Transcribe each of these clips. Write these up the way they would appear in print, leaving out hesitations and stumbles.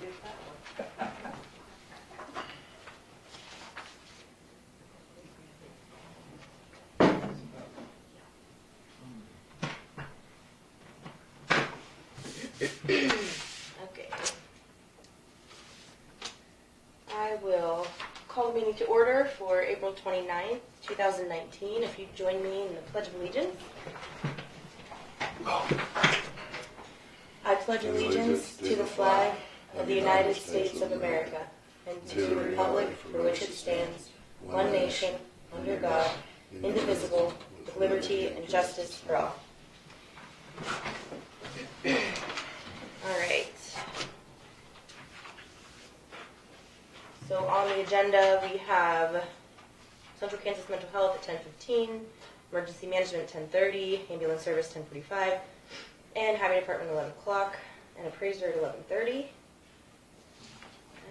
introduce that one. Okay. I will call the meeting to order for April 29th, 2019. If you join me in the Pledge of Allegiance. I pledge allegiance to the flag of the United States of America and to the republic for which it stands, one nation, under God, indivisible, with liberty and justice for all. All right. So on the agenda we have Central Kansas Mental Health at 10:15, Emergency Management at 10:30, Ambulance Service 10:45, and Highway Department 11 o'clock, and Appraiser at 11:30.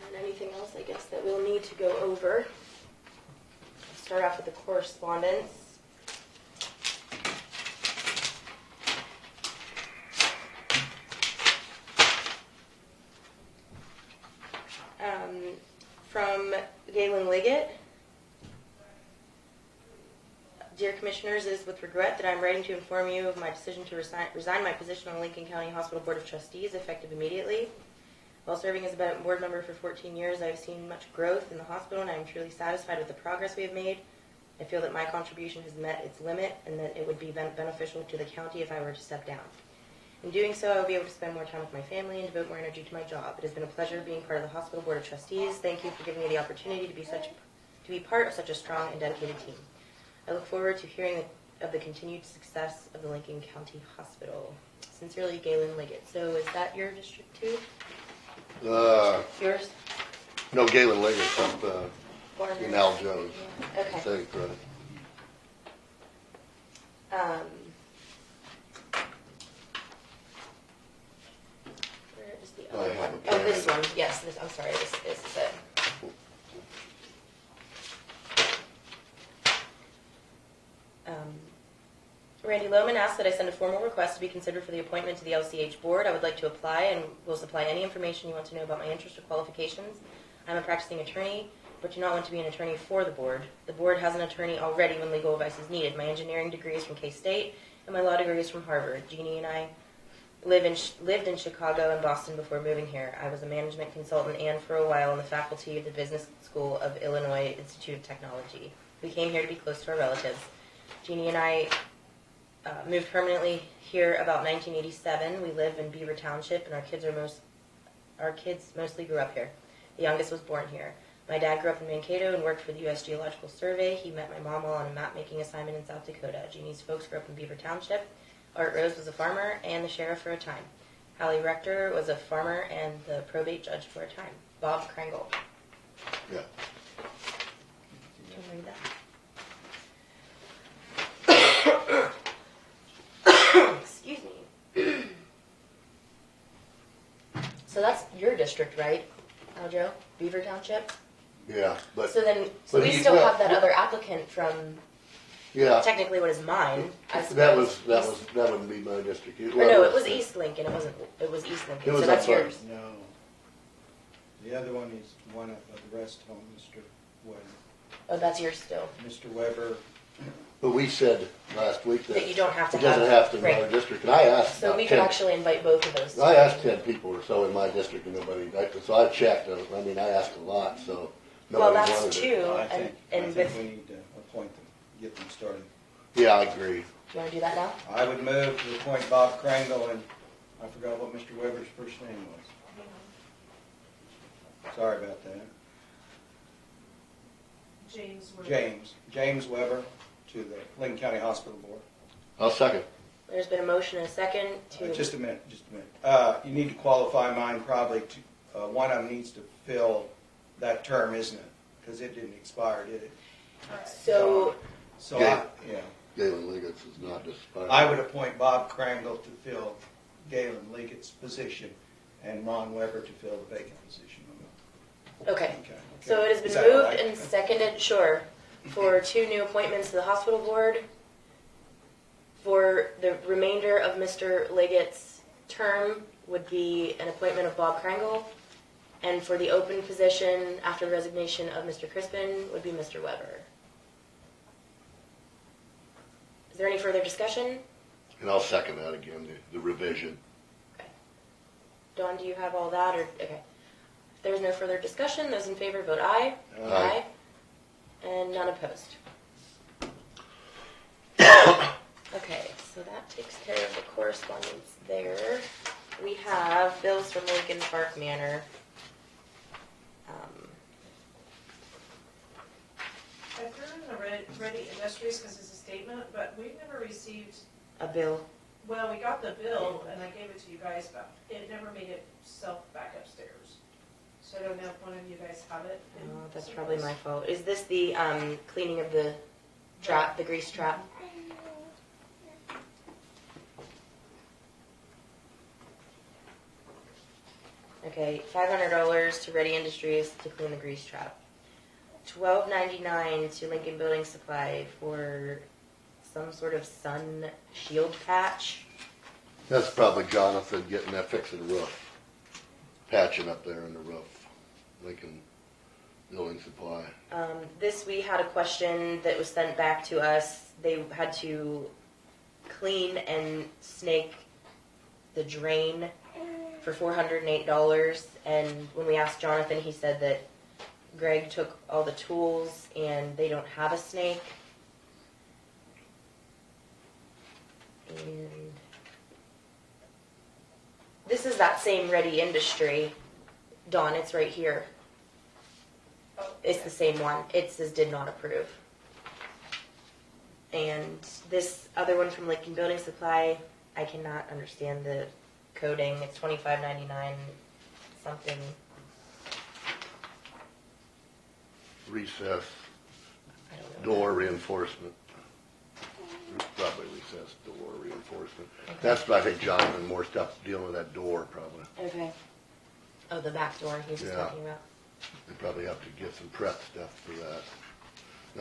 And anything else, I guess, that we'll need to go over. I'll start off with the correspondence. From Galen Liggett. Dear Commissioners, it is with regret that I am writing to inform you of my decision to resign my position on the Lincoln County Hospital Board of Trustees, effective immediately. While serving as a board member for 14 years, I have seen much growth in the hospital, and I am truly satisfied with the progress we have made. I feel that my contribution has met its limit, and that it would be beneficial to the county if I were to step down. In doing so, I will be able to spend more time with my family and devote more energy to my job. It has been a pleasure being part of the Hospital Board of Trustees. Thank you for giving me the opportunity to be part of such a strong and dedicated team. I look forward to hearing of the continued success of the Lincoln County Hospital. Sincerely, Galen Liggett. So is that your district too? Yours? No, Galen Liggett's up in Al Jones. Yeah. Okay. Thank you. Where is the other one? Oh, this one. Yes, this. I'm sorry. This is it. Randy Lohman asked that I send a formal request to be considered for the appointment to the LCH board. I would like to apply and will supply any information you want to know about my interest or qualifications. I'm a practicing attorney, but do not want to be an attorney for the board. The board has an attorney already when legal advice is needed. My engineering degree is from K-State, and my law degree is from Harvard. Jeannie and I lived in Chicago and Boston before moving here. I was a management consultant and, for a while, in the faculty of the Business School of Illinois Institute of Technology. We came here to be close to our relatives. Jeannie and I moved permanently here about 1987. We live in Beaver Township, and our kids mostly grew up here. The youngest was born here. My dad grew up in Mankato and worked for the U.S. Geological Survey. He met my mom while on a map-making assignment in South Dakota. Jeannie's folks grew up in Beaver Township. Art Rose was a farmer and the sheriff for a time. Hallie Rector was a farmer and the probate judge for a time. Bob Krangle. Yeah. Can you read that? Excuse me. So that's your district, right, Aljo? Beaver Township? Yeah, but So we still have that other applicant from technically what is mine. that wouldn't be my district. It was East Lincoln. It was East Lincoln. So that's yours. No. The other one is one of the rest home, Mr. Weber. Oh, that's yours still. Mr. Weber. But we said last week that you don't have to it doesn't have to be our district. And I asked. So we could actually invite both of those. I asked 10 people or so in my district, and nobody. So I checked. I mean, I asked a lot, so nobody wanted it. Well, that's two. I think we need to appoint them, get them started. Yeah, I agree. Do you want to do that now? I would move to appoint Bob Krangle, and I forgot what Mr. Weber's first name was. Sorry about that. James Weber to the Lincoln County Hospital Board. I'll second. There's been a motion and a second to... Just a minute. You need to qualify mine probably to, one of them needs to fill that term, isn't it? Because it didn't expire, did it? So Galen Liggett's is not expired. I would appoint Bob Krangle to fill Galen Liggett's position and Ron Weber to fill the vacant position. Okay. So it has been moved and seconded, for two new appointments to the hospital board. For the remainder of Mr. Liggett's term would be an appointment of Bob Krangle, And for the open position, after the resignation of Mr. Crispin, would be Mr. Weber. Is there any further discussion? And I'll second that again, the revision. Okay. Dawn, do you have all that? Or okay. If there's no further discussion, those in favor vote aye. Aye. And none opposed. Okay, so that takes care of the correspondence there. We have bills from Lincoln Park Manor. I threw in the Ready Industries because it's a statement, but we never received, A bill. well, we got the bill and I gave it to you guys, but it never made itself back upstairs. So I don't know if one of you guys have it. Oh, that's probably my fault. Is this the cleaning of the trap, the grease trap? Okay, $500 to Ready Industries to clean the grease trap. $12.99 to Lincoln Building Supply for some sort of sun shield patch. That's probably Jonathan getting that, fixing the roof. Patching up there in the roof. Lincoln Building Supply. This we had a question that was sent back to us. They had to clean and snake the drain for $408. And when we asked Jonathan, he said that Greg took all the tools and they don't have a snake. And this is that same Ready Industry. Dawn, it's right here. Oh, It's the same one. It says did not approve. And this other one from Lincoln Building Supply, I cannot understand the coding. It's $25.99 something. Recess, I don't know. door reinforcement. Probably recess, door reinforcement. That's, I think, Jonathan, more stuff dealing with that door, probably. Okay. Oh, the back door he was Yeah. talking about. They probably have to get some prep stuff for that.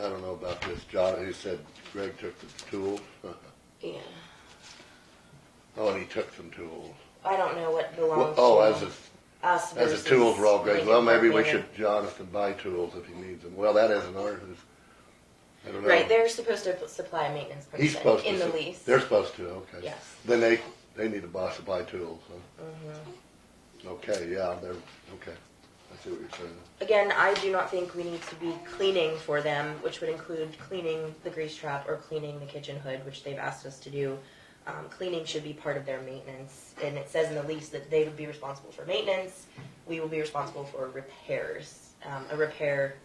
I don't know about this. John, he said Greg took the tools. Yeah. Oh, and he took some tools. I don't know what belongs Oh, to as us the versus tools were all Greg. Lincoln Well, maybe Park we Manor. should, Jonathan, buy tools if he needs them. Well, that isn't ours. I don't know. Right, they're supposed to supply a maintenance person He's supposed in to. the lease. They're supposed to, okay. Yes. Then they need to supply tools, huh? Mm-hmm. Okay, yeah, they're, okay. I see what you're saying. Again, I do not think we need to be cleaning for them, which would include cleaning the grease trap or cleaning the kitchen hood, which they've asked us to do. Cleaning should be part of their maintenance, and it says in the lease that they would be responsible for maintenance. We will be responsible for repairs. A repair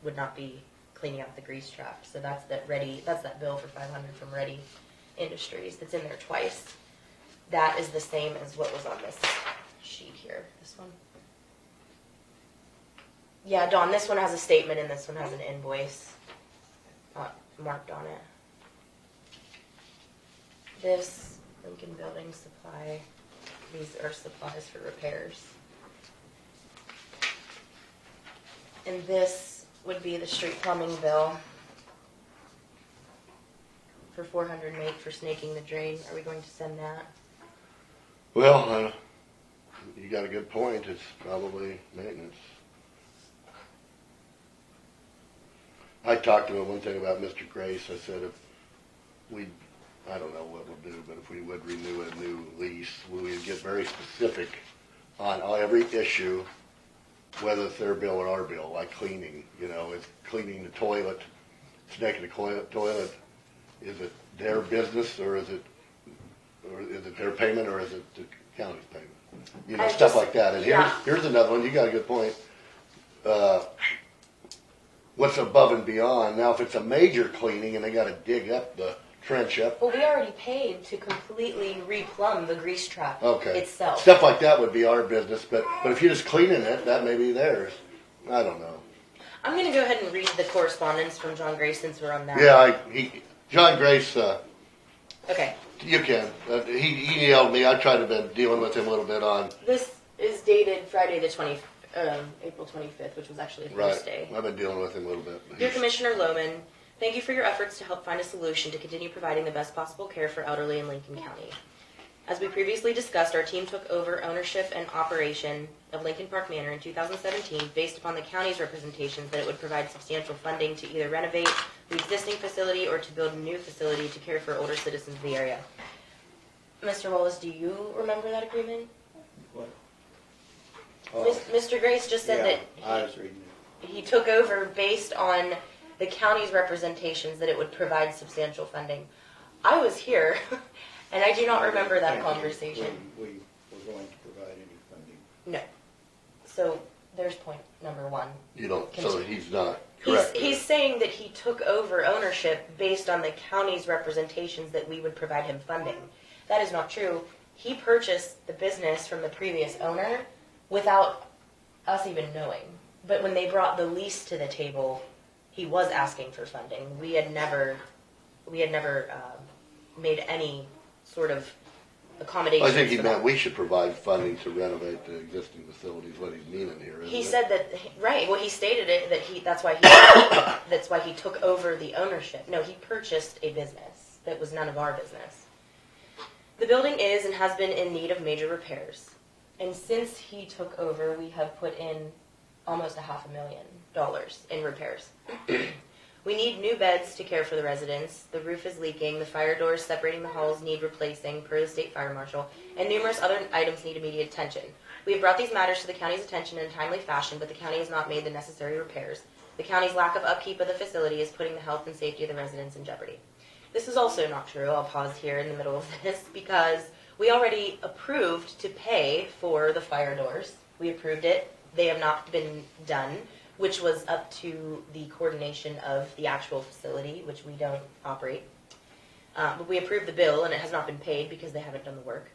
would not be cleaning out the grease trap. So that's that bill for $500 from Ready Industries. That's in there twice. That is the same as what was on this sheet here. This one. Yeah, Dawn, this one has a statement and this one has an invoice marked on it. This, Lincoln Building Supply, these are supplies for repairs. And this would be the street plumbing bill for $408 for snaking the drain. Are we going to send that? Well, you got a good point. It's probably maintenance. I talked to him one thing about Mr. Grace. I said I don't know what we'll do, but if we would renew a new lease, we would get very specific on every issue, whether it's their bill or our bill, like cleaning. You know, it's cleaning the toilet, snaking the toilet. Is it their business or is it their payment or is it the county's payment? You know, stuff like that. And here's another one. You got a good point. What's above and beyond? Now, if it's a major cleaning and they got to dig up the trench up. Well, we already paid to completely replumb the grease trap itself. Stuff like that would be our business, but if you're just cleaning it, that may be theirs. I don't know. I'm going to go ahead and read the correspondence from John Grace since we're on that. Yeah, John Grace, Okay. you can. He emailed me. I tried to been dealing with him a little bit on. This is dated Friday the April 25th, which was actually a Thursday. Right. I've been dealing with him a little bit. Dear Commissioner Lohman, thank you for your efforts to help find a solution to continue providing the best possible care for elderly in Lincoln County. As we previously discussed, our team took over ownership and operation of Lincoln Park Manor in 2017 based upon the county's representations that it would provide substantial funding to either renovate the existing facility or to build a new facility to care for older citizens of the area. Mr. Wallace, do you remember that agreement? What? Oh, Mr. Grace just said yeah, I was reading it. he took over based on the county's representations that it would provide substantial funding. I was here, and I do not remember that conversation. We were going to provide any funding. No. So there's point number one. You don't, so he's not correct. He's saying that he took over ownership based on the county's representations that we would provide him funding. That is not true. He purchased the business from the previous owner without us even knowing. But when they brought the lease to the table, he was asking for funding. We had never made any sort of accommodation. I think he meant we should provide funding to renovate the existing facilities, what he's meaning here, isn't He it? said that, right, well, he stated it, that that's why he took over the ownership. No, he purchased a business that was none of our business. The building is and has been in need of major repairs. And since he took over, we have put in almost $500,000 in repairs. We need new beds to care for the residents. The roof is leaking. The fire doors separating the halls need replacing per the state fire marshal, and numerous other items need immediate attention. We have brought these matters to the county's attention in a timely fashion, but the county has not made the necessary repairs. The county's lack of upkeep of the facility is putting the health and safety of the residents in jeopardy. This is also not true. I'll pause here in the middle of this because we already approved to pay for the fire doors. We approved it. They have not been done, which was up to the coordination of the actual facility, which we don't operate. But we approved the bill, and it has not been paid because they haven't done the work.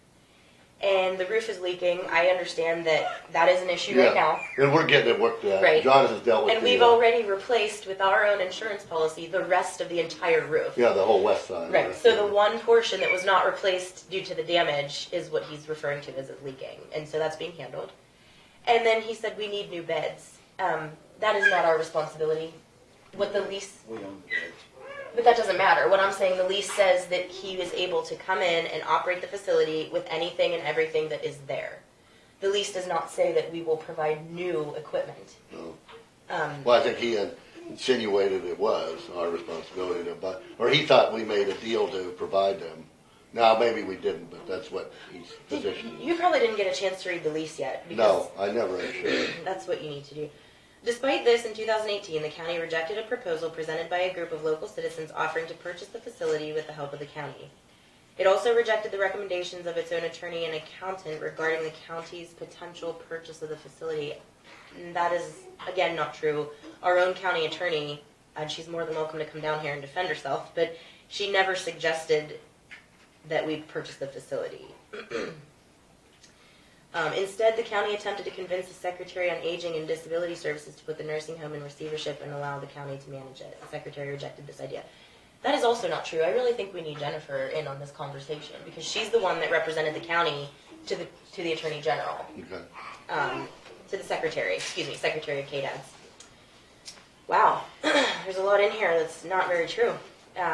And the roof is leaking. I understand that is an issue right now. And we're getting it worked out. Right. John has dealt with And we've already replaced, with our own insurance policy, the rest of the entire roof. Yeah, the whole west side. Right, so the one portion that was not replaced due to the damage is what he's referring to as it leaking. And so that's being handled. And then he said we need new beds. That is not our responsibility. What the lease... We own the beds. But that doesn't matter. What I'm saying, the lease says that he is able to come in and operate the facility with anything and everything that is there. The lease does not say that we will provide new equipment. No. Well, I think he had insinuated it was our responsibility to buy, or he thought we made a deal to provide them. Now, maybe we didn't, but that's what he's positioned. You probably didn't get a chance to read the lease yet. No, I never actually. That's what you need to do. Despite this, in 2018, the county rejected a proposal presented by a group of local citizens offering to purchase the facility with the help of the county. It also rejected the recommendations of its own attorney and accountant regarding the county's potential purchase of the facility. And that is, again, not true. Our own county attorney, and she's more than welcome to come down here and defend herself, but she never suggested that we purchase the facility. Instead, the county attempted to convince the Secretary on Aging and Disability Services to put the nursing home in receivership and allow the county to manage it. The Secretary rejected this idea. That is also not true. I really think we need Jennifer in on this conversation because she's the one that represented the county to the Attorney General. Okay. To the Secretary, Secretary of KDADS. Wow, there's a lot in here that's not very true.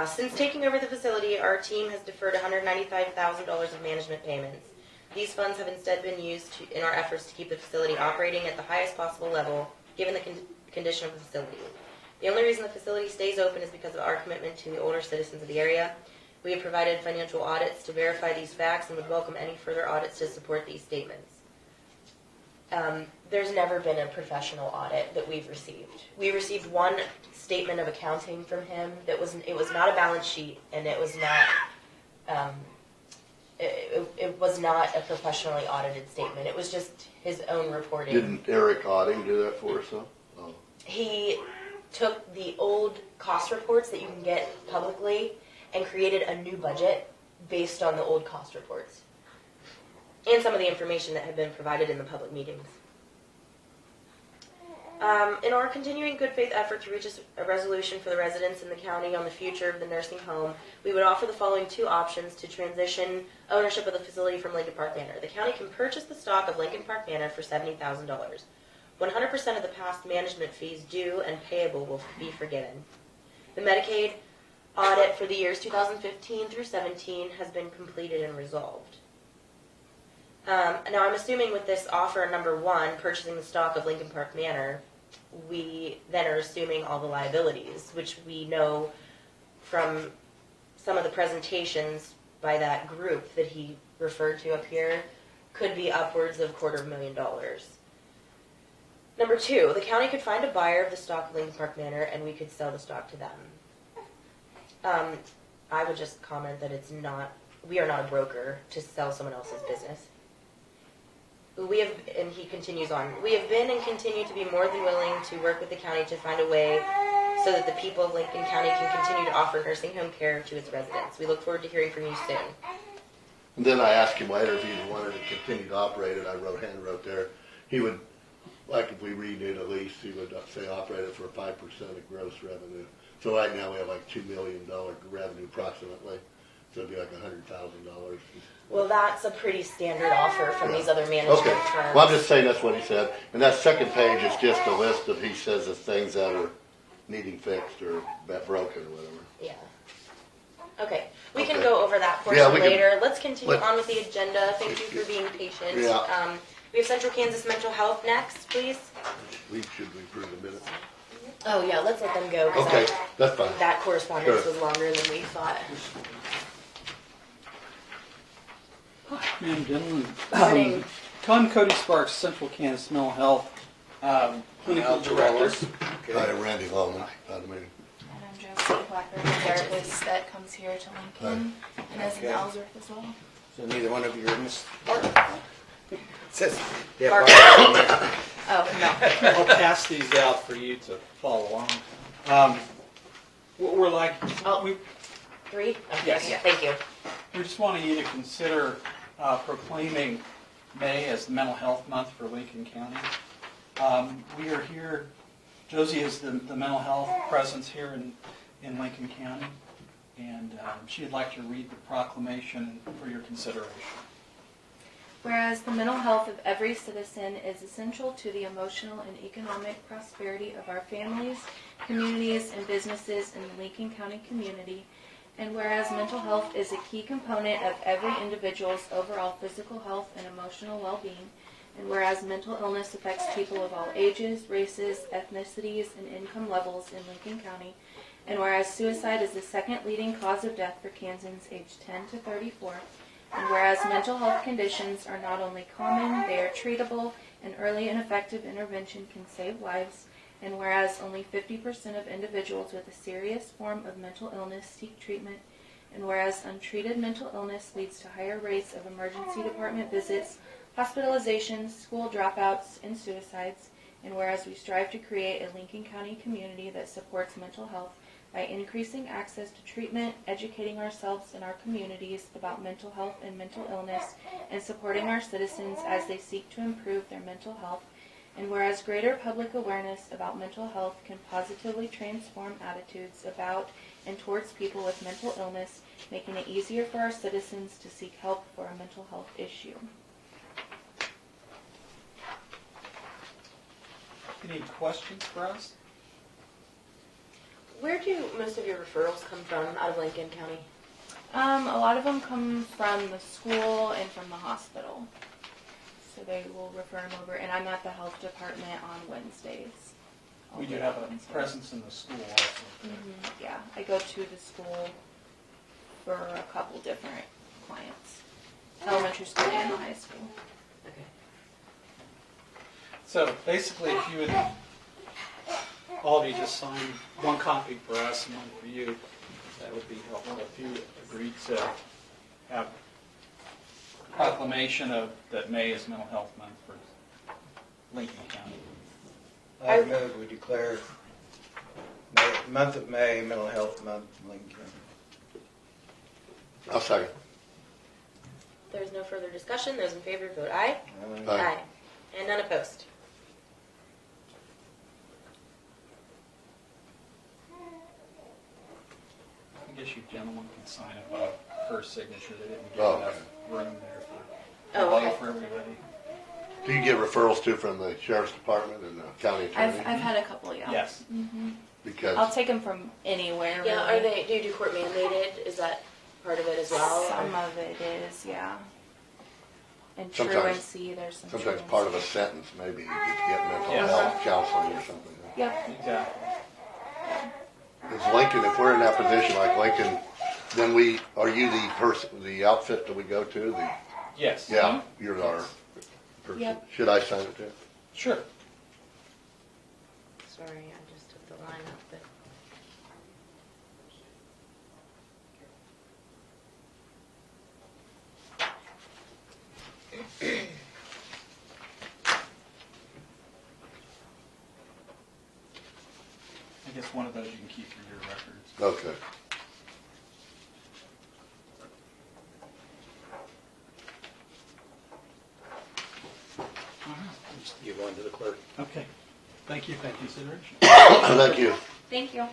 Since taking over the facility, our team has deferred $195,000 of management payments. These funds have instead been used in our efforts to keep the facility operating at the highest possible level, given the condition of the facility. The only reason the facility stays open is because of our commitment to the older citizens of the area. We have provided financial audits to verify these facts and would welcome any further audits to support these statements. There's never been a professional audit that we've received. We received one statement of accounting from him it was not a balance sheet, and it was not it was not a professionally audited statement. It was just his own reporting. Didn't Eric Otting do that for us, though? Oh. He took the old cost reports that you can get publicly and created a new budget based on the old cost reports and some of the information that had been provided in the public meetings. In our continuing good faith effort to reach a resolution for the residents in the county on the future of the nursing home, we would offer the following two options to transition ownership of the facility from Lincoln Park Manor. The county can purchase the stock of Lincoln Park Manor for $70,000. 100% of the past management fees due and payable will be forgiven. The Medicaid audit for the years 2015 through 17 has been completed and resolved. Now, I'm assuming with this offer number 1, purchasing the stock of Lincoln Park Manor, we then are assuming all the liabilities, which we know from some of the presentations by that group that he referred to up here could be upwards of $250,000. Number 2, the county could find a buyer of the stock of Lincoln Park Manor and we could sell the stock to them. I would just comment that we are not a broker to sell someone else's business. And he continues on, we have been and continue to be more than willing to work with the county to find a way so that the people of Lincoln County can continue to offer nursing home care to its residents. We look forward to hearing from you soon. And then I asked him later if he wanted to continue to operate it. I wrote there. He would, like if we renewed a lease, he would say operate it for 5% of gross revenue. So right now we have like $2 million revenue approximately. So it'd be like $100,000. Well, that's a pretty standard offer from these other management Okay. firms. Well, I'm just saying that's what he said. And that second page is just a list of, he says, of things that are needing fixed or broken or whatever. Yeah. Okay. We can Okay. go over that portion Yeah, we can- later. Let's continue let- on with the agenda. Thank you for being patient. Yeah. We have Central Kansas Mental Health next, please. Should we approve the minutes? Oh, yeah, let's let them go. 'Cause Okay, that's fine. that correspondence Sure. was longer than we thought. Ma'am, gentlemen. Morning. Tom Cody Sparks, Central Kansas Mental Health Clinical Director. Hi, Randy Loman. Out of me. And I'm Josie Blackburn, a therapist that comes here to Lincoln and is in Okay. Ellsworth as well. So neither one of you are Miss Barton? It says, yeah, Barton. Barton. Oh, no. I'll pass these out for you to follow along. What we're like, we 3? Okay. Yes. Yeah, thank you. just wanted you to consider proclaiming May as the Mental Health Month for Lincoln County. We are here, Josie is the mental health presence here in Lincoln County, and she'd like to read the proclamation for your consideration. Whereas the mental health of every citizen is essential to the emotional and economic prosperity of our families, communities, and businesses in the Lincoln County community, and whereas mental health is a key component of every individual's overall physical health and emotional well-being, and whereas mental illness affects people of all ages, races, ethnicities, and income levels in Lincoln County, and whereas suicide is the second leading cause of death for Kansans aged 10 to 34, and whereas mental health conditions are not only common, they are treatable, and early and effective intervention can save lives, and whereas only 50% of individuals with a serious form of mental illness seek treatment, and whereas untreated mental illness leads to higher rates of emergency department visits, hospitalizations, school dropouts, and suicides, and whereas we strive to create a Lincoln County community that supports mental health by increasing access to treatment, educating ourselves and our communities about mental health and mental illness, and supporting our citizens as they seek to improve their mental health, and whereas greater public awareness about mental health can positively transform attitudes about and towards people with mental illness, making it easier for our citizens to seek help for a mental health issue. Any questions for us? Where do most of your referrals come from out of Lincoln County? A lot of them come from the school and from the hospital. So they will refer them over, and I'm at the health department on Wednesdays. We do have a presence in the school also. Yeah, I go to the school for a couple different clients. Elementary school and the high school. Okay. So basically, if you would, all of you just sign one copy for us and one for you, that would be helpful. If you agreed to have proclamation of that May is Mental Health Month for Lincoln County. I move we declare month of May Mental Health Month in Lincoln County. I'll second. There's no further discussion. Those in favor vote aye. Aye. And none opposed. I guess you gentlemen can sign above her signature. They didn't get Oh, enough room there for, Oh, okay. for everybody. Do you get referrals too from the sheriff's department and the county attorney? I've had a couple, yeah. Yes. I'll Because, take them from anywhere. Yeah, really. do you do court mandated? Is that part of it as well? Some of it is, yeah. And Sometimes- truancy, there's some Sometimes truancy. part of a sentence, maybe you could get mental Yeah. health counseling or something. Yep. Exactly. Is Lincoln, if we're in that position like Lincoln, then are you the person, the outfit that we go to? Yes. Yeah, you're our person. Yep. Should I sign it too? Sure. Sorry, I just took the line up, but. I guess one of those you can keep for your records. Okay. Just give one to the clerk. Okay. Thank you for that consideration. Thank you. Thank you.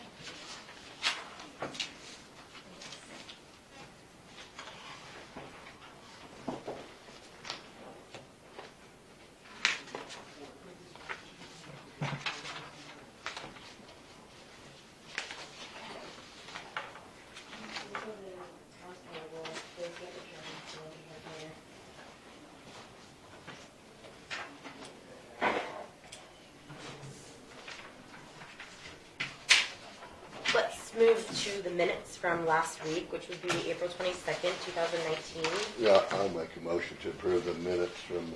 Let's move to the minutes from last week, which would be April 22nd, 2019. Yeah, I'll make a motion to approve the minutes from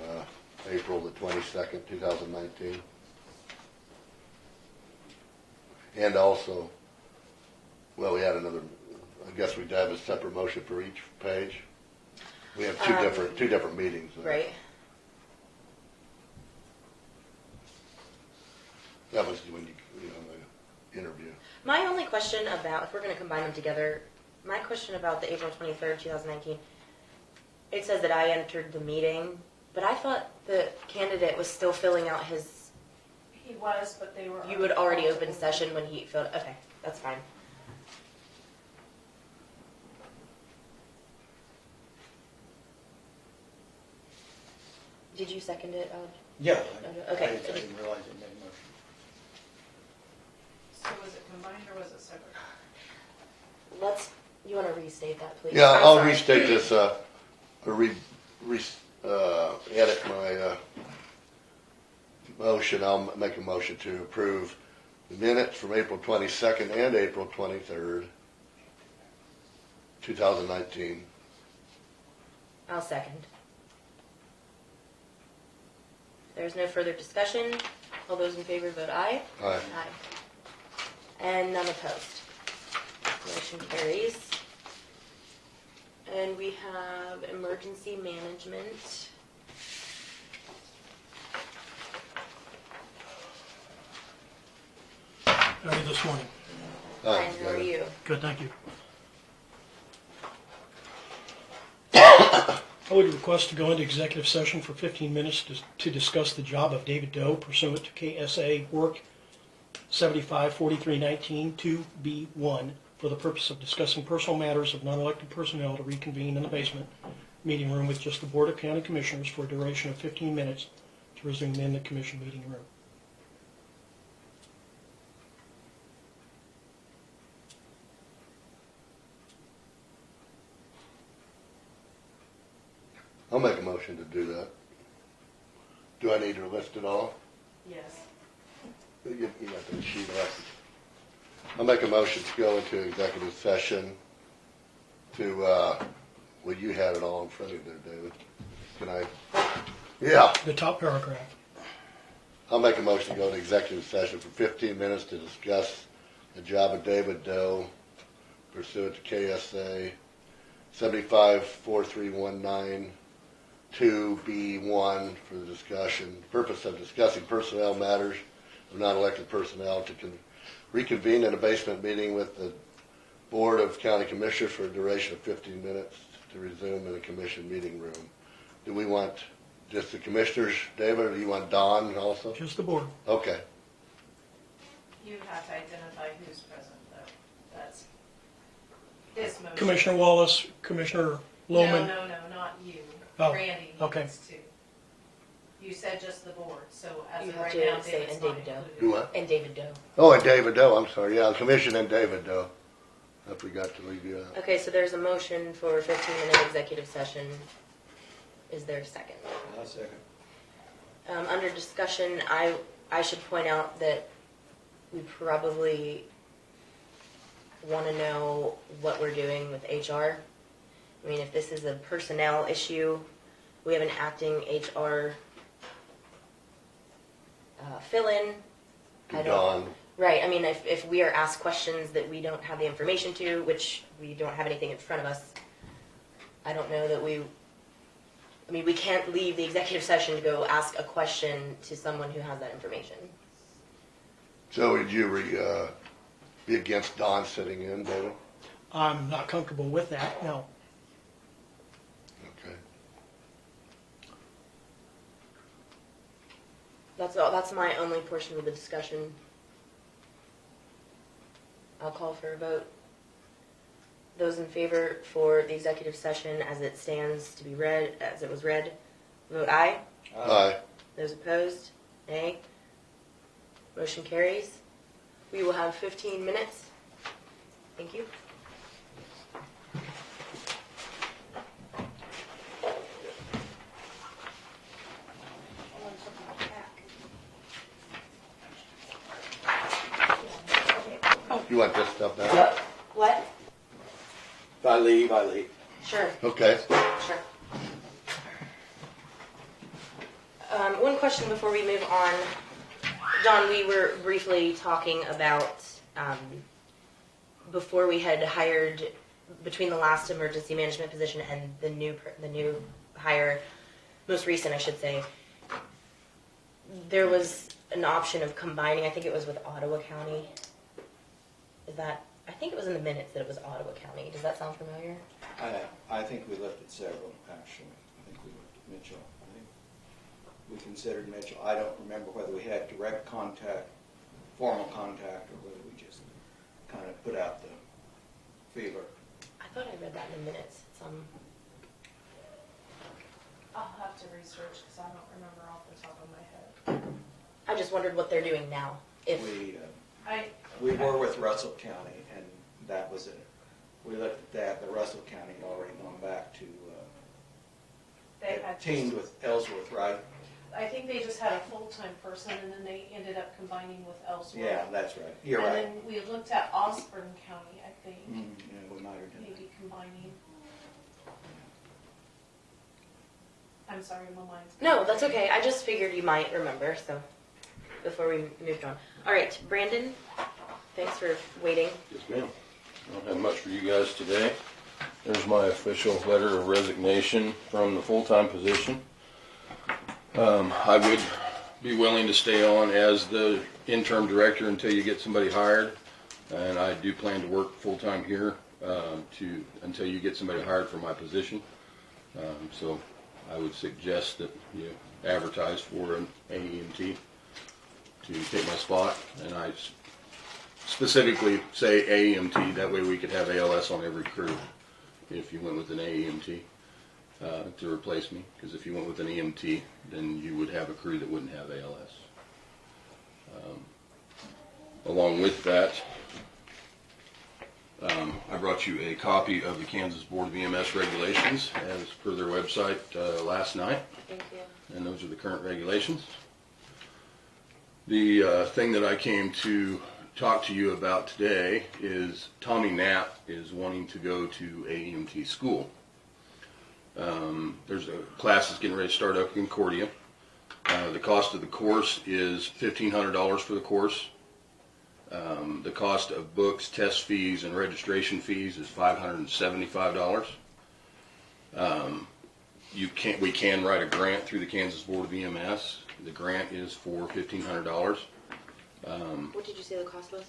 April the 22nd, 2019. And also, well, we had another, I guess we'd have a separate motion for each page. We have two different meetings. Right. That was when you know, the interview. My only question about, if we're going to combine them together, my question about the April 23rd, 2019, it says that I entered the meeting, but I thought the candidate was still filling out his, He was, but they were. you would already open session when he filled, okay, that's fine. Did you second it? Yeah. Okay. I didn't realize it made a motion. So was it combined or was it separate? You want to restate that, please? Yeah, I'm I'll sorry. restate this, or edit my motion. I'll make a motion to approve the minutes from April 22nd and April 23rd, 2019. I'll second. If there's no further discussion, all those in favor vote aye. Aye. Aye. And none opposed. Motion carries. And we have emergency management. How are you this morning? Aye. Fine, how are you? Good, thank you. I would request to go into executive session for 15 minutes to discuss the job of David Doe pursuant to KSA Work 754319 2B1 for the purpose of discussing personal matters of non-elected personnel to reconvene in the basement meeting room with just the Board of County Commissioners for a duration of 15 minutes to resume in the commission meeting room. I'll make a motion to do that. Do I need to list it all? Yes. You got that sheet up. I'll make a motion to go into executive session to, well, you had it all in front of you there, David. Can I? Yeah. The top paragraph. I'll make a motion to go into executive session for 15 minutes to discuss the job of David Doe pursuant to KSA 754319 2B1 for the discussion, purpose of discussing personnel matters of non-elected personnel to reconvene in a basement meeting with the Board of County Commissioners for a duration of 15 minutes to resume in the commission meeting room. Do we want just the commissioners, David, or do you want Don also? Just the board. Okay. You have to identify who's present, though. That's his motion. Commissioner Wallace, Commissioner Lohman. No, not you. Oh, Randy okay. needs to. You said just the board, so as You of have right to now, say David's and not David Doe. included. Do what? And David Doe. Oh, and David Doe, I'm sorry. Yeah, commission and David Doe. I forgot to leave you out. Okay, so there's a motion for 15-minute executive session. Is there a second? I'll second. Under discussion, I should point out that we probably want to know what we're doing with HR. I mean, if this is a personnel issue, we have an acting HR fill-in. Dawn. Right, I mean, if we are asked questions that we don't have the information to, which we don't have anything in front of us, I don't know that we can't leave the executive session to go ask a question to someone who has that information. So would you be against Dawn sitting in, David? I'm not comfortable with that, no. Okay. That's my only portion of the discussion. I'll call for a vote. Those in favor for the executive session as it stands to be read, as it was read, vote aye. Aye. Those opposed, nay. Motion carries. We will have 15 minutes. Thank you. You want this stuff now? What? If I leave, I leave. Sure. Okay. Sure. One question before we move on. Don, we were briefly talking about before we had hired, between the last emergency management position and the new hire, most recent I should say, there was an option of combining, I think it was with Ottawa County. I think it was in the minutes that it was Ottawa County. Does that sound familiar? I think we looked at several, actually. I think we looked at Mitchell. I think we considered Mitchell. I don't remember whether we had direct contact, formal contact, or whether we just kind of put out the feeler. I thought I read that in the minutes. I'll have to research because I don't remember off the top of my head. I just wondered what they're doing now. If We were with Russell County, and that was it. We looked at that, but Russell County had already gone back to, They had teamed with Ellsworth, right? I think they just had a full-time person, and then they ended up combining with Ellsworth. Yeah, that's right. You're right. And then we looked at Osborne County, I think, Yeah, we might have done that. maybe combining. I'm sorry, my mind's. no, that's okay. I just figured you might remember. So before we moved on. All right, Brandon. Thanks for waiting. Yes, ma'am. I don't have much for you guys today. There's my official letter of resignation from the full-time position. I would be willing to stay on as the interim director until you get somebody hired, and I do plan to work full-time here until you get somebody hired for my position. So I would suggest that you advertise for an AEMT to take my spot, and I specifically say AEMT, that way we could have ALS on every crew if you went with an AEMT to replace me, because if you went with an EMT, then you would have a crew that wouldn't have ALS. Along with that, I brought you a copy of the Kansas Board of EMS regulations as per their website last night. Thank you. And those are the current regulations. The thing that I came to talk to you about today is Tommy Knapp is wanting to go to AEMT school. There's a class that's getting ready to start up in Concordia. The cost of the course is $1,500 for the course. The cost of books, test fees, and registration fees is $575. We can write a grant through the Kansas Board of EMS. The grant is for $1,500. What did you say the cost was?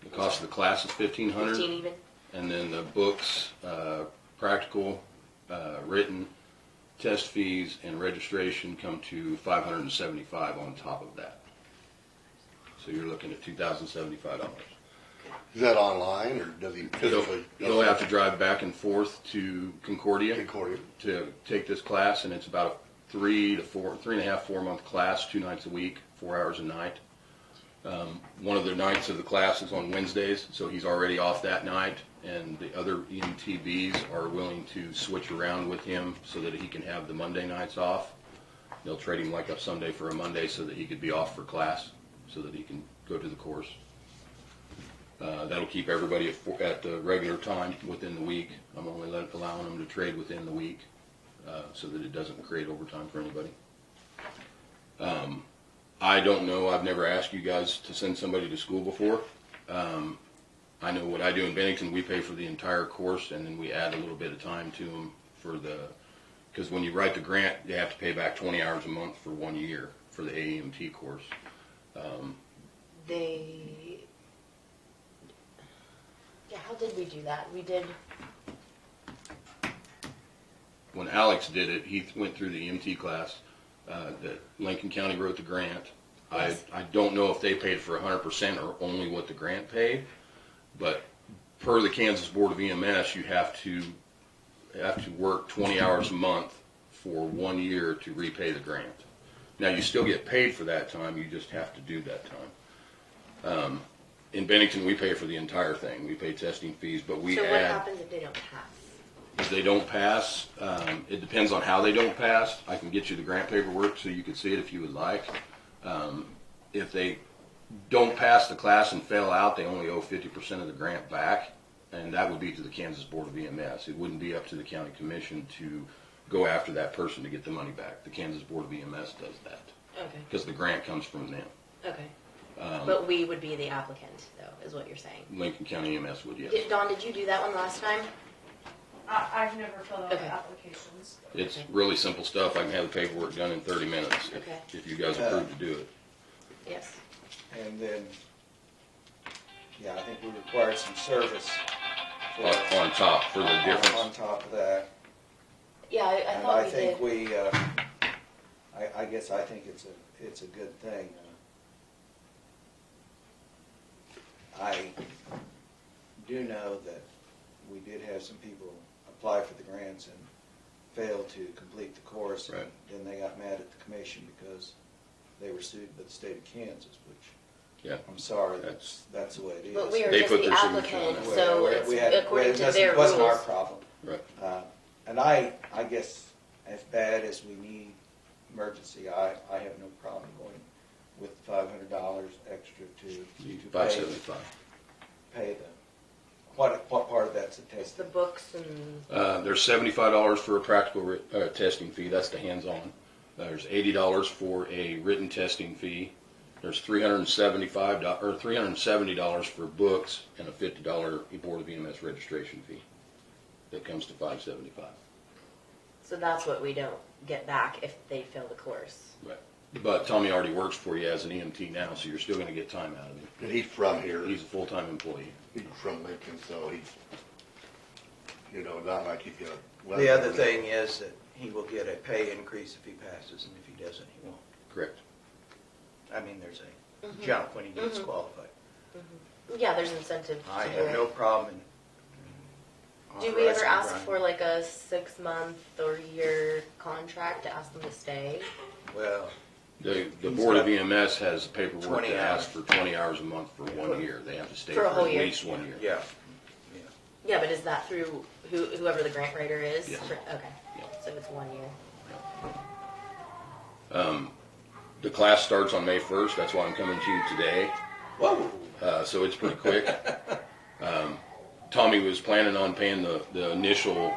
The cost of the class is $1,500. 15 even. And then the books, practical, written, test fees, and registration come to $575 on top of that. So you're looking at $2,075. Is that online, or does he physically? You'll have to drive back and forth to Concordia Concordia. to take this class, and it's about a 3.5, 4 month class, 2 nights a week, 4 hours a night. One of the nights of the class is on Wednesdays, so he's already off that night, and the other EMTBs are willing to switch around with him so that he can have the Monday nights off. They'll trade him like a Sunday for a Monday so that he could be off for class, so that he can go to the course. That'll keep everybody at the regular time within the week. I'm only allowing them to trade within the week, so that it doesn't create overtime for anybody. I don't know, I've never asked you guys to send somebody to school before. I know what I do in Bennington, we pay for the entire course, and then we add a little bit of time to them because when you write the grant, you have to pay back 20 hours a month for 1 year for the AEMT course. How did we do that? We did. When Alex did it, he went through the EMT class. That Lincoln County wrote the grant. Yes. I don't know if they paid for 100% or only what the grant paid, but per the Kansas Board of EMS, you have to work 20 hours a month for 1 year to repay the grant. Now you still get paid for that time, you just have to do that time. In Bennington, we pay for the entire thing. We pay testing fees, but we So add. what happens if they don't pass? If they don't pass, it depends on how they don't pass. I can get you the grant paperwork so you can see it if you would like. If they don't pass the class and fail out, they only owe 50% of the grant back, and that would be to the Kansas Board of EMS. It wouldn't be up to the county commission to go after that person to get the money back. The Kansas Board of EMS does that. Okay. Because the grant comes from them. Okay. But we would be the applicant, though, is what you're saying. Lincoln County EMS would, yes. Dawn, did you do that one last time? I've never filled out Okay. applications. It's really simple stuff. I can have the paperwork done in 30 minutes Okay. if you guys approve to do it. Yes. And then, I think we required some service On top for the difference. on top of that. Yeah, I And thought I we think did. I guess I think it's a good thing. I do know that we did have some people apply for the grants and fail to complete the course. Right. And then they got mad at the commission because they were sued by the state of Kansas, which Yeah. I'm sorry, that's the way it is. But we are They just put the their signature on applicant, it. so according to their It wasn't our rules. problem. Right. And I guess as bad as we need emergency, I have no problem going with $500 extra to $575. pay the, what part of that's a It's test? the books and, There's $75 for a practical testing fee. That's the hands-on. There's $80 for a written testing fee. There's $370 for books and a $50 Board of EMS registration fee. That comes to $575. so that's what we don't get back if they fail the course. Right. But Tommy already works for you as an EMT now, so you're still going to get time out of him. And he's from here. He's a full-time employee. He's from Lincoln, so he's, not like he's gonna. The other thing is that he will get a pay increase if he passes, and if he doesn't, he won't. Correct. I mean, there's a jump when he gets qualified. Yeah, there's incentive to I do have it. no problem in Do we ever authorizing ask Brian. for like a 6-month or year contract to ask them to stay? Well, The He's Board of got EMS has paperwork 20 to ask hours. for 20 hours a month for 1 year. They have to stay For for a whole at year. least 1 year. yeah. Yeah, but is that through whoever the grant writer is? Yes. Okay, Yeah. so it's 1 year. The class starts on May 1st. That's why I'm coming to you today. Whoa. So it's pretty quick. Tommy was planning on paying the initial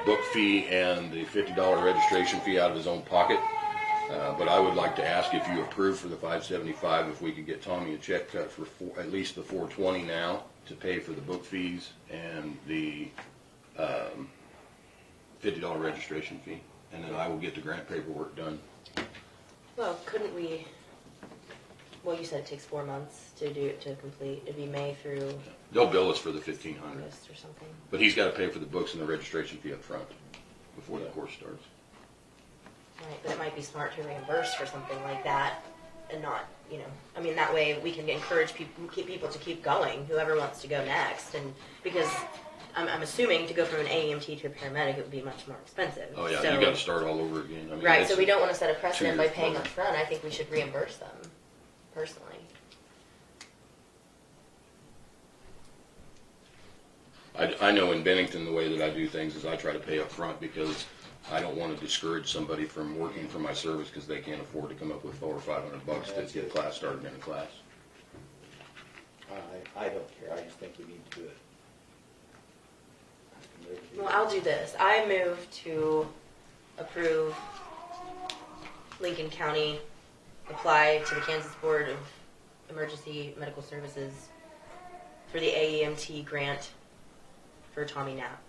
book fee and the $50 registration fee out of his own pocket. But I would like to ask if you approve for the $575, if we could get Tommy a check cut for at least the $420 now to pay for the book fees and the $50 registration fee. And then I will get the grant paperwork done. Well, couldn't we, well, you said it takes 4 months to complete. It'd be May through They'll bill us for the $1,500. August or something. But he's got to pay for the books and the registration fee up front before the course starts. Right, but it might be smart to reimburse for something like that and not, I mean, that way we can encourage people to keep going, whoever wants to go next. And because I'm assuming to go from an AEMT to a paramedic, it would be much more expensive. Oh yeah, So- you got to start all over again. I mean, Right, it's so we don't want to set a precedent by 2 years paying program. up front. I think we should reimburse them, personally. I know in Bennington, the way that I do things is I try to pay up front because I don't want to discourage somebody from working for my service because they can't afford to come up with $400 or $500 to get a class started in a class. I don't care, I just think we need to do it. Well, I'll do this. I move to approve Lincoln County apply to the Kansas Board of Emergency Medical Services for the AEMT grant for Tommy Knapp.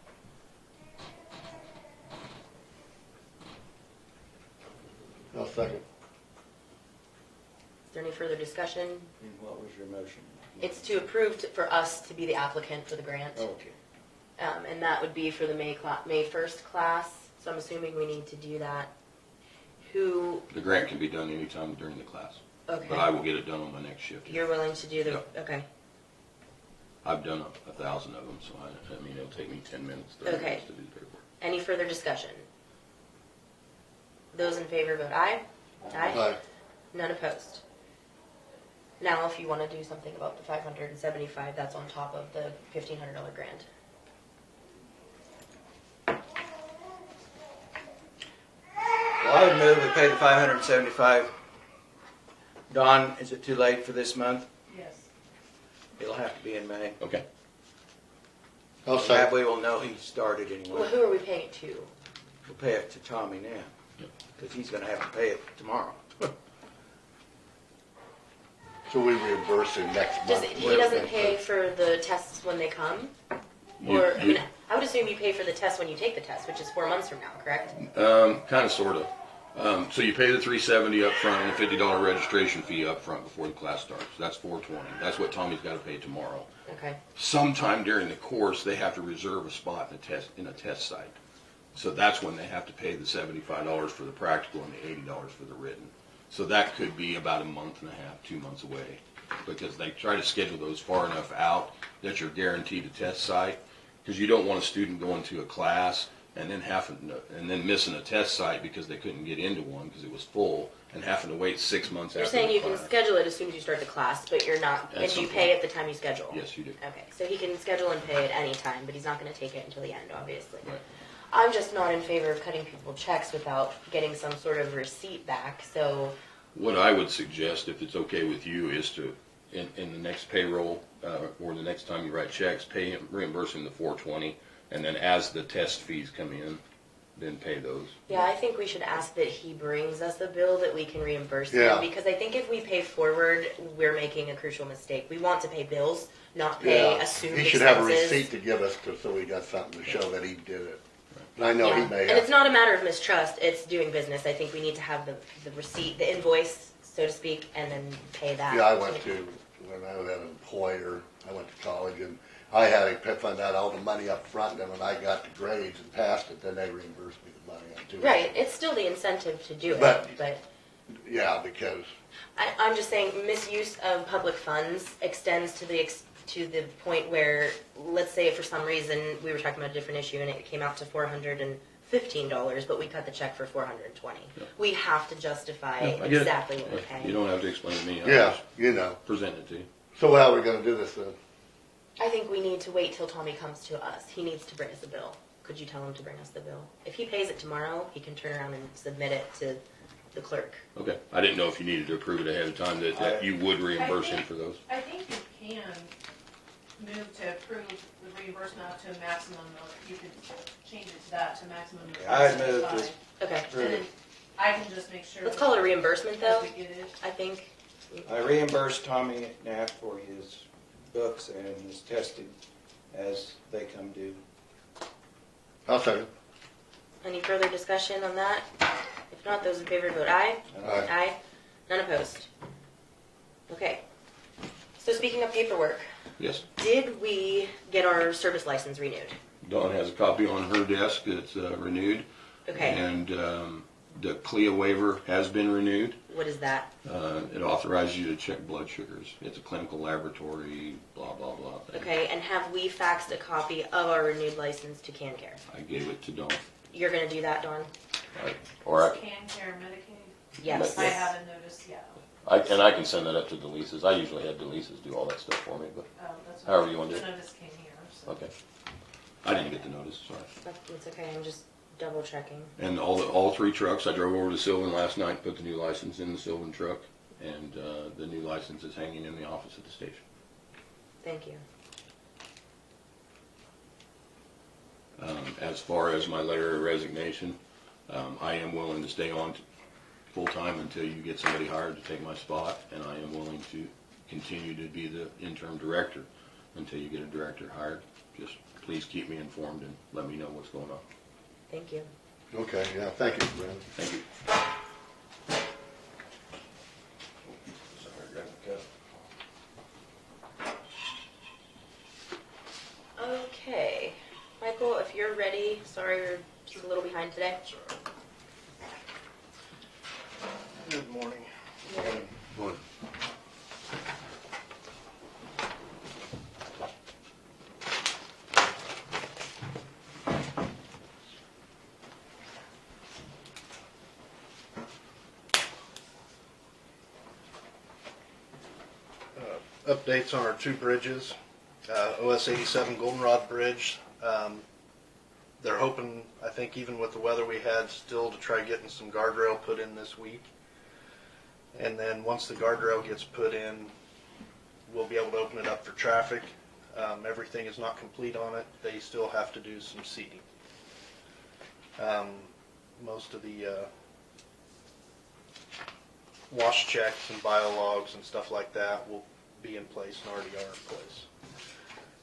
I'll second. Is there any further discussion? And what was your motion? It's to approve for us to be the applicant for the grant. Okay. And that would be for the May 1st class, so I'm assuming we need to do that. Who, The grant can be done anytime during the class, okay, but I will get it done on my next shift. you're willing to do the, Yep. okay. I've done 1,000 of them, so I mean, it'll take me 10 minutes, 30 Okay. minutes to do the paperwork. Any further discussion? Those in favor vote aye. Aye. None opposed. Now, if you want to do something about the 575, that's on top of the $1,500 grant. Well, I would move we pay the $575. Don, is it too late for this month? Yes. It'll have to be in May. Okay. I'll That second. way we'll know he started Well, anyway. who are we paying it to? We'll pay it to Tommy now, Yep. because he's gonna have to pay it tomorrow. So we reimburse him next month. He doesn't pay for the tests when they come? Or, I mean, I would assume you pay for the test when you take the test, which is 4 months from now, correct? Kind of, sort of. So you pay the $370 up front and a $50 registration fee up front before the class starts. That's $420. That's what Tommy's got to pay tomorrow. Okay. Sometime during the course, they have to reserve a spot in a test site. So that's when they have to pay the $75 for the practical and the $80 for the written. So that could be about a month and a half, 2 months away, because they try to schedule those far enough out that you're guaranteed a test site. Because you don't want a student going to a class and then missing a test site because they couldn't get into one because it was full and having to wait 6 months You're after saying the you class. can schedule it as soon as you start the class, but you're not, At and some you point. pay at the time you schedule? Yes, you do. Okay, so he can schedule and pay at any time, but he's not going to take it until the end, obviously. Right. I'm just not in favor of cutting people checks without getting some sort of receipt back, so. What I would suggest, if it's okay with you, is to, in the next payroll, or the next time you write checks, pay him, reimburse him the $420, and then as the test fees come in, then pay those. Yeah, I think we should ask that he brings us a bill that we can reimburse him, Yeah. because I think if we pay forward, we're making a crucial mistake. We want to pay bills, not pay assumed He should expenses. have a receipt to give us so we got something to show that he did it. And I know Yeah. he may And have. it's not a matter of mistrust, it's doing business. I think we need to have the receipt, the invoice, so to speak, and then pay that. Yeah, I went to, when I was an employer, I went to college and I had to find out all the money up front, and then when I got the grades and passed it, then they reimbursed me the money on tuition. Right, it's still the incentive to do it, But- but Yeah, because, I'm just saying misuse of public funds extends to the point where, let's say for some reason, we were talking about a different issue and it came out to $415, but we cut the check for $420. Yeah. We have to justify Yeah, I get it. exactly what we're paying. You don't have to explain to me. I'll yeah, just you know. present it to you. So how are we gonna do this then? I think we need to wait till Tommy comes to us. He needs to bring us a bill. Could you tell him to bring us the bill? If he pays it tomorrow, he can turn around and submit it to the clerk. Okay. I didn't know if you needed to approve it ahead of time, that you would reimburse him for those. I think you can move to approve the reimbursement up to a maximum of, you could change it to that, to a maximum of I'd move $75. to Okay. And then I can just make sure. Let's call it a reimbursement as though, we get it. I think. I reimburse Tommy Knapp for his books and his testing as they come due. I'll second. Any further discussion on that? If not, those in favor vote aye. Aye. Aye. None opposed. Okay. So speaking of paperwork, Yes. did we get our service license renewed? Dawn has a copy on her desk that's renewed. Okay. And the CLIA waiver has been renewed. What is that? It authorizes you to check blood sugars. It's a clinical laboratory, blah, blah, blah thing. Okay, and have we faxed a copy of our renewed license to CanCare? I gave it to Dawn. You're gonna do that, Dawn? Or Can care Medicaid? Yes. I haven't noticed yet. I can send that up to Delisa's. I usually have Delisa's do all that stuff for me, but That's However you wanna do it. The notice came here, so. okay. I didn't get the notice, sorry. It's okay, I'm just double checking. And all 3 trucks, I drove over to Sylvan last night, put the new license in the Sylvan truck, and the new license is hanging in the office at the station. Thank you. As far as my letter of resignation, I am willing to stay on full-time until you get somebody hired to take my spot, and I am willing to continue to be the interim director until you get a director hired. Just please keep me informed and let me know what's going on. Thank you. Okay, yeah, thank you, Brandon. Thank you. Sorry, grab the cup. Okay. Michael, if you're ready, sorry we're just a little behind today. Good morning. One. Updates on our 2 bridges. OS 87 Goldenrod Bridge. They're hoping, I think even with the weather we had, still to try getting some guardrail put in this week. And then once the guardrail gets put in, we'll be able to open it up for traffic. Everything is not complete on it. They still have to do some seeding. Most of the wash checks and biologs and stuff like that will be in place and already are in place.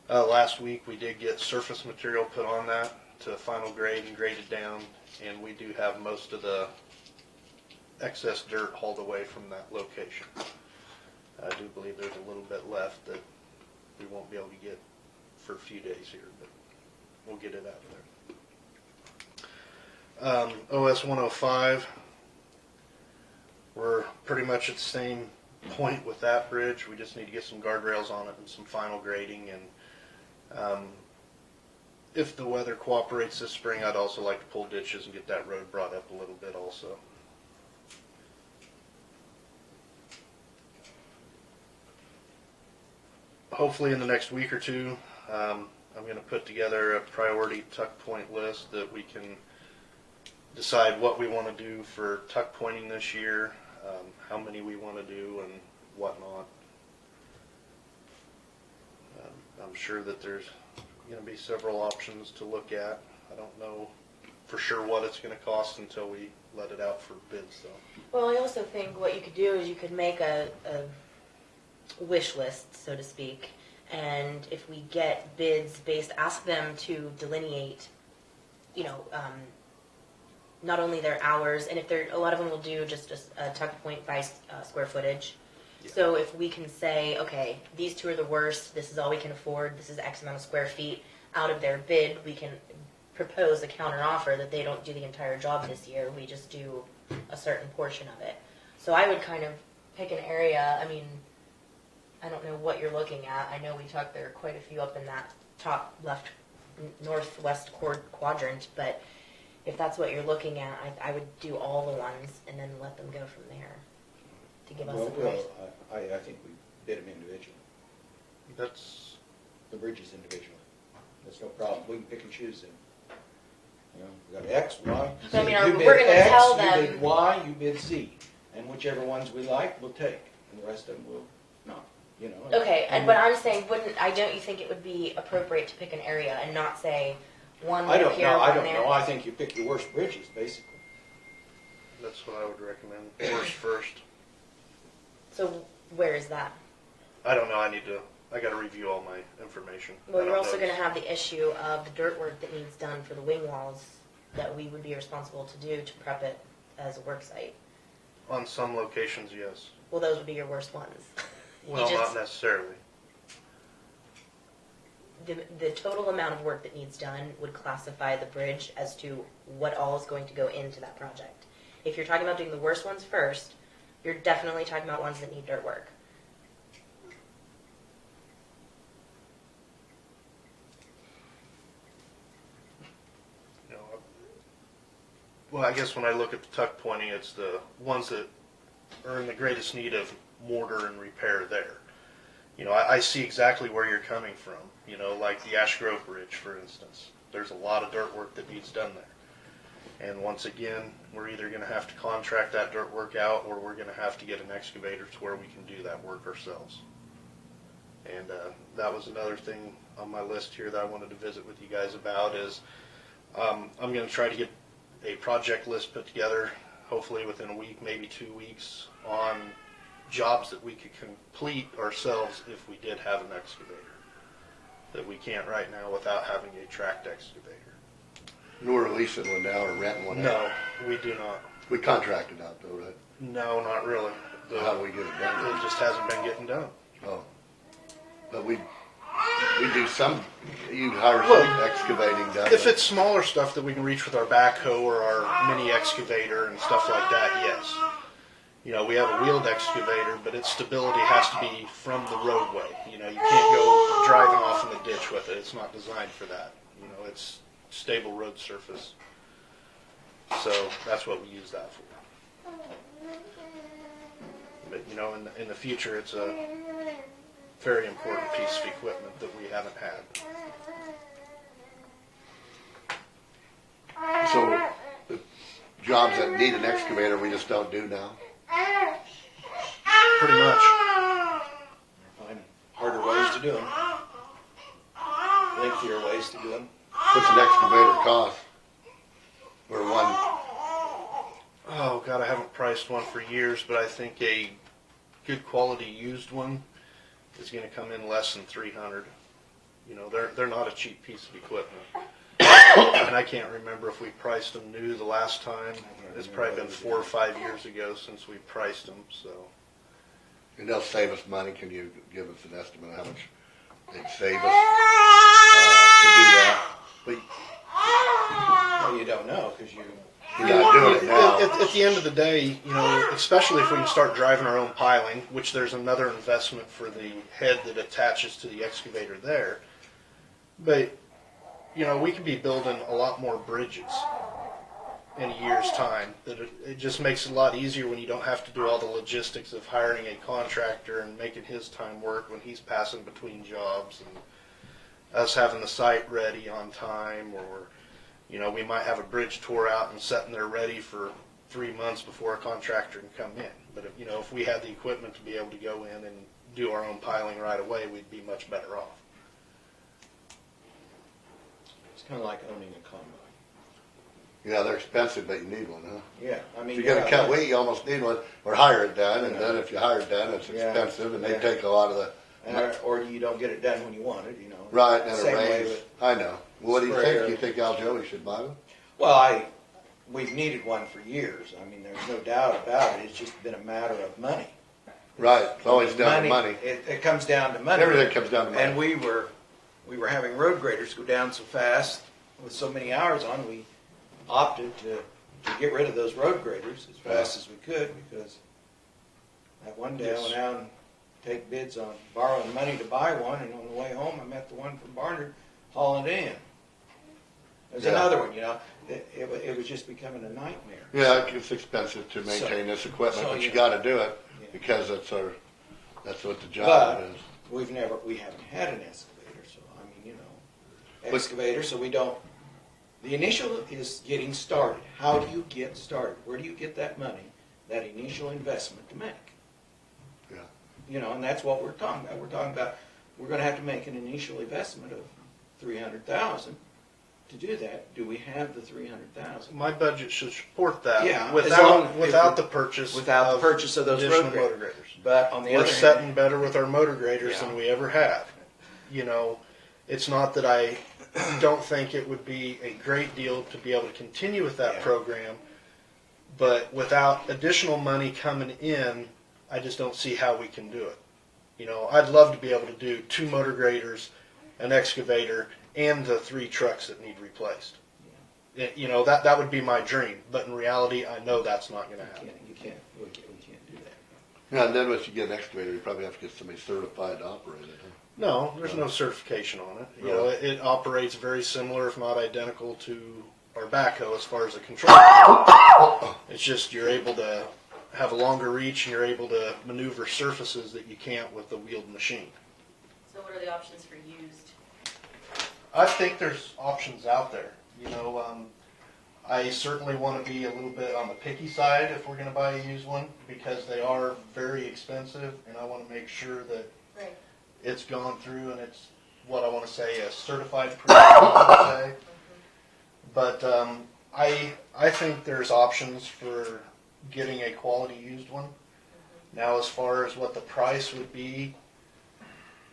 Last week we did get surface material put on that to final grade and graded down, and we do have most of the excess dirt hauled away from that location. I do believe there's a little bit left that we won't be able to get for a few days here, but we'll get it out of there. OS 105, we're pretty much at the same point with that bridge. We just need to get some guardrails on it and some final grading, and if the weather cooperates this spring, I'd also like to pull ditches and get that road brought up a little bit also. Hopefully in the next week or two, I'm going to put together a priority tuck point list that we can decide what we want to do for tuck pointing this year, how many we want to do and whatnot. I'm sure that there's going to be several options to look at. I don't know for sure what it's going to cost until we let it out for bids though. Well, I also think what you could do is you could make a wish list, so to speak, and if we get bids based, ask them to delineate, not only their hours, and if they're, a lot of them will do just a tuck point by square footage. Yeah. So if we can say, okay, these 2 are the worst, this is all we can afford, this is X amount of square feet, out of their bid, we can propose a counter offer that they don't do the entire job this year, we just do a certain portion of it. So I would kind of pick an area. I mean, I don't know what you're looking at. I know we talked, there are quite a few up in that top left northwest quadrant, but if that's what you're looking at, I would do all the ones and then let them go from there to give us a price. I think we bid them individually. That's The bridges individually. That's no problem. We can pick and choose them. We got X, Y, Z. I mean, You bid we're gonna X, tell you them- bid Y, you bid Z. And whichever ones we like, we'll take. And the rest of them will not, Okay, but I'm saying, don't you think it would be appropriate to pick an area and not say one I don't here, know. one I don't there? know. I think you pick your worst bridges, basically. That's what I would recommend. Worst first. So where is that? I don't know. I got to review all my information. Well, I you're don't also know. going to have the issue of the dirt work that needs done for the wing walls that we would be responsible to do to prep it as a work site. On some locations, yes. Well, those would be your worst ones. Well, not necessarily. The total amount of work that needs done would classify the bridge as to what all is going to go into that project. If you're talking about doing the worst ones first, you're definitely talking about ones that need dirt work. Well, I guess when I look at the tuck pointing, it's the ones that are in the greatest need of mortar and repair there. you know, I see exactly where you're coming from. You know, like the Ash Grove Bridge, for instance. There's a lot of dirt work that needs done there. And once again, we're either going to have to contract that dirt work out, or we're going to have to get an excavator to where we can do that work ourselves. And that was another thing on my list here that I wanted to visit with you guys about is I'm going to try to get a project list put together, hopefully within a week, maybe 2 weeks, on jobs that we could complete ourselves if we did have an excavator. That we can't right now without having a tracked excavator. We're leasing one now or renting one out? No, we do not. We contracted out though, right? No, not really. How do we get it done? It just hasn't been getting done. Oh. But we do some, you hire some excavating done. If it's smaller stuff that we can reach with our backhoe or our mini excavator and stuff like that, yes. You know, we have a wheeled excavator, but its stability has to be from the roadway. You know, you can't go driving off in the ditch with it. It's not designed for that. You know, it's stable road surface. So that's what we use that for. But, you know, in the future, it's a very important piece of equipment that we haven't had. So the jobs that need an excavator, we just don't do now? Pretty much. Find harder ways to do them. Lengthier ways to do them. What's an excavator cost? Or one? Oh God, I haven't priced one for years, but I think a good quality used one is going to come in less than $300. You know, they're not a cheap piece of equipment. And I can't remember if we priced them new the last time. It's probably been 4 or 5 years ago since we priced them. So. And they'll save us money. Can you give us an estimate of how much they'd save us to do that? Well, you don't know because you're not doing it now. At the end of the day, you know, especially if we can start driving our own piling, which there's another investment for the head that attaches to the excavator there. But, you know, we could be building a lot more bridges in a year's time. That it just makes it a lot easier when you don't have to do all the logistics of hiring a contractor and making his time work when he's passing between jobs, and us having the site ready on time, or, you know, we might have a bridge tore out and sitting there ready for 3 months before a contractor can come in. But, if, you know, if we had the equipment to be able to go in and do our own piling right away, we'd be much better off. It's kind of like owning a combine. Yeah, they're expensive, but you need one, huh? Yeah, I mean, If you're gonna cut wheat, you almost need one, or hire it done, and then if you hire it done, it's Yeah. expensive, and they Yeah. take a lot of the. or you don't get it done when you want it, you know. Right, and Same it way rains. with I know. What do you sprayer. think? Do you think Al Joey should buy one? Well, we've needed one for years. I mean, there's no doubt about it. It's just been a matter of money. Right, it's always down to money. It comes down to money. Everything comes down to money. And we were having road graders go down so fast with so many hours on, we opted to get rid of those road graders as fast as we could, because that one day I went out and take bids on borrowing money to buy one, and on the way home I met the one from Barnard hauling it in. There's another one, you know. It was just becoming a nightmare. Yeah, it's expensive to maintain this equipment, but you gotta do it, because that's what the job is. We haven't had an excavator, so I mean, you know, excavator, so we don't. The initial is getting started. How do you get started? Where do you get that money, that initial investment to make? Yeah. You know, and that's what we're talking about. We're talking about we're going to have to make an initial investment of $300,000 to do that. Do we have the $300,000? My budget should support that. Yeah, without the purchase of those additional road motor graders. graders. But on the We're other setting hand, better with our motor graders than we ever have. You know, it's not that I don't think it would be a great deal to be able to continue with that program, but without additional money coming in, I just don't see how we can do it. You know, I'd love to be able to do 2 motor graders, an excavator, and the 3 trucks that need replaced. You know, that would be my dream, but in reality, I know that's not going to happen. we can't do that. Yeah, and then once you get an excavator, you probably have to get somebody certified to operate it, huh? No, there's no certification on it. You know, it operates very similar, if not identical, to our backhoe as far as the control. It's just you're able to have a longer reach, and you're able to maneuver surfaces that you can't with the wheeled machine. So what are the options for used? I think there's options out there. You know, I certainly want to be a little bit on the picky side if we're going to buy a used one, because they are very expensive, and I want to make sure that Right. it's gone through and it's what I want to say, a certified proof, I would say. But I think there's options for getting a quality used one. Now, as far as what the price would be,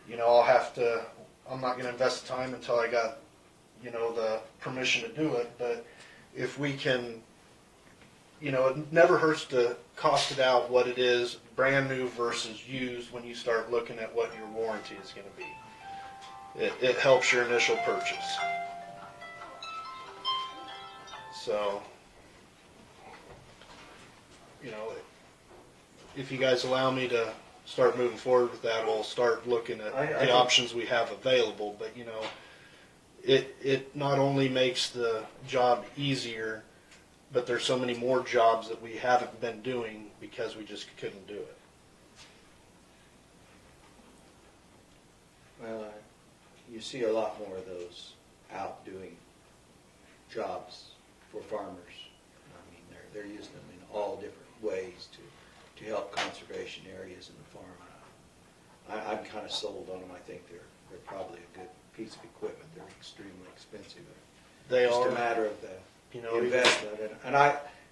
you know, I'm not going to invest the time until I got, you know, the permission to do it. But if we can, you know, it never hurts to cost it out what it is, brand new versus used, when you start looking at what your warranty is going to be. It helps your initial purchase. So, you know, if you guys allow me to start moving forward with that, we'll start looking at the options we have available. But, you know, it not only makes the job easier, but there's so many more jobs that we haven't been doing because we just couldn't do it. Well, you see a lot more of those out doing jobs for farmers. I mean, they're using them in all different ways to help conservation areas in the farm. I'm kind of sold on them. I think they're probably a good piece of equipment. They're extremely expensive. They Just are a matter of the you know, investment.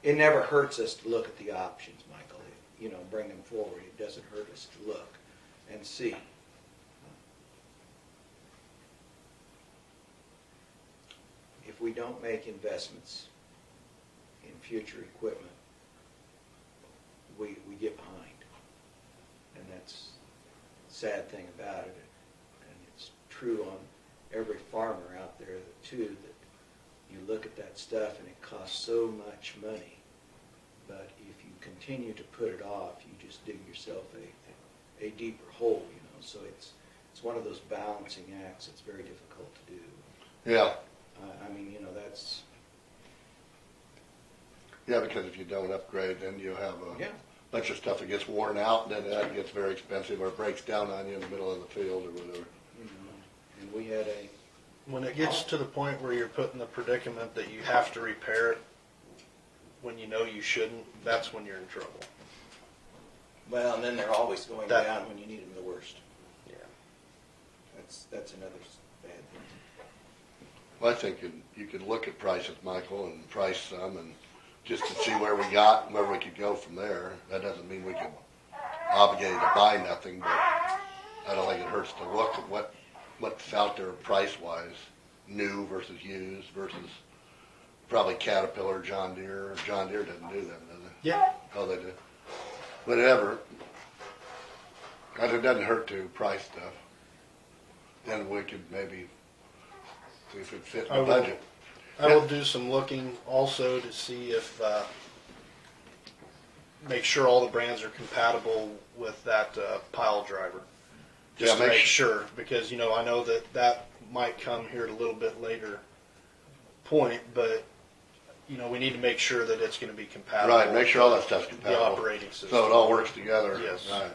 It never hurts us to look at the options, Michael. You know, bring them forward. It doesn't hurt us to look and see. If we don't make investments in future equipment, we get behind. And that's the sad thing about it. And it's true on every farmer out there too, that you look at that stuff and it costs so much money. But if you continue to put it off, you just dig yourself a deeper hole, you know. So it's one of those balancing acts that's very difficult to do. Yeah. I mean, you know, that's... Yeah, because if you don't upgrade, then you have a Yeah. bunch of stuff that gets worn out, and then that gets very expensive, or breaks down on you in the middle of the field or whatever. And we had a... when it gets to the point where you're put in the predicament that you have to repair it when you know you shouldn't, that's when you're in trouble. Well, and then they're always going down when you need them the worst. Yeah. That's another bad thing. Well, I think you could look at prices, Michael, and price some, and just to see where we got and where we could go from there. That doesn't mean we could obligated to buy nothing, but I don't think it hurts to look at what's out there price-wise, new versus used versus probably Caterpillar, John Deere. John Deere doesn't do them, does it? Yeah. Oh, they do. Whatever. It doesn't hurt to price stuff. Then we could maybe see if it fits the budget. I will do some looking also to see if, make sure all the brands are compatible with that pile driver. Just to make sure, because, you know, I know that might come here at a little bit later point, but, you know, we need to make sure that it's going to be compatible. Right, make sure all that stuff's compatible. The operating system. So it all works together. Yes. Right.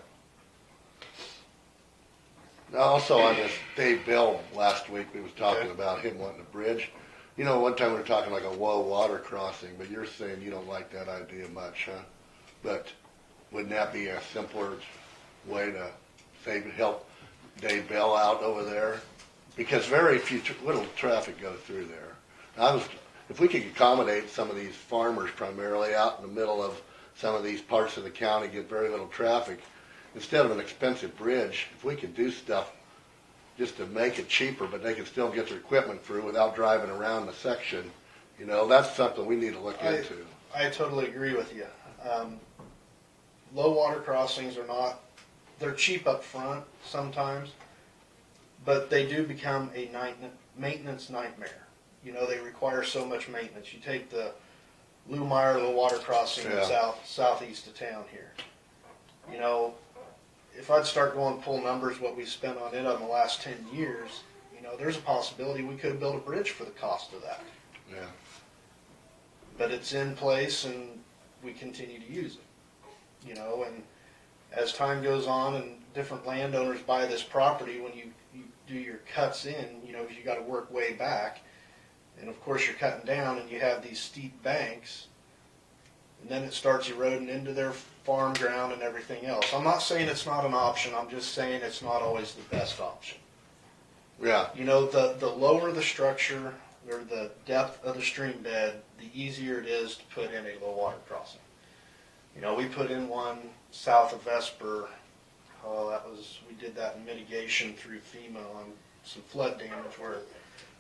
Now, also on this Dave Bill last week, we was talking about him wanting a bridge. You know, one time we were talking like a low water crossing, but you're saying you don't like that idea much, huh? But wouldn't that be a simpler way to help Dave Bell out over there? Because very few little traffic goes through there. If we could accommodate some of these farmers primarily out in the middle of some of these parts of the county, get very little traffic, instead of an expensive bridge, if we could do stuff just to make it cheaper, but they can still get their equipment through without driving around the section, you know, that's something we need to look into. I totally agree with you. Low water crossings they're cheap up front sometimes, but they do become a maintenance nightmare. You know, they require so much maintenance. You take the Lou Meyer low water crossing southeast of town here. You know, if I'd start going pull numbers what we spent on it on the last 10 years, you know, there's a possibility we could have built a bridge for the cost of that. Yeah. But it's in place and we continue to use it. You know, and as time goes on and different landowners buy this property, when you do your cuts in, you know, 'cause you gotta work way back. And of course you're cutting down and you have these steep banks. And then it starts eroding into their farm ground and everything else. I'm not saying it's not an option, I'm just saying it's not always the best option. Yeah, You know, the lower the structure or the depth of the stream bed, the easier it is to put in a low water crossing. You know, we put in one south of Vesper. We did that in mitigation through FEMA on some flood damage where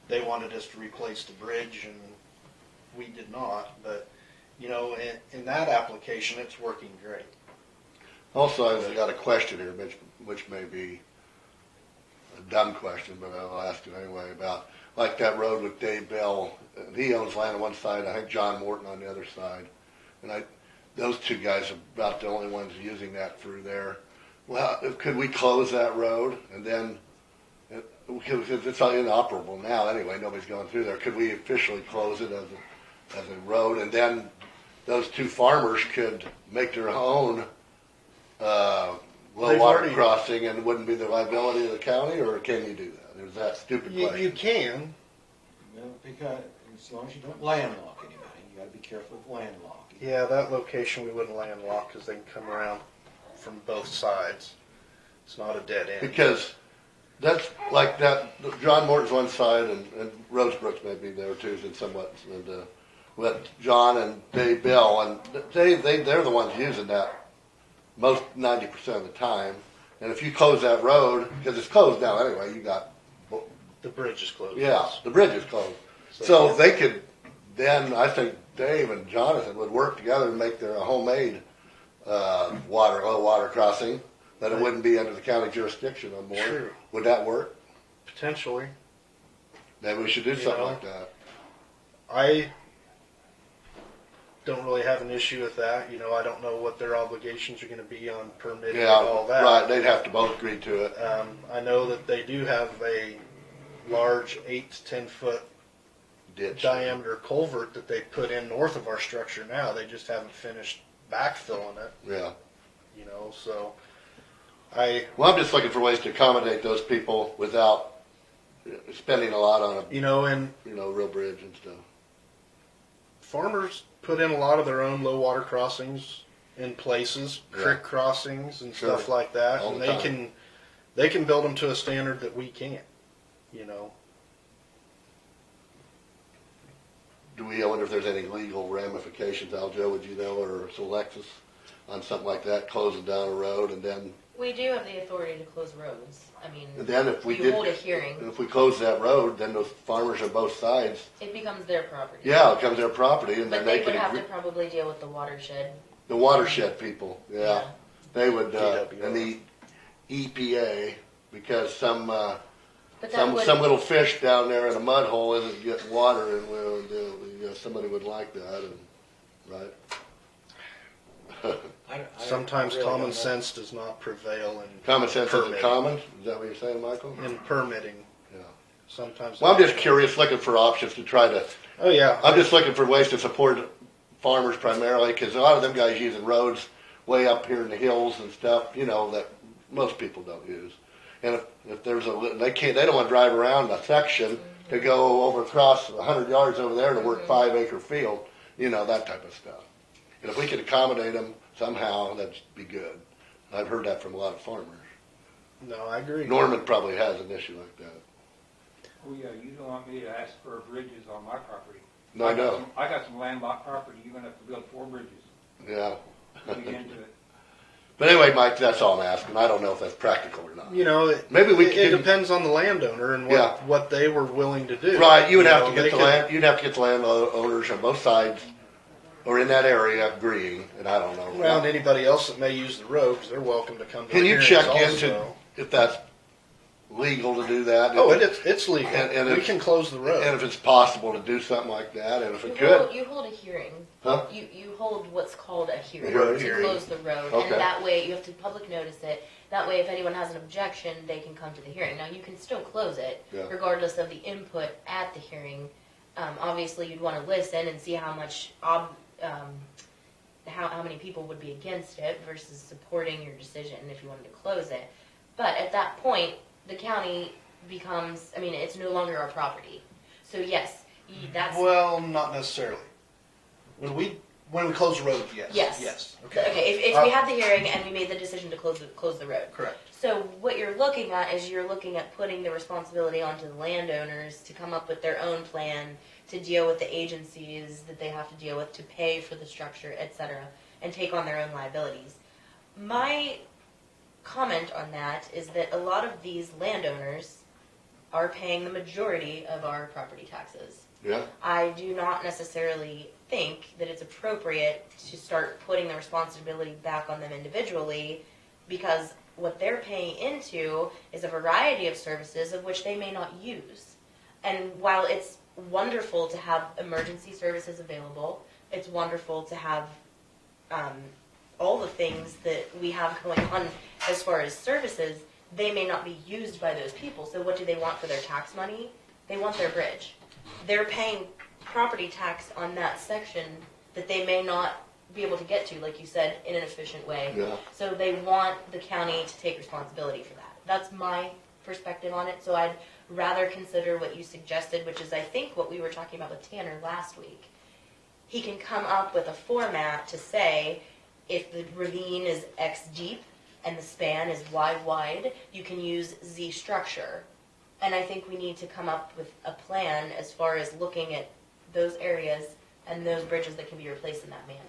they wanted us to replace the bridge and we did not. But, you know, in that application, it's working great. also I've got a question here, which may be a dumb question, but I'll ask it anyway, about like that road with Dave Bell. He owns land on one side, I think John Morton on the other side. And those two guys are about the only ones using that through there. Well, could we close that road and then, because it's inoperable now anyway, nobody's going through there, could we officially close it as a road, and then those two farmers could make their own low They've water already- crossing, and it wouldn't be the liability of the county, or can you do that? There's that stupid You question. can. Well, because as long as you don't landlock anybody, you gotta be careful of landlocking. Yeah, that location we wouldn't landlock because they can come around from both sides. It's not a dead end. Because that's like that, John Morton's one side, and Rosebrook's may be there too, and somewhat, and, but John and Dave Bell, and they're the ones using that most 90% of the time. And if you close that road, because it's closed now anyway, you got, The bridge is closed. yeah, the bridge is closed. So- So they could, then I think Dave and Jonathan would work together and make their homemade, low water crossing, that it wouldn't be under the county jurisdiction no more. Sure. Would that work? Potentially. Maybe we should do something know, like that. I don't really have an issue with that. You know, I don't know what their obligations are going to be on permitting and all Yeah, that. right, they'd have to both agree to it. I know that they do have a large 8 to 10 foot Ditch. diameter culvert that they put in north of our structure now. They just haven't finished backfilling it, Yeah. you know, so Well, I'm just looking for ways to accommodate those people without spending a lot on you know, and a, real bridge and stuff. farmers put in a lot of their own low water crossings in places, Yeah. creek crossings and Sure. stuff like that, All and the time. they can build them to a standard that we can't, you know. I wonder if there's any legal ramifications, Aljo, would you know, or Alexis, on something like that, closing down a road, and then We do have the authority to close roads. I mean, And then if we you did, hold a hearing, if we close that road, then those farmers on both sides, it becomes their property. yeah, it comes their property, and then But they they would can have to agree. probably deal with the watershed. The watershed people, yeah, they would, DWR. and the EPA, because some But that would, little fish down there in a mud hole isn't getting water, and somebody would like that, and, right? Sometimes common sense does not prevail in Common sense isn't permitting. common, is that what you're saying, Michael? In permitting, Yeah. sometimes. Well, I'm just curious, looking for options to try to, Oh, yeah. I'm just looking for ways to support farmers primarily, because a lot of them guys using roads way up here in the hills and stuff, that most people don't use. And if there's they don't want to drive around a section to go across 100 yards over there to work 5-acre field, that type of stuff. And if we could accommodate them somehow, that'd be good. I've heard that from a lot of farmers. No, I agree. Norman probably has an issue like that. Oh, yeah, you don't want me to ask for bridges on my property. No, I know. I got some landlocked property, you're gonna have to build 4 bridges Yeah. to get into it. But anyway, Mike, that's all I'm asking. I don't know if that's practical or not. You know, Maybe we it can- depends on the landowner and Yeah. what they were willing to do. Right, you would have know, to get they the could- land. You'd have to get the landowners on both sides, or in that area, agreeing. And I don't know. Well, and anybody else that may use the road, 'cause they're welcome to come to Can the you hearings check also. into if that's legal to do that? Oh, If it's legal. And We if- can close the road. and if it's possible to do something like that, and if You it could, hold a hearing. huh? You hold what's called a hearing A road to hearing. close the road, Okay. and that way you have to public notice it. That way, if anyone has an objection, they can come to the hearing. Now, you can still close it, Yeah. regardless of the input at the hearing. Obviously, you'd want to listen and see how much, how many people would be against it versus supporting your decision if you wanted to close it. at that point, the county becomes, I mean, it's no longer our property. So yes, that's, Well, not necessarily. When we close the road, yes. Yes. Yes, okay, okay. if we had the hearing and we made the decision to close the road. Correct. So what you're looking at is you're looking at putting the responsibility onto the landowners to come up with their own plan to deal with the agencies that they have to deal with to pay for the structure, etc., and take on their own liabilities. My comment on that is that a lot of these landowners are paying the majority of our property taxes. Yeah, I do not necessarily think that it's appropriate to start putting the responsibility back on them individually, because what they're paying into is a variety of services of which they may not use. And while it's wonderful to have emergency services available, it's wonderful to have all the things that we have going on as far as services, they may not be used by those people. So what do they want for their tax money? They want their bridge. They're paying property tax on that section that they may not be able to get to, like you said, in an efficient way. yeah. So they want the county to take responsibility for that. That's my perspective on it. So I'd rather consider what you suggested, which is I think what we were talking about with Tanner last week. He can come up with a format to say, if the ravine is X deep and the span is Y wide, you can use Z structure. And I think we need to come up with a plan as far as looking at those areas and those bridges that can be replaced in that manner.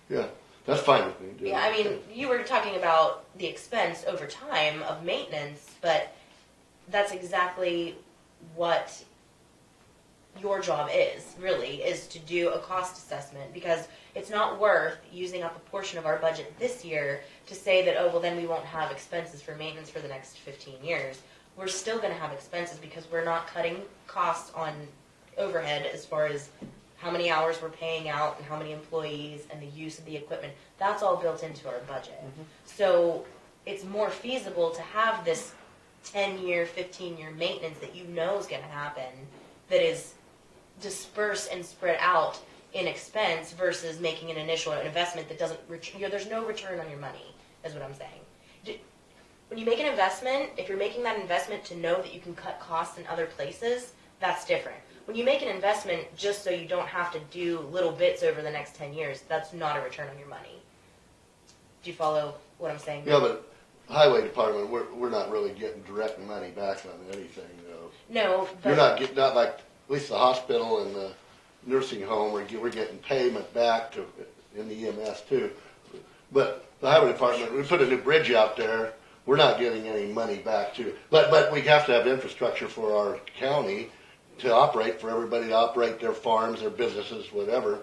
Yeah, that's fine with me. Doing Yeah, I it. mean, you were talking about the expense over time of maintenance, but that's exactly what your job is, really, is to do a cost assessment, because it's not worth using up a portion of our budget this year to say that, oh, well, then we won't have expenses for maintenance for the next 15 years. We're still going to have expenses because we're not cutting costs on overhead as far as how many hours we're paying out and how many employees and the use of the equipment. That's all built into our budget. So it's more feasible to have this 10-year, 15-year maintenance that you know is going to happen that is dispersed and spread out in expense versus making an initial investment that doesn't, there's no return on your money, is what I'm saying. When you make an investment, if you're making that investment to know that you can cut costs in other places, that's different. When you make an investment just so you don't have to do little bits over the next 10 years, that's not a return on your money. Do you follow what I'm saying? Yeah, but highway department, we're not really getting direct money back on anything, though. No, but You're not getting, not like, at least the hospital and the nursing home, we're getting payment back to, in the EMS too. But the highway department, we put a new bridge out there, we're not getting any money back too. But we have to have infrastructure for our county to operate, for everybody to operate their farms, their businesses, whatever.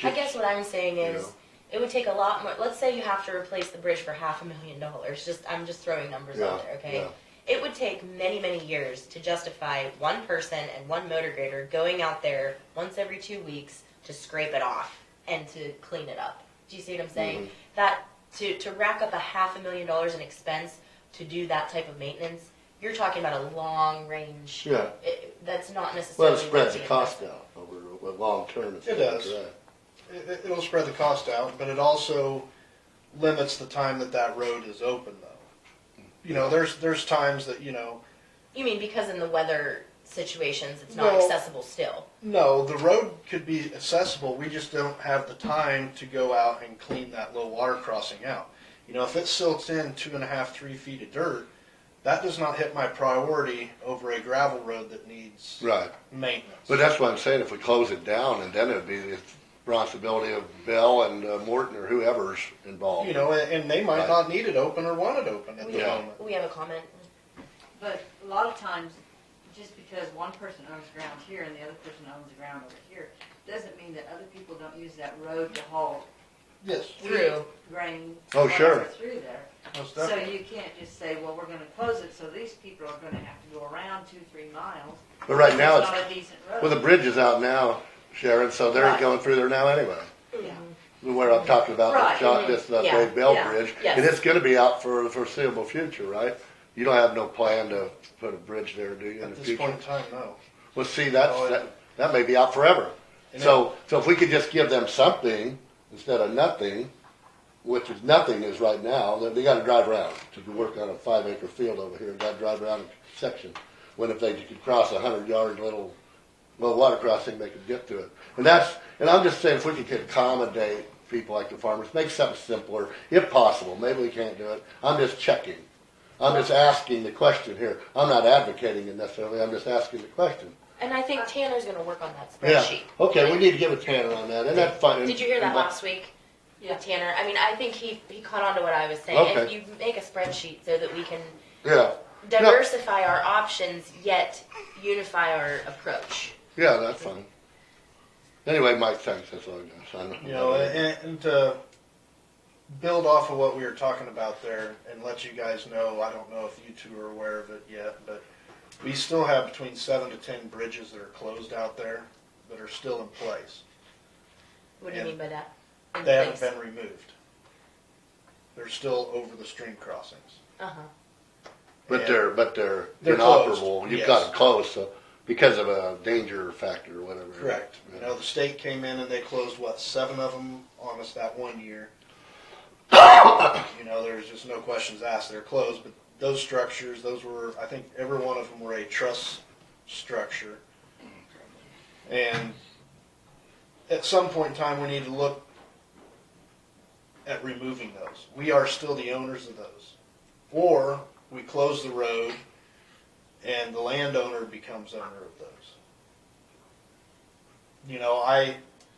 I guess what I'm saying is, You know. it would take a lot more. Let's say you have to replace the bridge for $500,000. I'm just throwing numbers out there, okay? Yeah. It would take many, many years to justify one person and one motor grader going out there once every 2 weeks to scrape it off and to clean it up. Do you see what I'm saying? Mhm. That to rack up $500,000 in expense to do that type of maintenance, you're talking about a long range. Yeah. That's not Well, necessarily. it spreads the worth cost investment. out over a long term. It does. It'll spread the cost out, but it also limits the time that road is open, though. You know, there's times that, you know, You mean because in the weather situations it's not Well- accessible still? no, the road could be accessible, we just don't have the time to go out and clean that low water crossing out. You know, if it silts in 2.5, 3 feet of dirt, that does not hit my priority over a gravel road that needs Right. maintenance. But that's what I'm saying, if we close it down, and then it'd be the responsibility of Bell and Morton or whoever's involved. You know, and they might Right. not need it open or want it open at the Yeah. moment. We have a comment. But a lot of times, just because one person owns ground here and the other person owns the ground over here, doesn't mean that other people don't use that road to haul Yes. Through. wheat, grain, Oh, sure. whatever through there. Most So definitely. you can't just say, well, we're gonna close it, so these people are gonna have to go around 2-3 miles. But right now, It's it's, not a decent road. well, the bridge is out now, Sharon, so they're Right. going through there now anyway. Yeah. Where I'm talking about Right. this Yeah. Dave Bell Yeah. Bridge. Yes. And it's gonna be out for the foreseeable future, right? You don't have no plan to put a bridge there, do you, in At the this future? point in time, no. Well, see, Oh, that may be out forever. And So if we could just give them something instead of nothing, which is nothing is right now, they gotta drive around to work on a 5-acre field over here, gotta drive around a section. When if they could cross a 100-yard little water crossing, they could get to it. And I'm just saying, if we could accommodate people like the farmers, make something simpler, if possible. Maybe we can't do it. I'm just checking. I'm just asking the question here. I'm not advocating it necessarily, I'm just asking the question. And I think Tanner's gonna work on that Yeah, spreadsheet. okay, we need to give a Tanner on that, and that's fine. Did you hear that last week? Yeah. With Tanner, I mean, I think he caught on to what I was saying. If Okay. you make a spreadsheet so that we can Yeah, diversify our options, yet unify our approach. yeah, that's fine. Anyway, Mike, thanks, that's all I got. You know, and to build off of what we were talking about there and let you guys know, I don't know if you two are aware of it yet, but we still have between 7 to 10 bridges that are closed out there that are still in place. What do you And mean by that? In They haven't place? been removed. They're still over the stream crossings. Uh-huh. But And they're They're inoperable. closed, You've yes. got them closed, so because of a danger factor or whatever. Correct. Yeah. You know, the state came in and they closed, 7 of them on us that one year. You know, there's just no questions asked. They're closed, but those structures, those were, I think every one of them were a truss structure. And at some point in time, we need to look at removing those. We are still the owners of those. Or we close the road and the landowner becomes owner of those. You know,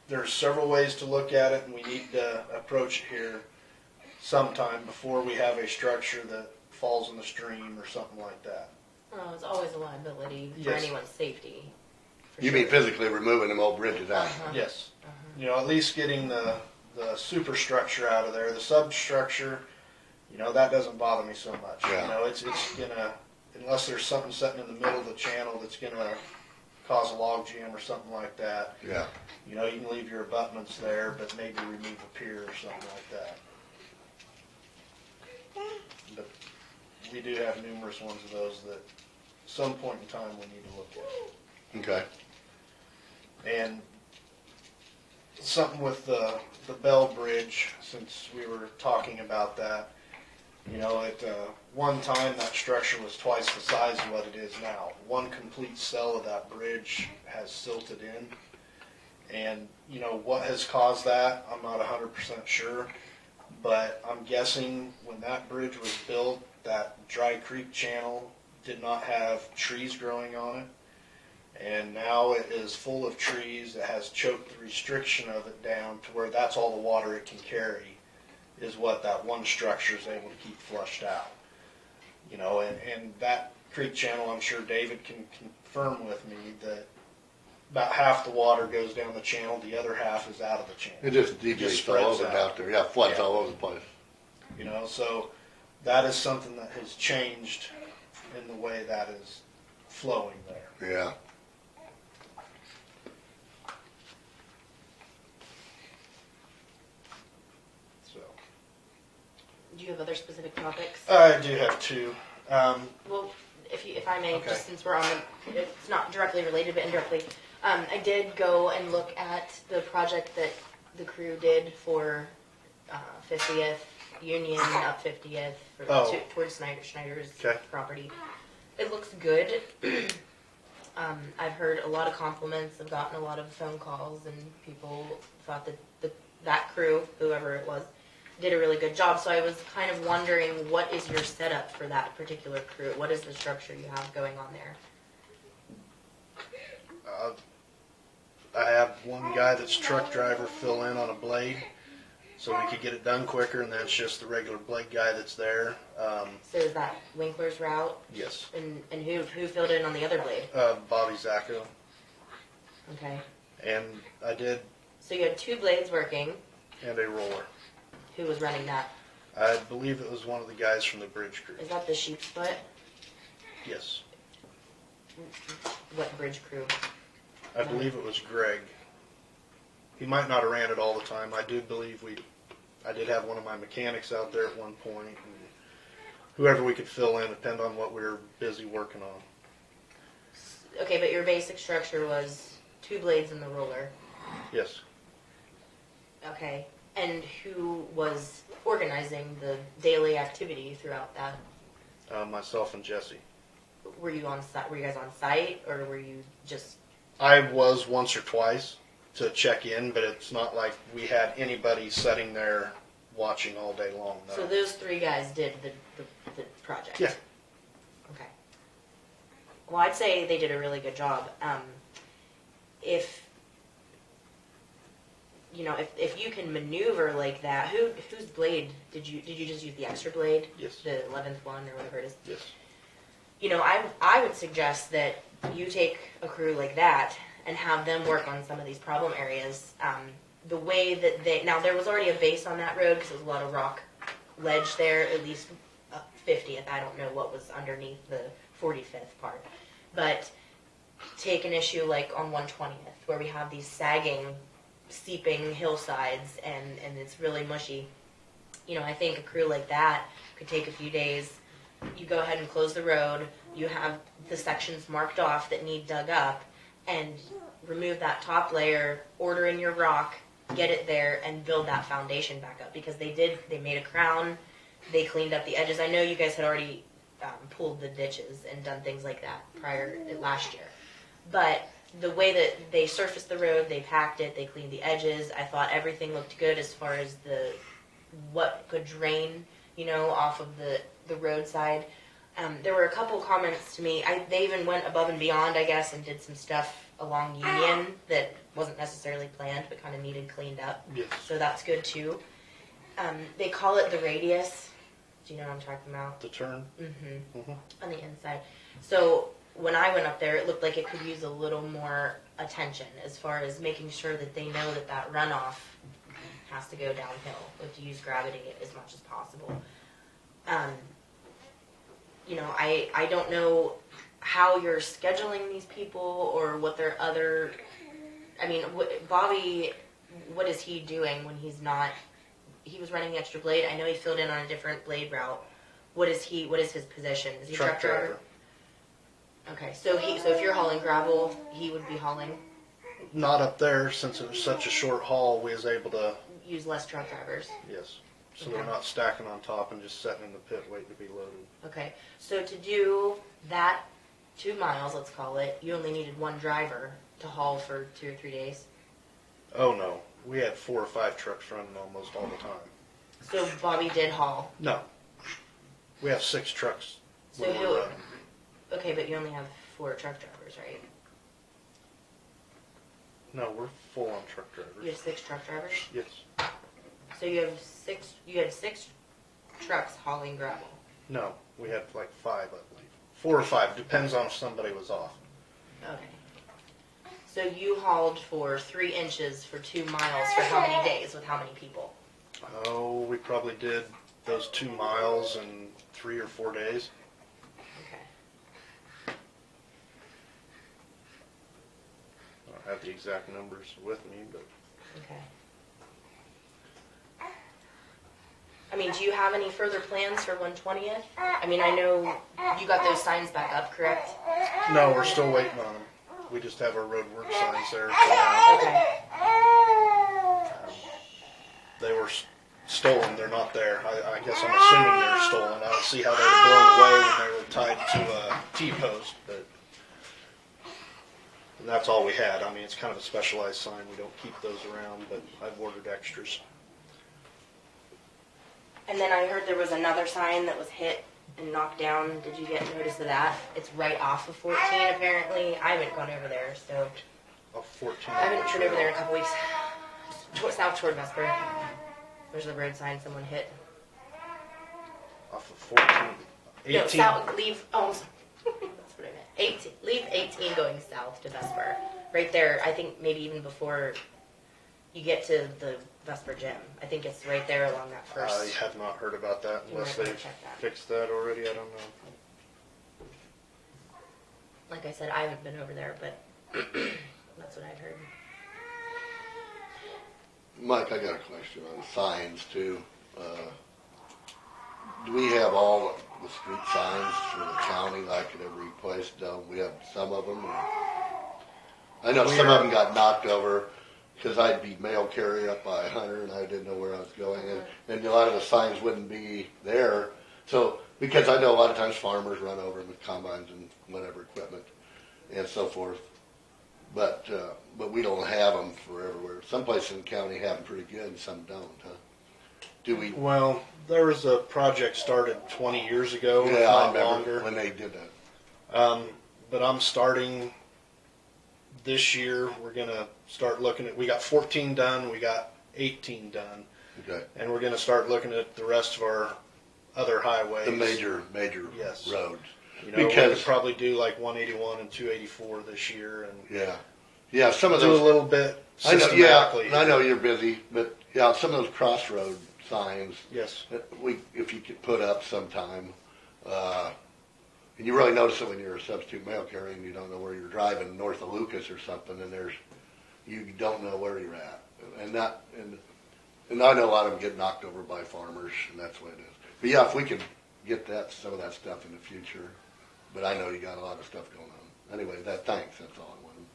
there's several ways to look at it, and we need to approach it here sometime before we have a structure that falls in the stream or something like that. Oh, it's always a liability for Yes. anyone's safety. For You sure. mean physically removing them old bridges out? Uh-huh. Yes. Uh-huh. You know, at least getting the superstructure out of there. The substructure, you know, that doesn't bother me so much. Yeah. You know, it's gonna, unless there's something sitting in the middle of the channel that's gonna cause a log jam or something like that. Yeah. You know, you can leave your abutments there, but maybe remove a pier or something like that. But we do have numerous ones of those that some point in time we need to look at. Okay. And something with the Bell Bridge, since we were talking about that, you know, at one time that structure was twice the size of what it is now. One complete cell of that bridge has silted in. And, you know, what has caused that, I'm not 100% sure. But I'm guessing when that bridge was built, that dry creek channel did not have trees growing on it. And now it is full of trees. It has choked the restriction of it down to where that's all the water it can carry, is what that one structure is able to keep flushed out. You know, and that creek channel, I'm sure David can confirm with me that about half the water goes down the channel, the other half is out of the channel. It just deviates all spreads over out. out there. Yeah, floods Yeah. all over the place. You know, so that is something that has changed in the way that is flowing there. Yeah. So Do you have other specific topics? I do have two. Well, if I may, Okay. just since we're on the, it's not directly related, but indirectly, I did go and look at the project that the crew did for 50th Union up 50th Oh. towards Schneider's Okay. property. It looks good. I've heard a lot of compliments. I've gotten a lot of phone calls, and people thought that that crew, whoever it was, did a really good job. So I was kind of wondering, what is your setup for that particular crew? What is the structure you have going on there? I have one guy that's truck driver fill in on a blade, so we could get it done quicker, and that's just the regular blade guy that's there. So is that Winkler's route? Yes. And who filled in on the other blade? Bobby Zacco. Okay. And I did, So you had two blades working. and a roller. Who was running that? I believe it was one of the guys from the bridge crew. Is that the sheep's foot? Yes. What bridge crew? I believe it was Greg. He might not have ran it all the time. I do believe I did have one of my mechanics out there at one point, and whoever we could fill in, depend on what we were busy working on. Okay, but your basic structure was two blades and the roller. Yes. Okay. And who was organizing the daily activity throughout that? Myself and Jesse. Were you on site? Were you guys on site, or were you just? I was once or twice to check in, but it's not like we had anybody sitting there watching all day long. No. So those three guys did the project? Yeah. Okay. Well, I'd say they did a really good job. If you can maneuver like that, whose blade did you just use the extra blade? Yes. The 11th one or whatever it is. Yes. I would suggest that you take a crew like that and have them work on some of these problem areas. The way that there was already a base on that road because there was a lot of rock ledge there, at least 50th. I don't know what was underneath the 45th part. But take an issue like on 120th where we have these sagging, seeping hillsides and it's really mushy. I think a crew like that could take a few days. You go ahead and close the road. You have the sections marked off that need dug up and remove that top layer, order in your rock, get it there, and build that foundation back up. Because they made a crown, they cleaned up the edges. I know you guys had already pulled the ditches and done things like that last year. But the way that they surfaced the road, they packed it, they cleaned the edges. I thought everything looked good as far as what could drain, off of the roadside. There were a couple comments to me. They even went above and beyond, I guess, and did some stuff along Union that wasn't necessarily planned but kind of needed cleaned up. Yes. So that's good too. They call it the radius. Do you know what I'm talking about? The turn. Mm-hmm. Mm-hmm. On the inside. So when I went up there, it looked like it could use a little more attention as far as making sure that they know that runoff has to go downhill. We have to use gravity as much as possible. I don't know how you're scheduling these people or what their other. Bobby, what is he doing when he's not? He was running the extra blade. I know he filled in on a different blade route. What is his position? Is he truck driver? Okay, so if you're hauling gravel, he would be hauling. Not up there, since it was such a short haul. We was able to use less truck drivers. Yes. So Okay. they're not stacking on top and just sitting in the pit waiting to be loaded. Okay, so to do that 2 miles, let's call it, you only needed one driver to haul for 2 or 3 days. Oh no, we had 4 or 5 trucks running almost all the time. So Bobby did haul. No, we have 6 trucks So when we're running. Okay, but you only have 4 truck drivers, right? No, we're full on truck drivers. You have 6 truck drivers. Yes. So you had 6 trucks hauling gravel. No, we had like 5, I believe. 4 or 5, depends on if somebody was off. Okay. So you hauled for 3 inches for 2 miles for how many days with how many people? Oh, we probably did those 2 miles in 3 or 4 days. Okay. I don't have the exact numbers with me, but Okay. Do you have any further plans for 120th? I know you got those signs back up, correct? no, we're still waiting on them. We just have our road work signs there for now. Okay. They were stolen. They're not there. I guess I'm assuming they're stolen. I don't see how they were blown away when they were tied to a T-post, but that's all we had. It's kind of a specialized sign. We don't keep those around, but I've ordered extras. And then I heard there was another sign that was hit and knocked down. Did you get notice of that? It's right off of 14 apparently. I haven't gone over there, so. A 14. I haven't been over there in a couple weeks. South toward Vesper. There's the road sign someone hit. Off of 14. 18. No, south, leave, that's what I meant. 18, leave 18 going south to Vesper. Right there, I think maybe even before you get to the Vesper gym. I think it's right there along that first. I have not heard about that You unless might wanna they've check that. fixed that already. I don't know. Like I said, I haven't been over there, but that's what I'd heard. Mike, I got a question on signs too. Do we have all the street signs for the county like at every place? Do we have some of them? I know some of them got knocked over cause I'd be mail carrier up by Hunter and I didn't know where I was going and a lot of the signs wouldn't be there. So, because I know a lot of times farmers run over with combines and whatever equipment and so forth. But we don't have them for everywhere. Some places in the county have them pretty good and some don't, huh? Do we? Well, there was a project started 20 years ago, if Yeah, I not remember longer. when they did that. But I'm starting this year. We're gonna start looking at. We got 14 done. We got 18 done, Okay. and we're gonna start looking at the rest of our other highways. The major Yes. roads. You know, we Because- could probably do like 181 and 284 this year, and Yeah, some of do those. a little bit I know, systematically. and I know you're busy, but yeah, some of those crossroad signs, Yes. if you could put up sometime, and you really notice it when you're a substitute mail carrier and you don't know where you're driving north of Lucas or something, and you don't know where you're at, and I know a lot of them get knocked over by farmers, and that's what it is. But yeah, if we could get some of that stuff in the future, but I know you got a lot of stuff going on. Anyway, thanks. That's all I wanted.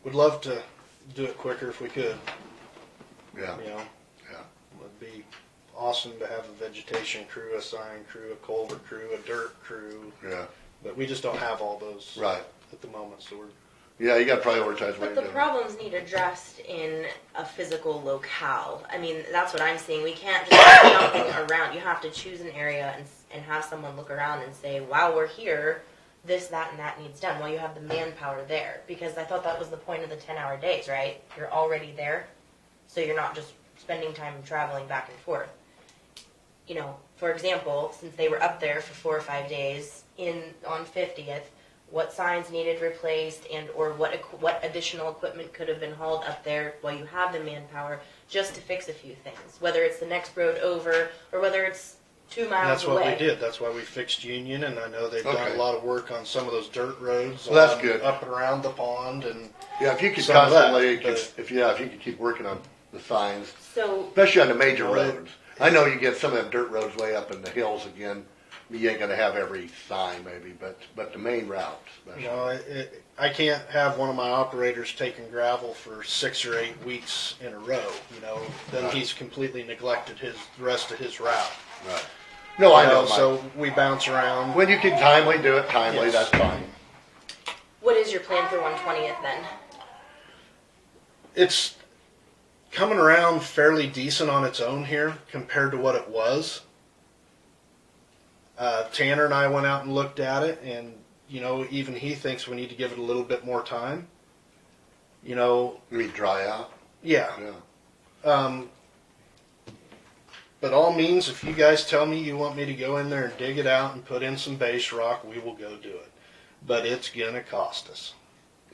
Would love to do it quicker if we could. Yeah. You know, Yeah. would be awesome to have a vegetation crew, a sign crew, a culvert crew, a dirt crew, Yeah. but we just don't have all those Right. at the moment. So we're Yeah, you got to prioritize what But you're the doing. problems need addressed in a physical locale. I mean, that's what I'm seeing. We can't just keep jumping around. You have to choose an area and have someone look around and say, wow, we're here. This, that, and that needs done. Well, you have the manpower there. Because I thought that was the point of the 10-hour days, right? You're already there. So you're not just spending time traveling back and forth. You know, for example, since they were up there for 4 or 5 days on 50th, what signs needed replaced and or what additional equipment could have been hauled up there while you have the manpower just to fix a few things, whether it's the next road over or whether it's 2 miles that's away. what we did. That's why we fixed Union, and I know they've done Okay. a lot of work on some of those dirt roads. Well, that's on- good. Up and around the pond, and Yeah, if you could some of that, constantly, but- if you could keep working on the signs, So especially on the major Well, it- roads. I know you get some of them dirt roads way up in the hills again. You ain't gonna have every sign maybe, but the main routes. you know, I can't have one of my operators taking gravel for 6 or 8 weeks in a row. You know, then Right. he's completely neglected the rest of his route. Right. No, I You know. So we bounce around. When you can timely do it, timely, Yes. that's fine. what is your plan for 120th then? It's coming around fairly decent on its own here compared to what it was. Tanner and I went out and looked at it, and you know, even he thinks we need to give it a little bit more time. You know, You mean dry out? yeah. Yeah. But all means, if you guys tell me you want me to go in there and dig it out and put in some base rock, we will go do it. But it's gonna cost us.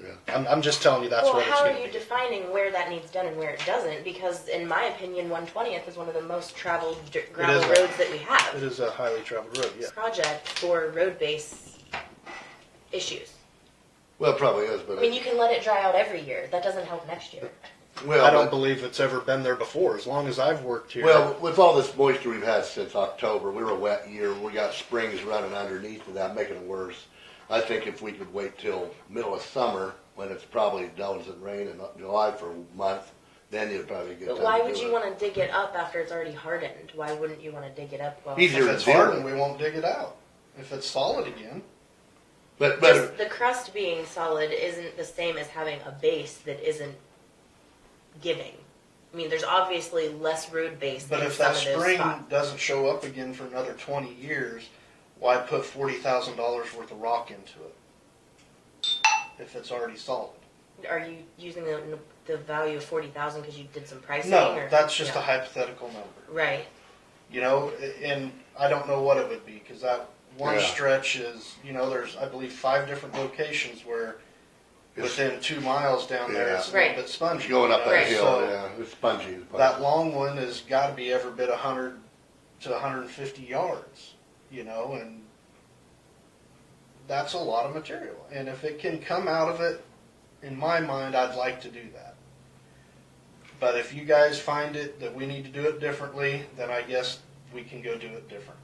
Yeah. I'm just telling you that's well, what it's how are gonna you be. defining where that needs done and where it doesn't? Because in my opinion, 120th is one of the most traveled gravel is a- roads that we have. It is a highly traveled road, yeah. Project for road base issues. Well, it probably is, but I mean, you can let it dry out every year. That doesn't help next year. well, I don't but- believe it's ever been there before, as long as I've worked here. Well, with all this moisture we've had since October, we were a wet year. We got springs running underneath of that, making it worse. I think if we could wait till middle of summer, when it's probably doesn't rain in July for a month, then you'd probably get. But why would you want to dig it up after it's already hardened? Why wouldn't you want to dig it up? Well, Easier if to it's deal hardened, with. we won't dig it out. If it's solid again, But just the crust being solid isn't the same as having a base that isn't giving. I mean, there's obviously less road base but in if some that of those spring spots. doesn't show up again for another 20 years, why put $40,000 worth of rock into it? If it's already solid. Are you using the value of 40,000 because you did some pricing? No, or? that's just Yeah. a hypothetical number. Right. You know, and I don't know what it would be, because that one Yeah. stretch is, you know, there's, I believe, 5 different locations where within 2 miles down there, Yeah. it's a Right. little bit spongy. going up you that know, hill, so yeah, it's spongy. that long one has got to be every bit 100 to 150 yards, you know, and that's a lot of material. And if it can come out of it, in my mind, I'd like to do that. But if you guys find it that we need to do it differently, then I guess we can go do it differently.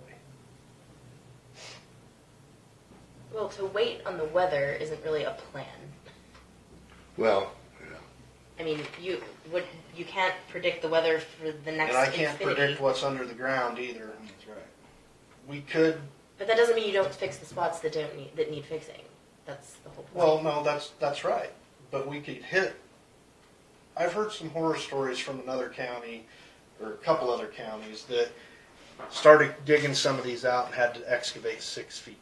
Well, to wait on the weather isn't really a plan. Well, yeah. I mean, you can't predict the weather for the next And I can't infinity. predict what's under the ground either. That's right. We could, But that doesn't mean you don't fix the spots that need fixing. That's the whole point. well, no, that's right. But we could hit, I've heard some horror stories from another county, or a couple other counties, that started digging some of these out and had to excavate 6 feet.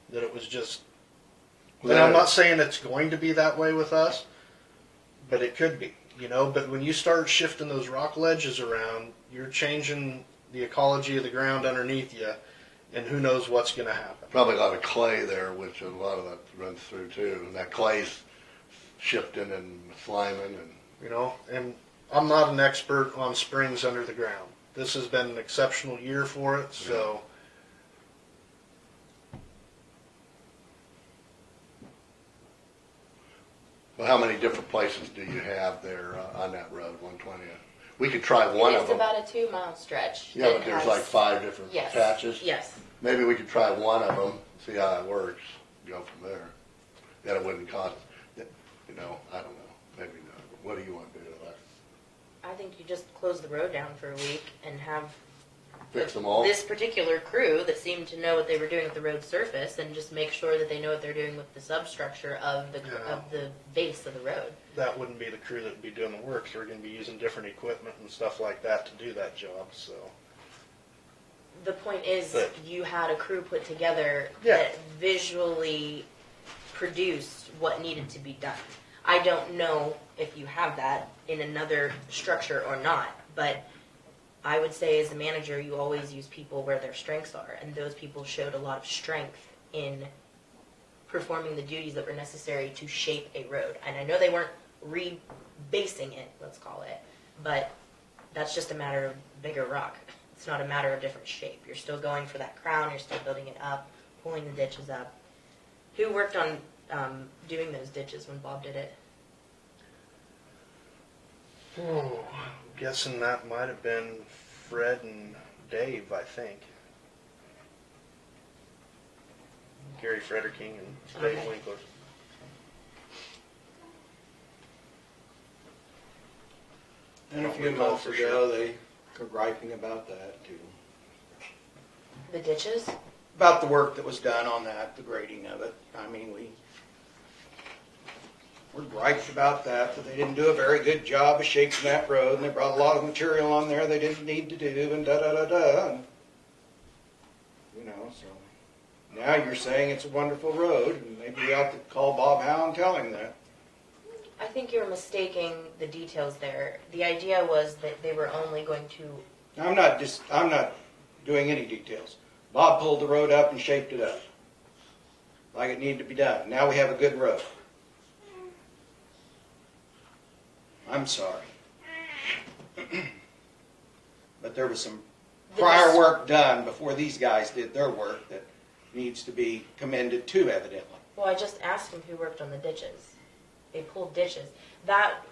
That it was just, and I'm not saying it's going to be that way with us, but it could be, you know. But when you start shifting those rock ledges around, you're changing the ecology of the ground underneath you, and who knows what's going to happen. Probably a lot of clay there, which a lot of that runs through too. And that clay's shifting and sliming and. You know, and I'm not an expert on springs under the ground. This has been an exceptional year for it, so. Well, how many different places do you have there on that road, 120? We could try one of It's them. about a 2-mile stretch. Yeah, that but there's has- like 5 different Yes. patches. Yes. Maybe we could try one of them, see how it works, go from there. Then it wouldn't cost, you know, I don't know, maybe not. What do you want to do with that? I think you just close the road down for a week and have Fix them all? this particular crew that seemed to know what they were doing with the road surface, and just make sure that they know what they're doing with the substructure of the base of the road. That wouldn't be the crew that would be doing the work. They're going to be using different equipment and stuff like that to do that job, so. The point is, But- you had a crew put together Yeah. that visually produced what needed to be done. I don't know if you have that in another structure or not, but I would say as a manager, you always use people where their strengths are, and those people showed a lot of strength in performing the duties that were necessary to shape a road. And I know they weren't rebasing it, let's call it, but that's just a matter of bigger rock. It's not a matter of different shape. You're still going for that crown, you're still building it up, pulling the ditches up. Who worked on doing those ditches when Bob did it? Oh, I'm guessing that might have been Fred and Dave, I think. Gary Frederking and Dave Okay. Winkler. And a few months ago, they were griping about that too. The ditches? About the work that was done on that, the grading of it. I mean, we're griped about that they didn't do a very good job of shaping that road, and they brought a lot of material on there they didn't need to do, and da-da-da-da. And, you know, so now you're saying it's a wonderful road, and maybe we ought to call Bob Howe and tell him that. I think you're mistaking the details there. The idea was that they were only going to... I'm not doing any details. Bob pulled the road up and shaped it up like it needed to be done. Now we have a good road. I'm sorry. But there was some prior work done before these guys did their work that needs to be commended too, evidently. Well, I just asked them who worked on the ditches. They pulled ditches.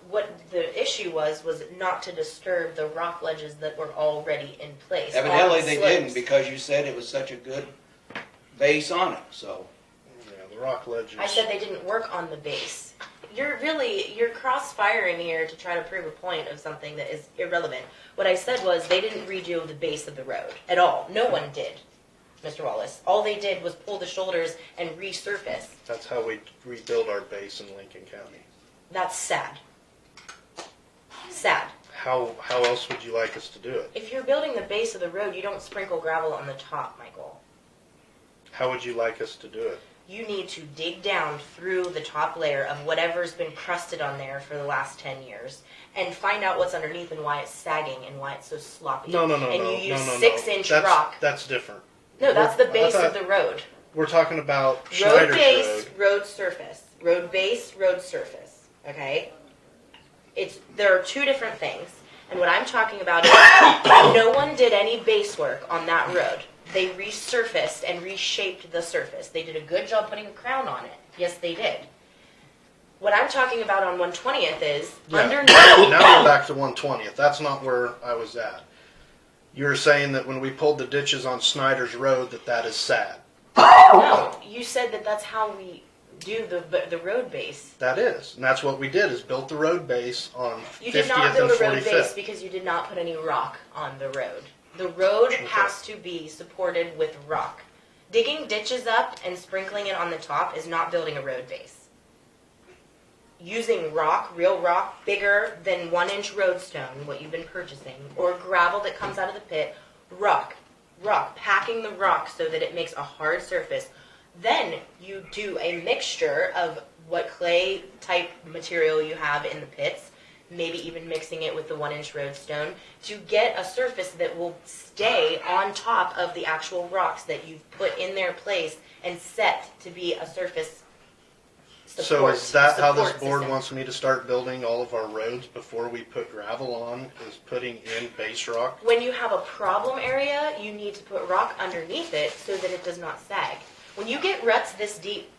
What the issue was not to disturb the rock ledges that were already in place. Evidently on the they slopes. didn't, because you said it was such a good base on it, so. Yeah, the rock ledges. I said they didn't work on the base. You're cross-firing here to try to prove a point of something that is irrelevant. What I said was they didn't redo the base of the road at all. No one did, Mr. Wallace. All they did was pull the shoulders and resurface. That's how we rebuild our base in Lincoln County. That's sad. Sad. How else would you like us to do it? If you're building the base of the road, you don't sprinkle gravel on the top, Michael. How would you like us to do it? You need to dig down through the top layer of whatever's been crusted on there for the last 10 years and find out what's underneath and why it's sagging and why it's so sloppy. No. And you use no. 6-inch rock. That's different. No, that's the I base thought- of the road. We're talking about Road Schneider's base, Road. road surface. Road base, road surface. Okay? There are two different things. And what I'm talking about is no one did any base work on that road. They resurfaced and reshaped the surface. They did a good job putting a crown on it. Yes, they did. What I'm talking about on 120th is underneath. Now we're back to 120th. That's not where I was at. You were saying that when we pulled the ditches on Snyder's Road that is sad. No, you said that that's how we do the road base. That is, and that's what we did, is built the road base on You did 50th not and build a road base 45th. because you did not put any rock on the road. The road Okay. has to be supported with rock. Digging ditches up and sprinkling it on the top is not building a road base. Using rock, real rock, bigger than 1-inch roadstone, what you've been purchasing, or gravel that comes out of the pit, rock, packing the rock so that it makes a hard surface. Then you do a mixture of what clay type material you have in the pits, maybe even mixing it with the 1-inch roadstone to get a surface that will stay on top of the actual rocks that you've put in their place and set to be a surface support. So is that how this support board system. wants me to start building all of our roads before we put gravel on, is putting in base rock? When you have a problem area, you need to put rock underneath it so that it does not sag. When you get ruts this deep,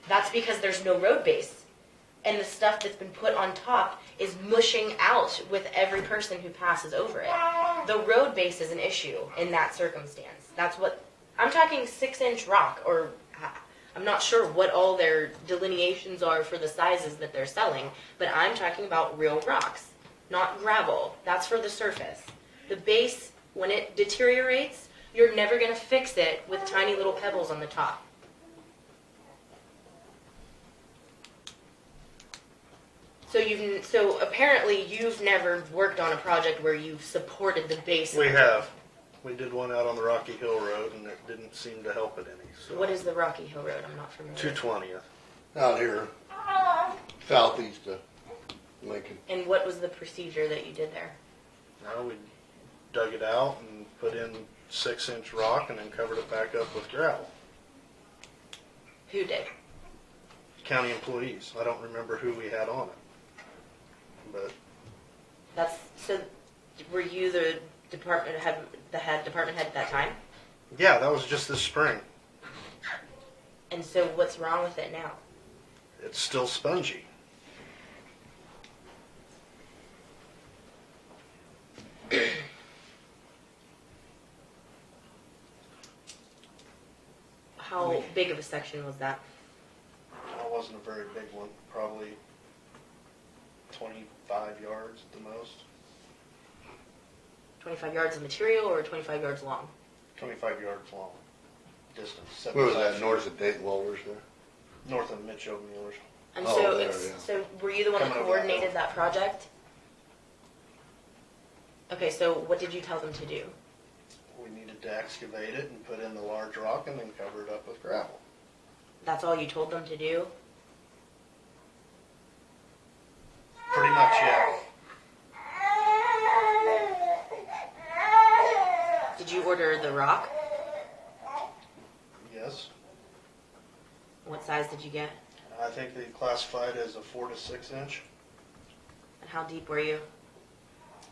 that's because there's no road base. And the stuff that's been put on top is mushing out with every person who passes over it. The road base is an issue in that circumstance. That's what, I'm talking 6-inch rock, or I'm not sure what all their delineations are for the sizes that they're selling, but I'm talking about real rocks, not gravel. That's for the surface. The base, when it deteriorates, you're never going to fix it with tiny little pebbles on the top. So apparently you've never worked on a project where you've supported the base. We have. We did one out on the Rocky Hill Road, and it didn't seem to help it any. So. What is the Rocky Hill Road? I'm not familiar. 220th. Out here, southeast of Lincoln. And what was the procedure that you did there? Now we dug it out and put in 6-inch rock and then covered it back up with gravel. Who did? County employees. I don't remember who we had on it. But That's so. Were you the department head at that time? yeah, that was just this spring. And so, what's wrong with it now? It's still spongy. How big of a section was that? It wasn't a very big one. Probably 25 yards at the most. 25 yards of material or 25 yards long? 25 yards long. Distance. Where was 75 that, north of Dayton Walters there? North of Mitchell Mueller's. And Oh, so, there, it's, yeah. so were you the one that Coming over that coordinated hill. that project? Okay, so what did you tell them to do? We needed to excavate it and put in the large rock and then cover it up with gravel. That's all you told them to do? Pretty much, yeah. Did you order the rock? Yes. What size did you get? I think they classified as a 4 to 6 inch. And how deep were you?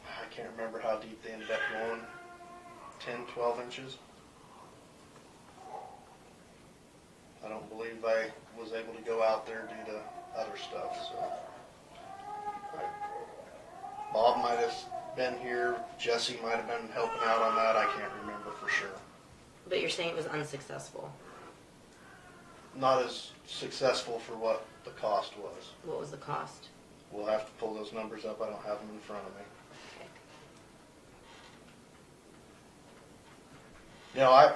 I can't remember how deep they ended up going. 10, 12 inches. I don't believe I was able to go out there due to other stuff, so. Bob might have been here, Jesse might have been helping out on that, I can't remember for sure. But you're saying it was unsuccessful. Not as successful for what the cost was. What was the cost? We'll have to pull those numbers up, I don't have them in front of me. Okay. You know,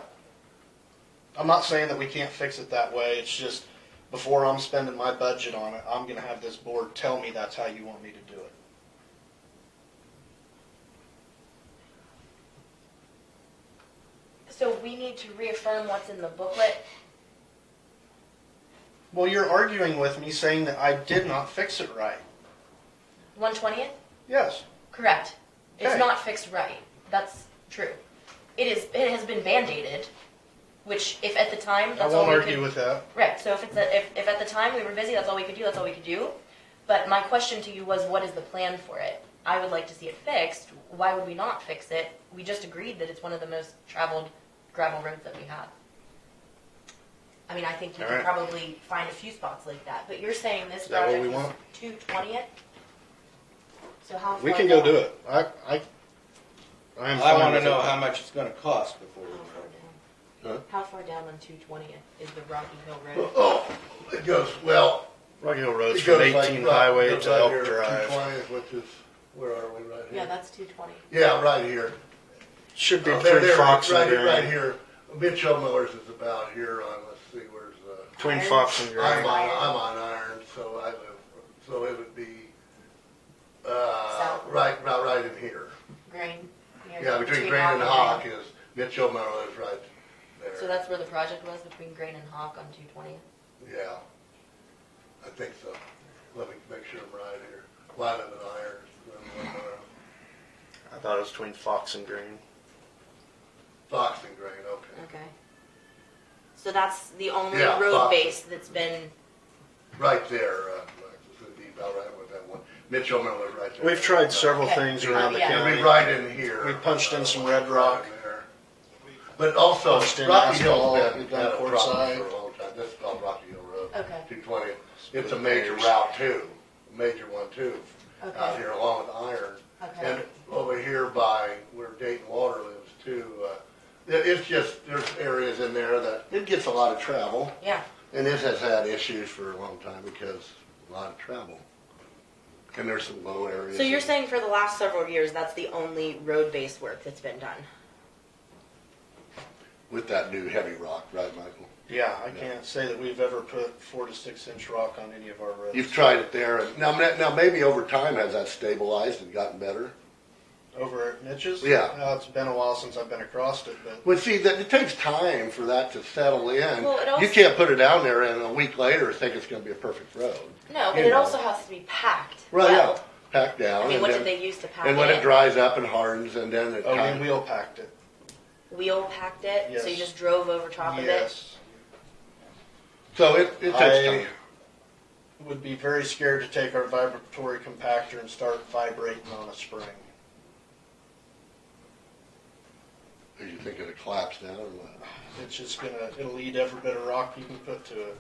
I'm not saying that we can't fix it that way, it's just, before I'm spending my budget on it, I'm gonna have this board tell me that's how you want me to do it. So we need to reaffirm what's in the booklet. Well, you're arguing with me saying that I did not fix it right. 120th? Yes. Correct. It's Okay. not fixed right. That's true. It has been band-aided, which if at the time I that's all won't we argue could. with that. Right. So if at the time we were busy, that's all we could do. That's all we could do. But my question to you was, what is the plan for it? I would like to see it fixed. Why would we not fix it? We just agreed that it's one of the most traveled gravel roads that we have. I mean, I think you All could right. probably find a few spots like that. But you're saying this Is that what project we is want? 220th? So how far We can go down? do it. I'm I fine wanna with know it. how much it's gonna cost before we How try. far down? How far down on 220th is the Rocky Hill Road? Oh, it goes, well, Rocky Hill Road's it from goes like 18 right- Highway goes to right Elk here, Drive. 220th, which is, where are we, right here? Yeah, that's 220. Yeah, right here. Should be Oh, between Fox right, and Grand. right here. Mitchell Miller's is about here on, let's see, where's, Between Iron. Fox and I'm Grand. on Iron, so I live, so it would be, South. right in here. Grain. Yeah, between Grain and Hawk is, Mitchell Miller's right there. So that's where the project was, between Grain and Hawk on 220th? Yeah, I think so. Let me make sure I'm right here. Well, I live in Iron. I thought it was between Fox and Green. Fox and Grain, okay. Okay. So that's the only Yeah, road Fox. base that's been, Right there, this would be about right with that one. Mitchell Miller's right there. We've tried several Okay. things around the Yeah. It'll be county. right in here. We punched in some red rock. There. But also, Punched in Rocky Hill's asphalt. been We've done had a problem Quartzsite. for a long time. This is called Rocky Hill Road. okay, 220. It's a major route too, major one too, out okay, here along with Iron. okay. And over here by where Dayton Water lives too, it's just, there's areas in there that, it gets a lot of travel. Yeah, And this has had issues for a long time because a lot of travel. And there's some low areas. so you're saying for the last several years, that's the only road base work that's been done? With that new heavy rock, right, Michael? Yeah, I can't say that we've ever put 4 to 6 inch rock on any of our roads. You've tried it there, and now maybe over time has that stabilized and gotten better? Over at Mitch's? Yeah. It's been a while since I've been across it, but Well, see, that it takes time for that to settle in. Well, it also- You can't put it down there and a week later think it's gonna be a perfect road. No, but You it know. also has to be packed. Right, well. yeah, packed down. I mean, and what then- did they use to pack And when it it dries up and hardens, and then it we kind wheel packed it. Wheel packed it, so you Yes. just drove over top of it? Yes. so it takes I time. would be very scared to take our vibratory compactor and start vibrating on a spring. Do you think it'll collapse down or what? It's just it'll eat every bit of rock you can put to it.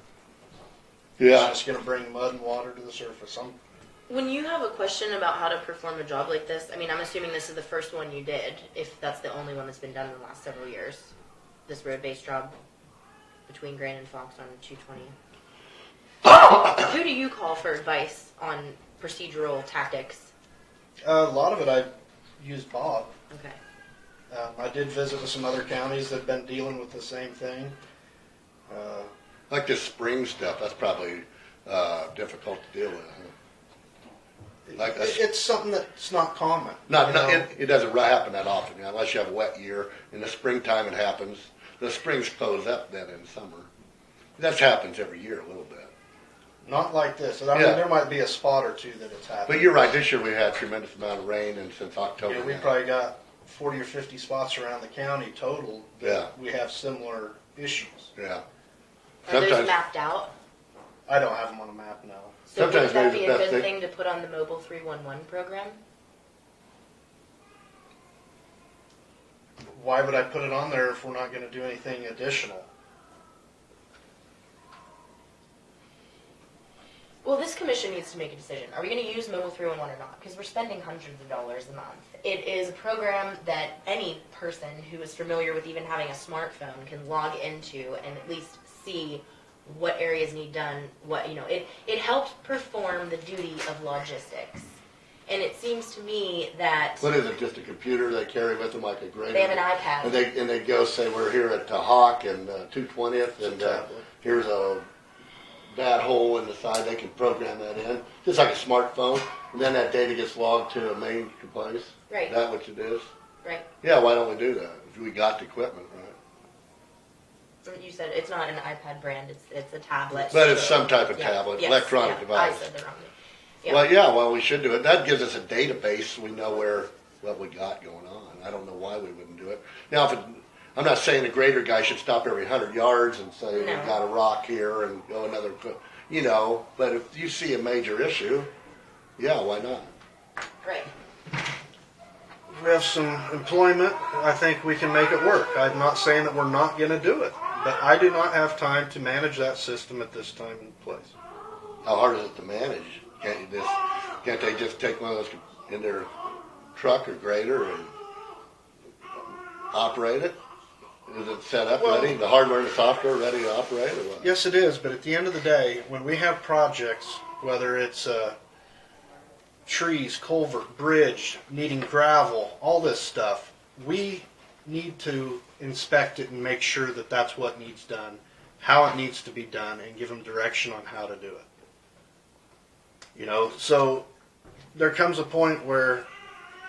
Yeah, It's just gonna bring mud and water to the surface. When you have a question about how to perform a job like this, I mean, I'm assuming this is the first one you did, if that's the only one that's been done in the last several years. This road-based job between Grain and Fox on 220. Who do you call for advice on procedural tactics? A lot of it I used Bob. Okay. I did visit with some other counties that have been dealing with the same thing. like this spring stuff, that's probably difficult to deal with. Huh? Like a It's something that's not common. Not, you not know? it doesn't happen that often, you know, unless you have a wet year. In the springtime it happens. The springs close up then in summer. That happens every year a little bit. Not like this. I mean, Yeah. there might be a spot or two that it's happened. But you're right, this year we had a tremendous amount of rain and since October. Yeah, we now. probably got 40 or 50 spots around the county total that Yeah. we have similar issues. Yeah. Are those Sometimes- mapped out? I don't have them on a map now. So Sometimes wouldn't that maybe be the a best good thing- thing to put on the Mobile 311 program? Why would I put it on there if we're not going to do anything additional? Well, this commission needs to make a decision. Are we going to use Mobile 311 or not? Because we're spending hundreds of dollars a month. It is a program that any person who is familiar with even having a smartphone can log into and at least see what areas need done, what, you know, it helps perform the duty of logistics. And it seems to me that What is it, just a computer they carry with them like a grader? they have an iPad. And they go say, we're here at Hawk and 220th and tablet. here's a bad hole in the side, they can program that in, just like a smartphone. And then that data gets logged to a main place. Right. Is that what it is? Right. Yeah, why don't we do that? If we got the equipment, right? You said it's not an iPad brand, it's a tablet. But it's some type of Yeah, tablet, yes, electronic yeah, device. I said the wrong thing. Yeah. Well, we should do it. That gives us a database so we know what we got going on. I don't know why we wouldn't do it. Now, I'm not saying the grader guy should stop every 100 yards and say, No. we've got a rock here and go another, you know, but if you see a major issue, yeah, why not? Right. If we have some employment, I think we can make it work. I'm not saying that we're not going to do it, but I do not have time to manage that system at this time and place. How hard is it to manage? Can't they just take one of those in their truck or grader and operate it? Is it set up Well- ready? The hardware and the software ready to operate or what? Yes, it is, but at the end of the day, when we have projects, whether it's trees, culvert, bridge, needing gravel, all this stuff, we need to inspect it and make sure that that's what needs done, how it needs to be done, and give them direction on how to do it. You know, so there comes a point where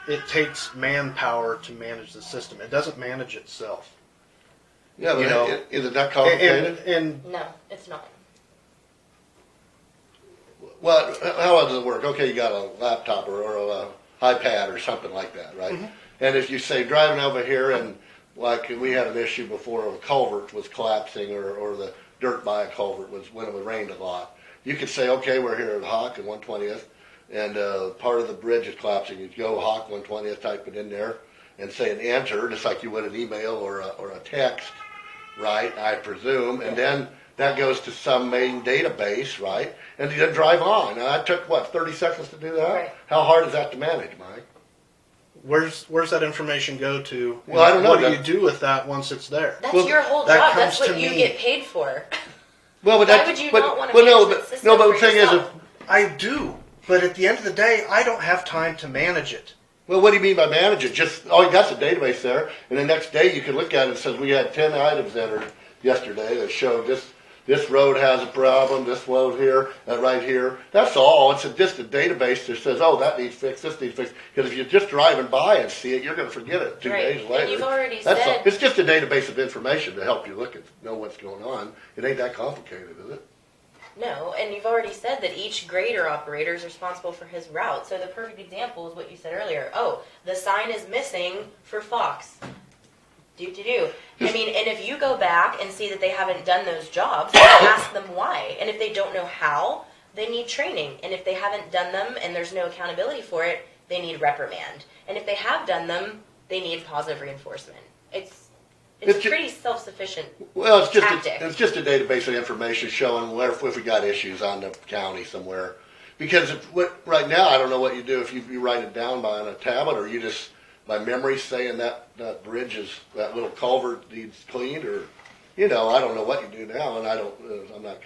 it takes manpower to manage the system. It doesn't manage itself. Yeah, but You know, is it that complicated? And No, it's not. Well, how does it work? Okay, you got a laptop or a iPad or something like that, right? Mm-hmm. And if you say driving over here and like we had an issue before, a culvert was collapsing or the dirt by a culvert was when it rained a lot. You could say, okay, we're here at Hawk and 120th, and part of the bridge is collapsing. You go Hawk 120th, type it in there, and say an enter, just like you would an email or a text, right? I presume, and then that goes to some main database, right? And you then drive on. Now, that took, what, 30 seconds to do that? Right. How hard is that to manage, Mike? where's that information go to? Well, I don't know. What do you do with that once it's there? That's Well, your whole that job. That's comes what to you me. get paid for. Well, but Why that's, would you but, not want to well, no, manage but, that system no, but for the thing yourself? I do, but at the end of the day, I don't have time to manage it. well, what do you mean by manage it? Just, oh, you got the database there, and the next day you can look at it and it says we had 10 items entered yesterday that showed this road has a problem, this road here, right here. That's all. It's just a database that says, oh, that needs fixed, this needs fixed. Because if you're just driving by and see it, you're going to forget it 2 Right. days later. And you've already That's said- all. It's just a database of information to help you look and know what's going on. It ain't that complicated, is it? No, and you've already said that each grader operator is responsible for his route. So the perfect example is what you said earlier. Oh, the sign is missing for Fox. Do. I mean, and if you go back and see that they haven't done those jobs, ask them why. And if they don't know how, they need training. And if they haven't done them and there's no accountability for it, they need reprimand. And if they have done them, they need positive reinforcement. It's It's ju- pretty self-sufficient. Well, it's just Tactic. it's just a database of information showing where if we got issues on the county somewhere. Because right now, I don't know what you do if you write it down on a tablet or you just by memory saying that bridge is that little culvert needs cleaned or I don't know what you do now, and I'm not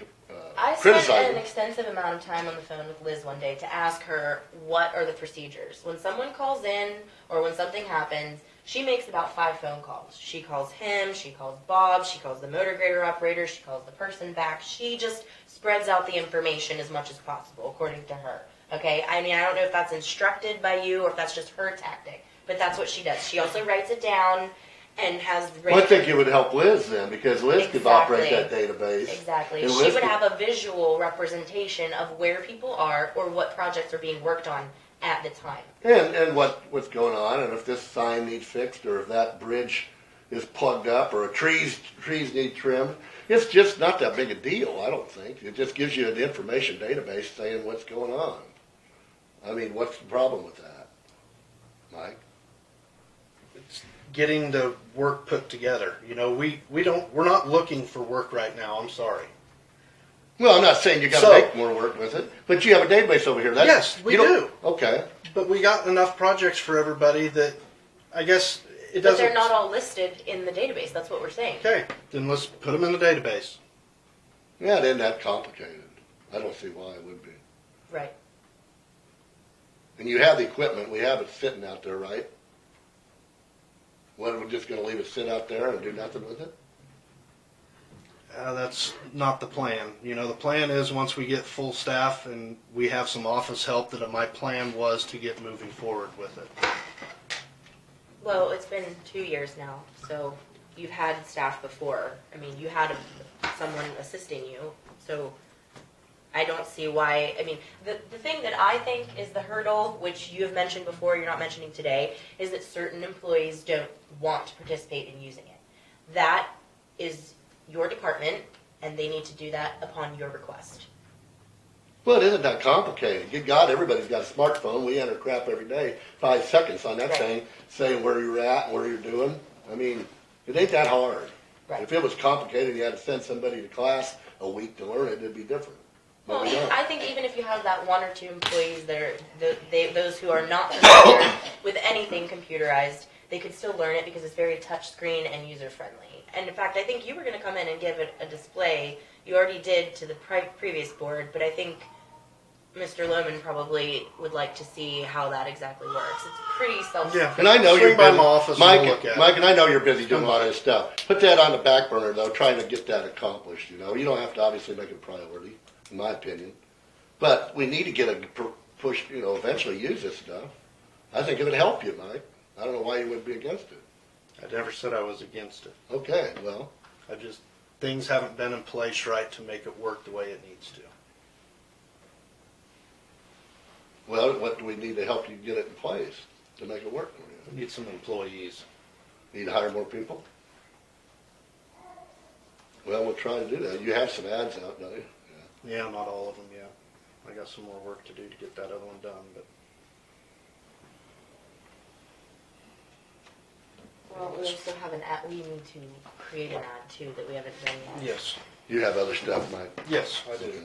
I spent criticizing. an extensive amount of time on the phone with Liz one day to ask her what are the procedures. When someone calls in or when something happens, she makes about 5 phone calls. She calls him, she calls Bob, she calls the motor grader operator, she calls the person back. She just spreads out the information as much as possible, according to her. Okay? I mean, I don't know if that's instructed by you or if that's just her tactic, but that's what she does. She also writes it down and has... Well, I think it would help Liz then, because Liz could operate that database. Exactly. And She Liz would could- have a visual representation of where people are or what projects are being worked on at the time. And what's going on, and if this sign needs fixed, or if that bridge is plugged up, or trees need trimmed. It's just not that big a deal, I don't think. It just gives you an information database saying what's going on. I mean, what's the problem with that, Mike? Getting the work put together. We're not looking for work right now. I'm sorry. Well, I'm not saying you got to So- make more work with it, but you have a database over here. Yes, we do. Okay. But we got enough projects for everybody that I guess it But doesn't. they're not all listed in the database. That's what we're saying. Okay, then let's put them in the database. Yeah, it isn't that complicated. I don't see why it would be. Right. And you have the equipment. We have it sitting out there, right? What, we're just going to leave it sit out there and do nothing with it? That's not the plan. The plan is once we get full staff and we have some office help, that my plan was to get moving forward with it. Well, it's been 2 years now, so you've had staff before. I mean, you had someone assisting you, so I don't see why. I mean, the thing that I think is the hurdle, which you have mentioned before, you're not mentioning today, is that certain employees don't want to participate in using it. That is your department, and they need to do that upon your request. Well, it isn't that complicated. Good God, everybody's got a smartphone. We enter crap every day. 5 seconds on that Right. thing, saying where you're at and where you're doing. I mean, it ain't that hard. Right. If it was complicated, you had to send somebody to class a week to learn it, it'd be different. But Well, we don't. I think even if you have that 1 or 2 employees that are those who are not familiar with anything computerized, they could still learn it because it's very touchscreen and user-friendly. And in fact, I think you were going to come in and give it a display. You already did to the previous board, but I think Mr. Lohman probably would like to see how that exactly works. It's pretty self. Yeah. And I know you're Swing by busy. my office and Mike, we'll look at it. Mike, and I know you're busy doing a lot of this stuff. Put that on the back burner though, trying to get that accomplished, you know. You don't have to obviously make it a priority, in my opinion. But we need to get a push, you know, eventually use this stuff. I think it would help you, Mike. I don't know why you would be against it. I never said I was against it. Okay, well, I just, things haven't been in place right to make it work the way it needs to. what do we need to help you get it in place to make it work? We need some employees. Need to hire more people? Well, we'll try to do that. You have some ads out, don't you? Yeah, not all of them yet. I got some more work to do to get that other one done, but Well, we also have an ad. We need to create an ad too that we haven't done yet. yes. You have other stuff, Mike? Yes, I do. There's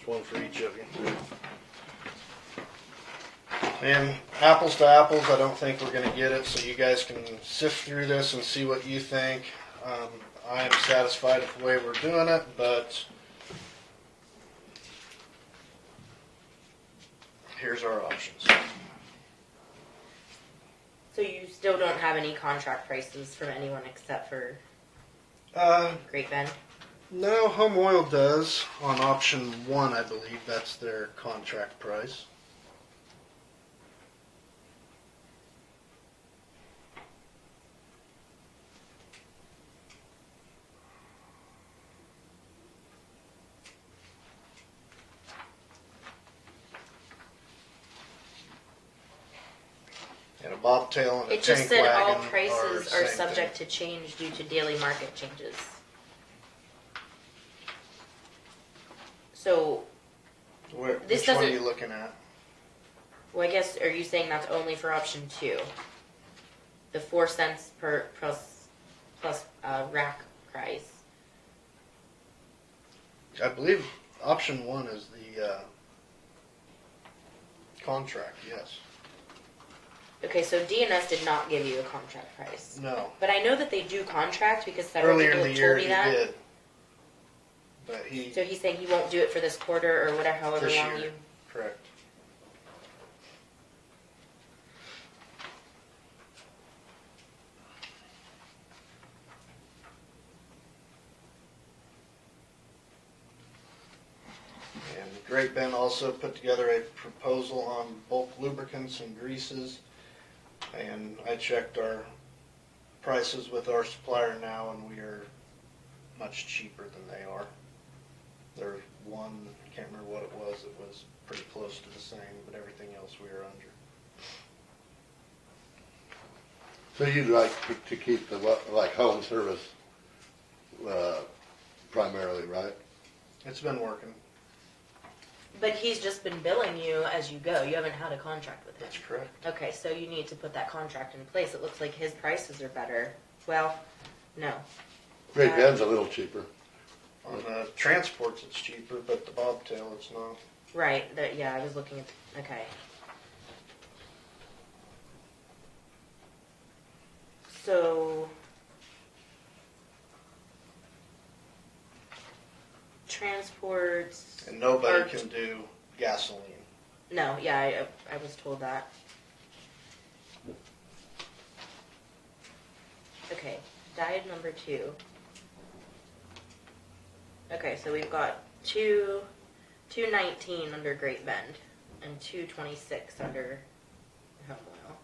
one for each of you. And apples to apples, I don't think we're gonna get it, so you guys can sift through this and see what you think. I am satisfied with the way we're doing it, but here's our options. So you still don't have any contract prices from anyone except for Great Bend? No, Home Oil does on option 1, I believe that's their contract price. And a bobtail and a It just tank said all wagon prices are same subject to change due to daily market changes. So, thing. Where, this which one are doesn't- you looking at? well, I guess, are you saying that's only for option 2? The 4 cents per plus rack price. I believe option 1 is the contract, yes. Okay, so DNS did not give you a contract price. No. But I know that they do contract because several Earlier people in the have year told me he that. did. But he, So he's saying he won't do it for this quarter or whatever, however this long year, you. correct. And Great Bend also put together a proposal on bulk lubricants and greases. And I checked our prices with our supplier now, and we are much cheaper than they are. There's one, I can't remember what it was pretty close to the same, but everything else we are under. So you'd like to keep the, like, home service primarily, right? It's been working, But he's just been billing you as you go. You haven't had a contract with him. that's correct. Okay, so you need to put that contract in place. It looks like his prices are better. Well, no. Great Bend's a little cheaper. On the transports it's cheaper, but the bobtail it's not. Right, yeah, I was looking at, okay. So, transports. And nobody are- can do gasoline. No, yeah, I was told that. Okay, diet number 2. Okay, so we've got 219 under Great Bend and 226 under Home Oil.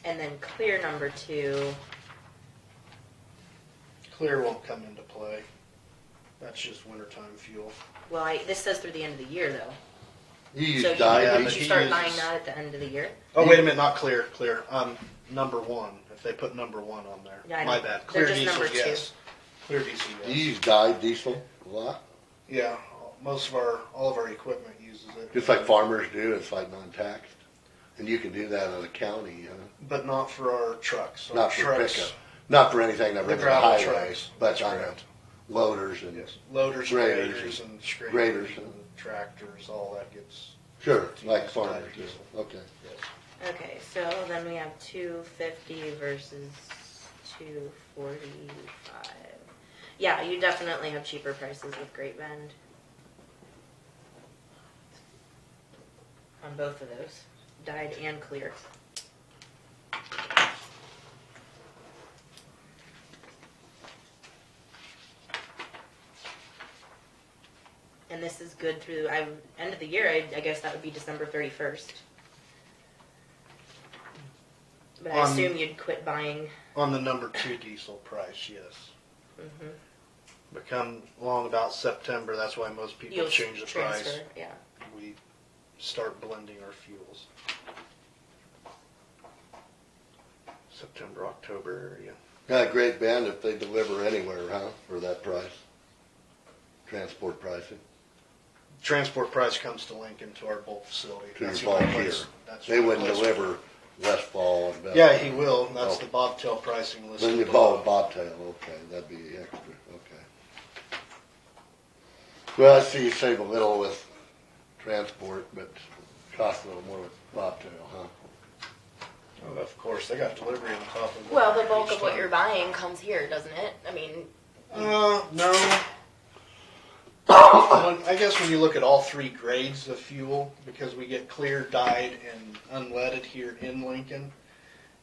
And then clear number 2. Clear won't come into play. That's just wintertime fuel. Well, this says through the end of the year though. You So use dye, yeah, would but you he start uses- buying that at the end of the year? Oh, wait a minute, not clear. Number 1, if they put number 1 on there. Yeah, I My know. bad. They're Clear just diesel, number 2. yes. Clear diesel, you yes. use dyed diesel a lot, Yeah, all of our equipment uses it. just like farmers do. It's like non-taxed, and you can do that in the county, But not for our trucks. Our not for trucks, pickup, not for anything that The runs on gravel highways, trucks. but That's on correct. loaders and Yes, loaders, Graders graders, and graders scrapers, and tractors, all that gets Sure, like Use farmers dyed do, diesel. okay. Yes. Okay, so then we have 250 versus 245. Yeah, you definitely have cheaper prices with Great Bend. On both of those, dyed and clear. And this is good through, end of the year, I guess that would be December 31st. But I assume you'd quit buying. On the number 2 diesel price, yes. Mm-hmm. But come along about September, that's why most people You'll change the price. transfer, yeah. We start blending our fuels. September, October area. Yeah, Great Bend, if they deliver anywhere, huh, for that price? Transport pricing? Transport price comes to Lincoln to our bulk facility. To That's your the bulk only here. place- that's They the wouldn't place- deliver Westfall and Bell. Yeah, he will. That's Oh. the bobtail pricing list. Then you bought a bobtail, okay, that'd be extra, okay. Well, I see you save a little with transport, but costs a little more with bobtail, huh? Oh, of course, they got delivery on top of it. Well, the bulk each of what time. you're buying comes here, doesn't it? I mean, No. I guess when you look at all 3 grades of fuel, because we get clear, dyed, and unleaded here in Lincoln,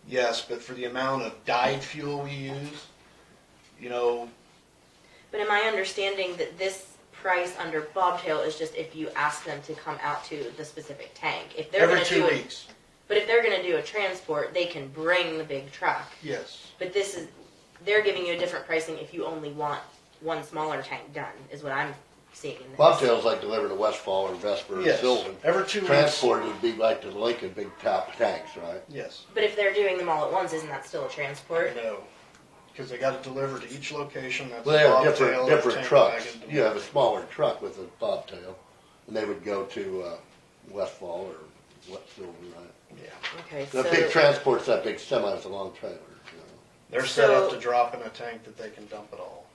yes, but for the amount of dyed fuel we use, you know, but am I understanding that this price under bobtail is just if you ask them to come out to the specific tank? If they're every going to 2 do weeks. But if they're going to do a transport, they can bring the big truck. Yes. But they're giving you a different pricing if you only want one smaller tank done, is what I'm seeing in this. Bobtail's like delivered to Westfall or Vesper or Yes. Sylvan. Every 2 weeks. Transport would be like the Lincoln big top tanks, right? Yes. But if they're doing them all at once, isn't that still a transport? No. Because they got to deliver to each location. That's Well, they have a bobtail, a different tank trucks. wagon You have a delivery. smaller truck with a bobtail, and they would go to Westfall or Sylvan, right? Yeah. Okay, The so big transport's that big semi with a long trailer, you know. They're set up So- to drop in a tank that they can dump it all.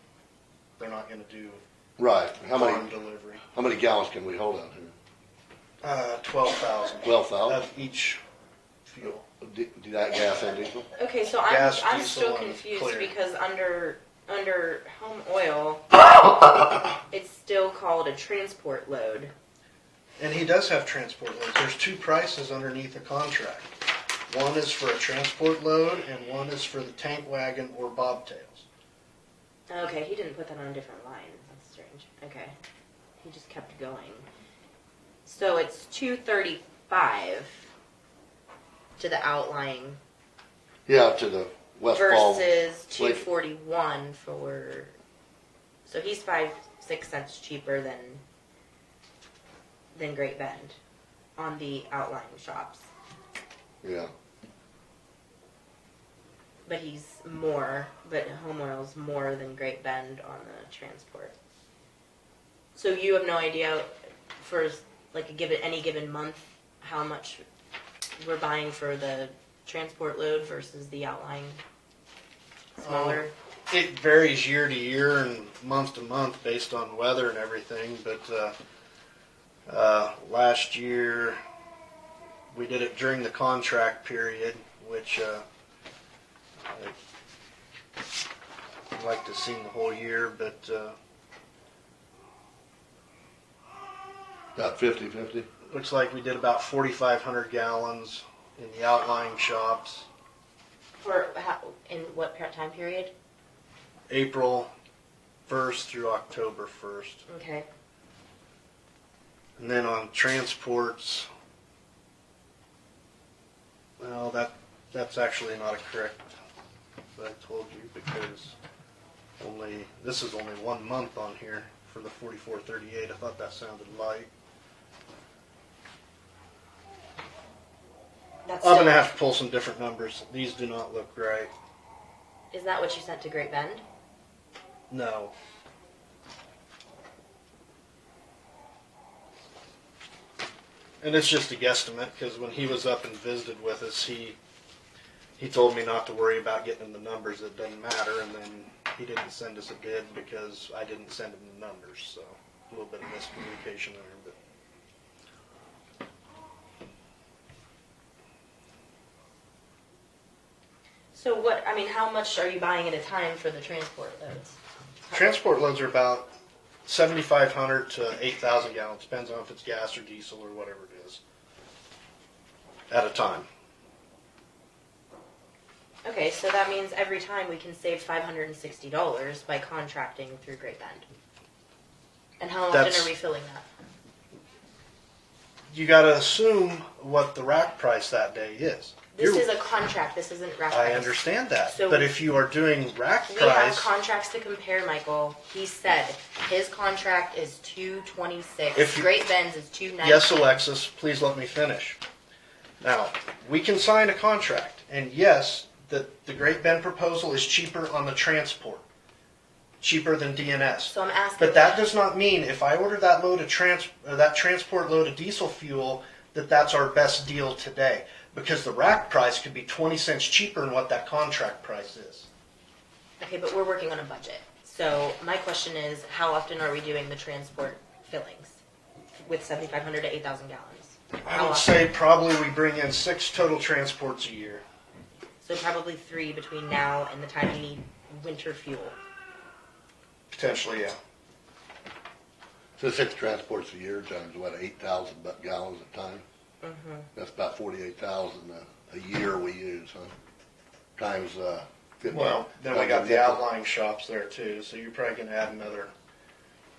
They're not going to do Right. How farm many delivery. gallons can we hold out here? 12,000 12,000? of each fuel. Do that gas and diesel? okay, so Gas, I'm diesel, still and confused clear. because under home oil, it's still called a transport load. And he does have transport loads. There's 2 prices underneath the contract. One is for a transport load, and one is for the tank wagon or bobtails. Okay, he didn't put that on a different line. That's strange. Okay, he just kept going. So it's $235 to the outlying Yeah, to the Westfall. versus $241 for. So he's 5-6 cents cheaper than Great Bend on the outlying shops, Yeah. but he's more. But home oil's more than Great Bend on the transport. So you have no idea for like any given month how much we're buying for the transport load versus the outlying smaller. It varies year to year and month to month based on weather and everything, but last year we did it during the contract period, which I'd like to see the whole year, but About 50-50? looks like we did about 4,500 gallons in the outlying shops. For how, in what time period? April 1st through October 1st. Okay. And then on transports, well, that's actually not a correct what I told you, because this is only 1 month on here for the 4438. I thought that sounded light. That's I'm still, gonna have to pull some different numbers. These do not look right. is that what you sent to Great Bend? No. And it's just a guesstimate, because when he was up and visited with us, he told me not to worry about getting him the numbers. It doesn't matter, and then he didn't send us a bid because I didn't send him the numbers. So a little bit of miscommunication there, but So what, I mean, how much are you buying at a time for the transport loads? Transport loads are about 7,500 to 8,000 gallons, depends on if it's gas or diesel or whatever it is, at a time. Okay, so that means every time we can save $560 by contracting through Great Bend. And how often That's- are we filling that? You gotta assume what the rack price that day is. This You're- is a contract, this isn't rack I price. understand that, So- but if you are doing rack We have price, contracts to compare, Michael. He said his contract is $226. If you- Great Bend's is $219. yes, Alexis, please let me finish. Now, we can sign a contract, and yes, the Great Bend proposal is cheaper on the transport, cheaper than DNS. So I'm asking. But that does not mean if I order that load of that transport load of diesel fuel, that's our best deal today. Because the rack price could be 20 cents cheaper than what that contract price is. Okay, but we're working on a budget. So my question is, how often are we doing the transport fillings with 7,500 to 8,000 gallons? I would say probably we bring in 6 total transports a year. So probably 3 between now and the time you need winter fuel. Potentially, yeah. So 6 transports a year times what, 8,000 gallons a time? Mm-hmm. That's about 48,000 a year we use, huh? Times 50. Well, then we got the outlying shops there too, so you're probably gonna add another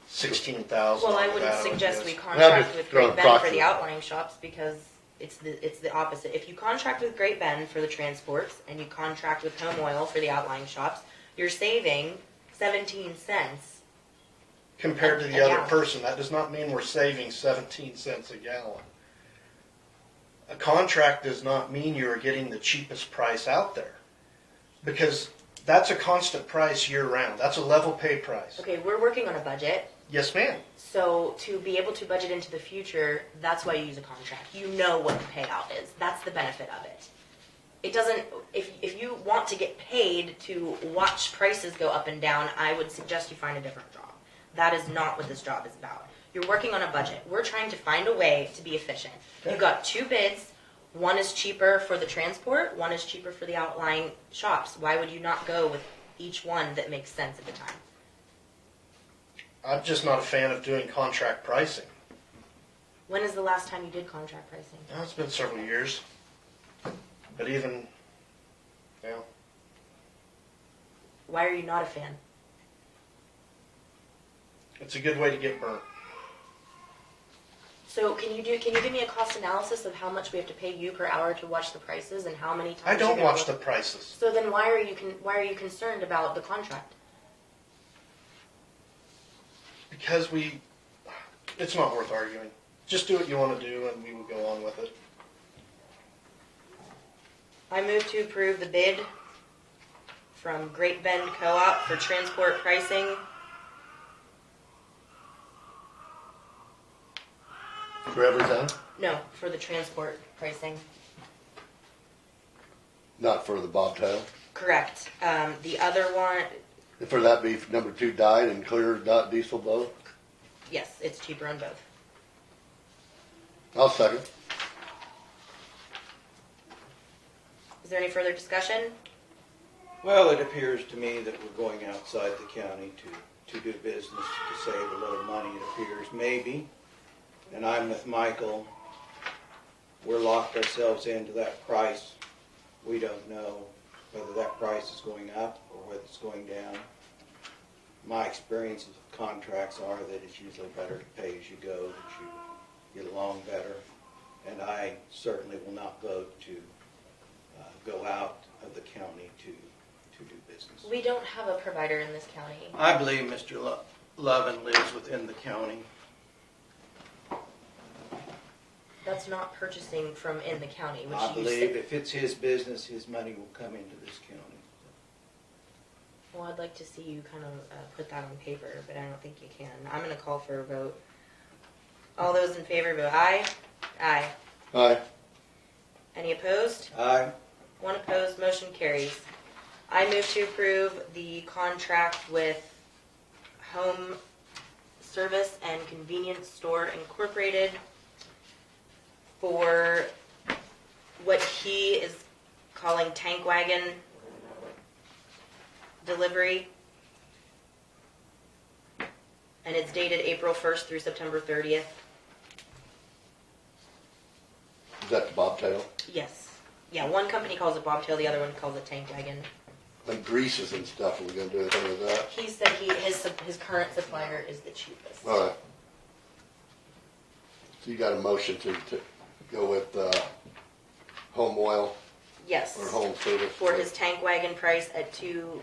16,000. Well, I onto wouldn't that, suggest guess. we Well, contract just with throw Great the Bend for proxy. the outlying shops because it's the opposite. If you contract with Great Bend for the transports and you contract with Home Oil for the outlying shops, you're saving 17 cents. Compared to a the other gallon. person, that does not mean we're saving 17 cents a gallon. A contract does not mean you are getting the cheapest price out there. Because that's a constant price year round. That's a level pay price. Okay, we're working on a budget. Yes, ma'am. So to be able to budget into the future, that's why you use a contract. You know what the payout is. That's the benefit of it. It doesn't, if you want to get paid to watch prices go up and down, I would suggest you find a different job. That is not what this job is about. You're working on a budget. We're trying to find a way to be efficient. You've got 2 bids. One is cheaper for the transport, one is cheaper for the outlying shops. Why would you not go with each one that makes sense at the time? I'm just not a fan of doing contract pricing. When is the last time you did contract pricing? Now, it's been several years. But even, yeah. Why are you not a fan? It's a good way to get burnt. So can you give me a cost analysis of how much we have to pay you per hour to watch the prices and how many times? I don't you're gonna watch the look? prices. So then why are you concerned about the contract? Because it's not worth arguing. Just do what you want to do and we will go on with it. I move to approve the bid from Great Bend Co-op for transport pricing. For everything? No, for the transport pricing. Not for the bobtail? Correct. The other one, For that be number 2 dyed and clear diesel both? yes, it's cheaper on both. I'll second. Is there any further discussion? Well, it appears to me that we're going outside the county to do business, to save a little money, it appears, maybe. And I'm with Michael. We're locked ourselves into that price. We don't know whether that price is going up or whether it's going down. My experiences with contracts are that it's usually better to pay as you go, that you get along better. And I certainly will not vote to go out of the county to do business. We don't have a provider in this county. I believe Mr. Lovin lives within the county. That's not purchasing from in the county, which I you believe said. if it's his business, his money will come into this county. Well, I'd like to see you kind of put that on paper, but I don't think you can. I'm going to call for a vote. All those in favor vote aye. Aye. Aye. Any opposed? Aye. 1 opposed, motion carries. I move to approve the contract with Home Service and Convenience Store Incorporated for what he is calling tank wagon delivery. And it's dated April 1st through September 30th. Is that the bobtail? Yes. Yeah, one company calls it bobtail, the other one calls it tank wagon. And greases and stuff, are we gonna do anything with that? He said his current supplier is the cheapest. All right. So you got a motion to go with home oil Yes. or home service? For his tank wagon price at $2.35,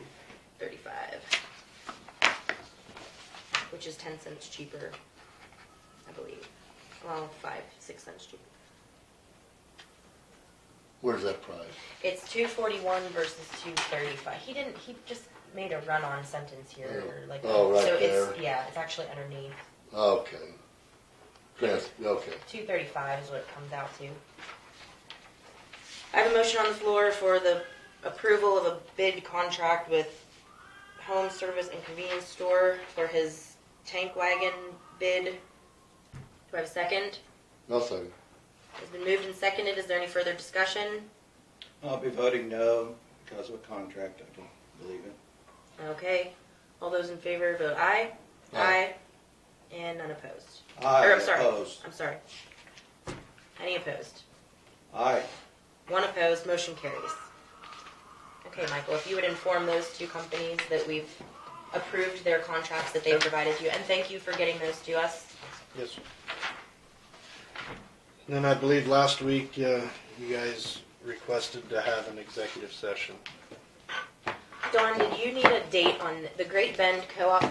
which is 10 cents cheaper, I believe. Well, 5-6 cents cheaper. Where's that price? It's $2.41 versus $2.35. He just made a run-on sentence here, or like Oh, right so there. it's actually underneath. Okay. Okay. $2.35 is what it comes out to. I have a motion on the floor for the approval of a bid contract with Home Service and Convenience Store for his tank wagon bid. Do I have a second? No second. It's been moved and seconded. Is there any further discussion? I'll be voting no because of a contract I don't believe in. Okay. All those in favor vote aye. Aye. And none opposed. Aye, Or, I'm sorry. opposed. I'm sorry. Any opposed? Aye. One opposed. Motion carries. Okay, Michael, if you would inform those two companies that we've approved their contracts that they provided you, and thank you for getting those to us. Yes, sir. Then I believe last week, you guys requested to have an executive session. Dawn, did you need a date on the Great Bend Co-op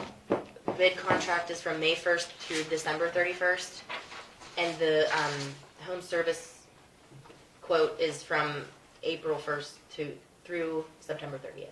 bid contract is from May 1st through December 31st, and the home service quote is from April 1st through September 30th.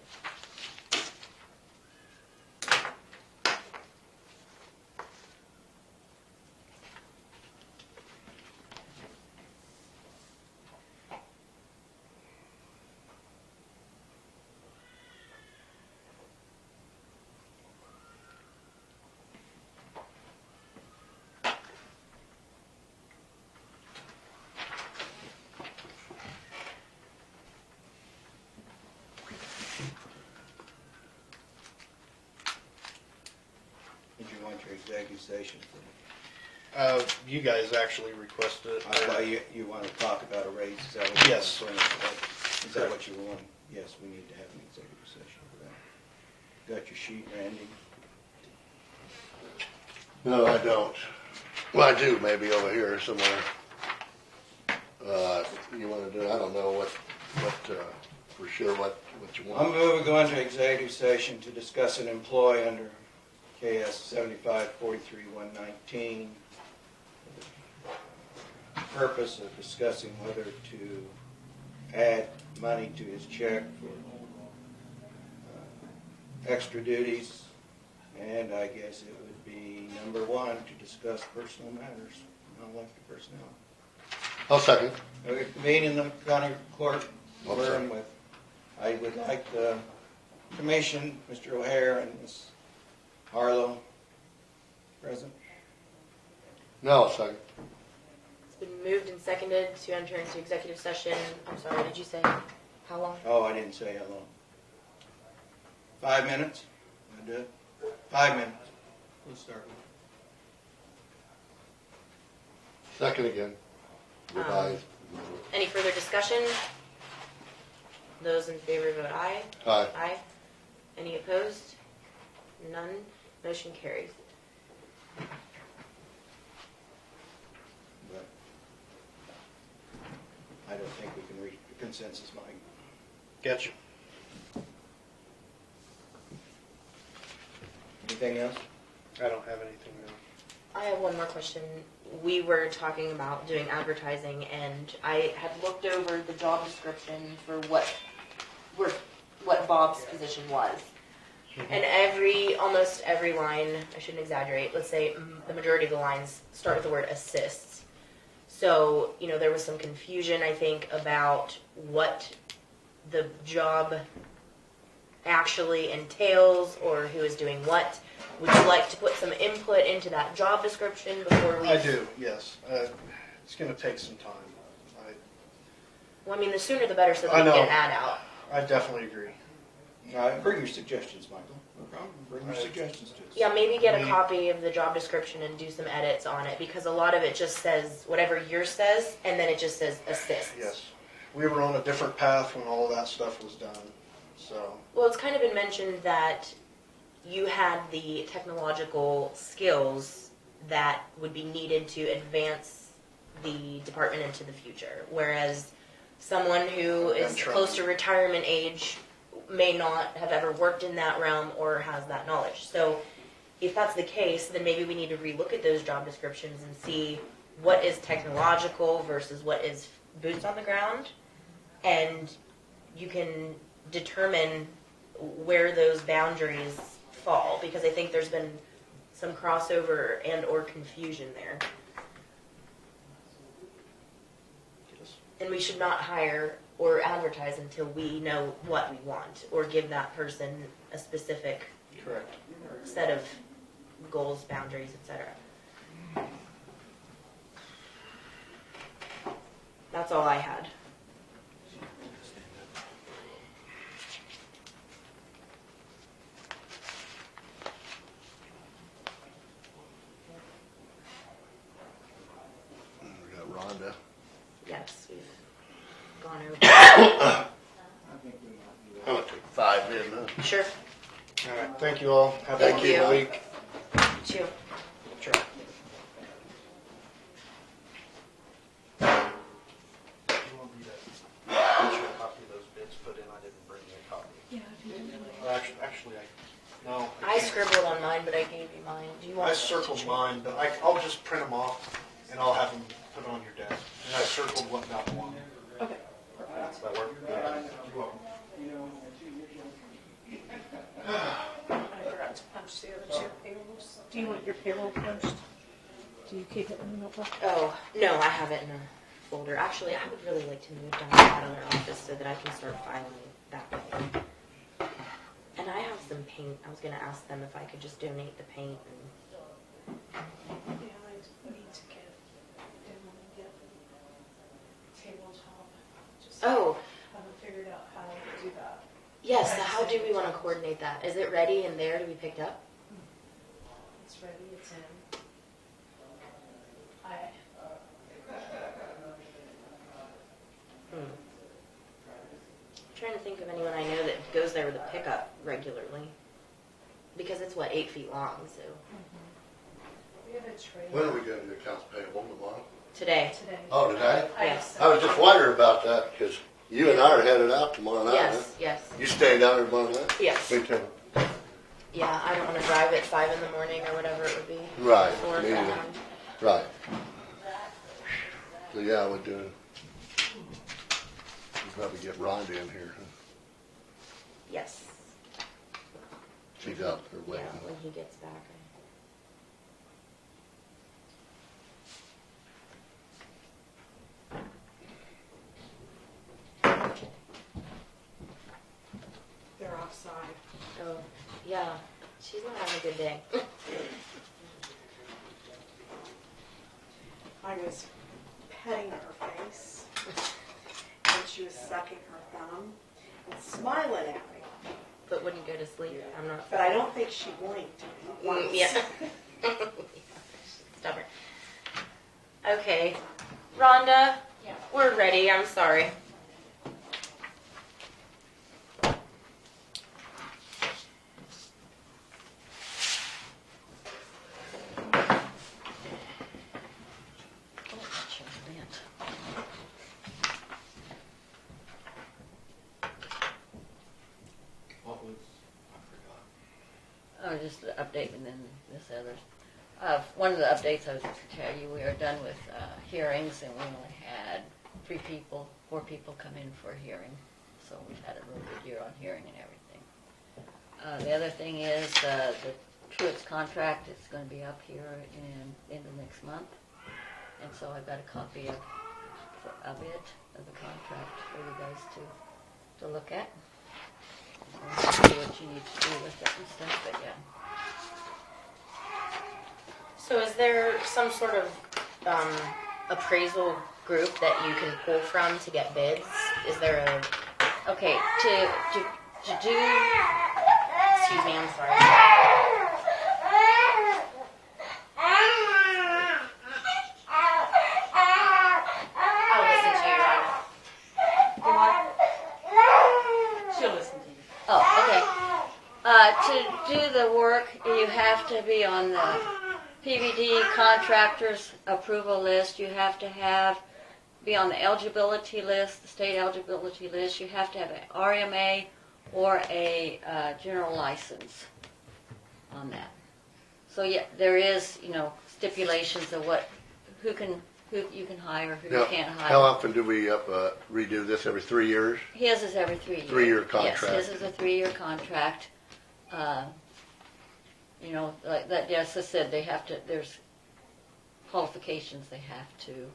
Did you want your executive session? You guys actually requested it. I thought you want to talk about a raise, is that what you Yes. want? Is that what you want? Yes, we need to have an executive session for that. Got your sheet, Randy? No, I don't. Well, I do, maybe over here somewhere. You wanna do, I don't know what, for sure what you want. I'm moving to go into executive session to discuss an employee under KS 7543-119. Purpose of discussing whether to add money to his check for extra duties, and I guess it would be number one, to discuss personal matters, non-elected personnel. I'll second. We convene in the county court Okay. room with, I would like the commission, Mr. O'Hare and Ms. Harlow present. No, I'll second. It's been moved and seconded to enter into executive session. I'm sorry, did you say how long? Oh, I didn't say how long. 5 minutes? I do it. 5 minutes. We'll start with. Second again. Revised. Any further discussion? Those in favor vote aye. Aye. Aye. Any opposed? None. Motion carries. But I don't think we can reach a consensus, Mike. Gotcha. Anything else? I don't have anything now. I have one more question. We were talking about doing advertising, and I had looked over the job description for what Bob's position was. And almost every line, I shouldn't exaggerate, let's say the majority of the lines start with the word assists. So, there was some confusion, I think, about what the job actually entails or who is doing what. Would you like to put some input into that job description before we... I do, yes. It's gonna take some time. Well, the sooner the better so that I we can know. get an ad out. I definitely agree. Bring your suggestions, Michael. No problem. Bring your suggestions to us. Yeah, maybe get a copy of the job description and do some edits on it, because a lot of it just says whatever yours says, and then it just says assists. Yes. We were on a different path when all of that stuff was done, so. Well, it's kind of been mentioned that you had the technological skills that would be needed to advance the department into the future, whereas someone who is close to retirement age may not have ever worked in that realm or has that knowledge. So if that's the case, then maybe we need to relook at those job descriptions and see what is technological versus what is boots on the ground, and you can determine where those boundaries fall, because I think there's been some crossover and or confusion there. And we should not hire or advertise until we know what we want, or give that person a specific Correct. set of goals, boundaries, etc. That's all I had. We got Rhonda. Yes, we've gone over. I think we might do I'm gonna take 5 minutes. Sure. All right, thank you all. Have a Thank wonderful you. week. Two. Sure. You want me to get you a copy of those bids put in? I didn't bring you a copy. Yeah, if you didn't. Actually, no. I can't. scribbled on mine, but I gave you mine. Do you want I to circled change? mine, but I'll just print them off and I'll have them put on your desk. And I circled what not one. Okay. Does that work? You're welcome. I forgot to punch the other two payrolls. Do you want your payroll punched? Do you keep it in the notebook? Oh, no, I have it in a folder. Actually, I would really like to move down to that other office so that I can start filing that way. And I have some paint. I was going to ask them if I could just donate the paint. And Yeah, I need to get, didn't want to get tabletop. Just oh, haven't figured out how to do that. yes, so how do we want to coordinate that? Is it ready and there to be picked up? It's ready, it's in. I'm trying to think of anyone I know that goes there with a pickup regularly. Because it's, what, 8 feet long, so. We have a trailer. When are we gonna do accounts payable tomorrow? Today. Today. Oh, today? Yes. I was just wondering about that, because you and I are headed out tomorrow night, huh? Yes, yes, You staying down there tomorrow night? yes. Me too. Yeah, I don't want to drive at 5 in the morning or whatever it would be. Right, Or me that neither. time. Right. So yeah, we'll do, we'll probably get Rhonda in here. Yes. She's out there Yeah, waiting. when he gets back. They're offside. Oh, yeah. She's not having a good day. I was petting her face, and she was sucking her thumb and smiling at me. But wouldn't go to sleep. I'm not. But I don't think she blinked once. Yeah. Stubborn. Okay. Rhonda, Yeah. we're ready. I'm sorry. What was, I forgot. Oh, just the update and then this other. One of the updates I was going to tell you, we are done with hearings and we only had 4 people come in for a hearing. So we've had a real good year on hearing and everything. The other thing is the Truitt's contract is going to be up here in the next month. And so I've got a copy of it, of the contract for you guys to look at. So see what you need to do with it and stuff, but yeah. So is there some sort of appraisal group that you can pull from to get bids? Is there a... Okay, to do, excuse me, I'm sorry. I'll listen to you, Rhonda. You want? She'll listen to you. Oh, okay. To do the work, you have to be on the PVD contractors approval list. You have to be on the eligibility list, the state eligibility list. You have to have an RMA or a general license on that. So yeah, there is, stipulations of who you can hire, who you can't hire. How often do we redo this? Every 3 years? His is every 3 years. 3-year contract. Yes, his is a 3-year contract. Like that Jessica said, there's qualifications they have to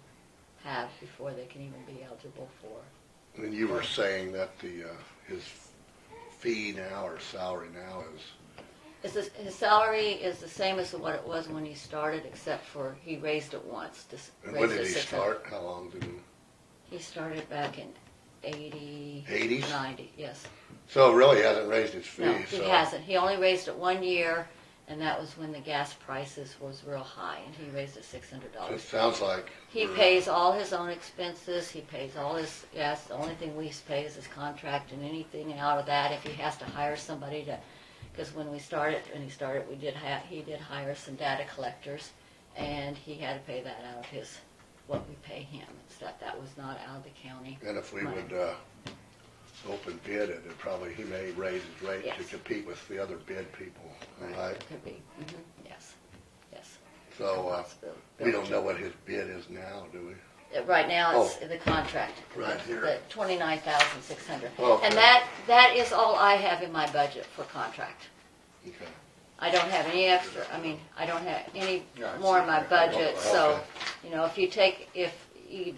have before they can even be eligible for. And you were saying that his fee now or salary now is... His salary is the same as what it was when he started, except for he raised it once. And when did he start? How long did he started back in 80... 80s? 90, yes. So really he hasn't raised his fee. No, he hasn't. He only raised it 1 year, and that was when the gas prices was real high, and he raised it $600. So it sounds like... He pays all his own expenses. He pays all his gas. The only thing we pay is his contract, and anything out of that, if he has to hire somebody to... Because when he started, he did hire some data collectors, and he had to pay that out of what we pay him and stuff. That was not out of the county. And if we would open bid it, he may raise his rate to compete with the other bid people, right? Could be. Mm-hmm. Yes. So we don't know what his bid is now, do we? Right now, it's the contract. Right here. The $29,600. Okay. And that is all I have in my budget for contract. Okay. I don't have any extra. I don't have any more in my budget. So, if you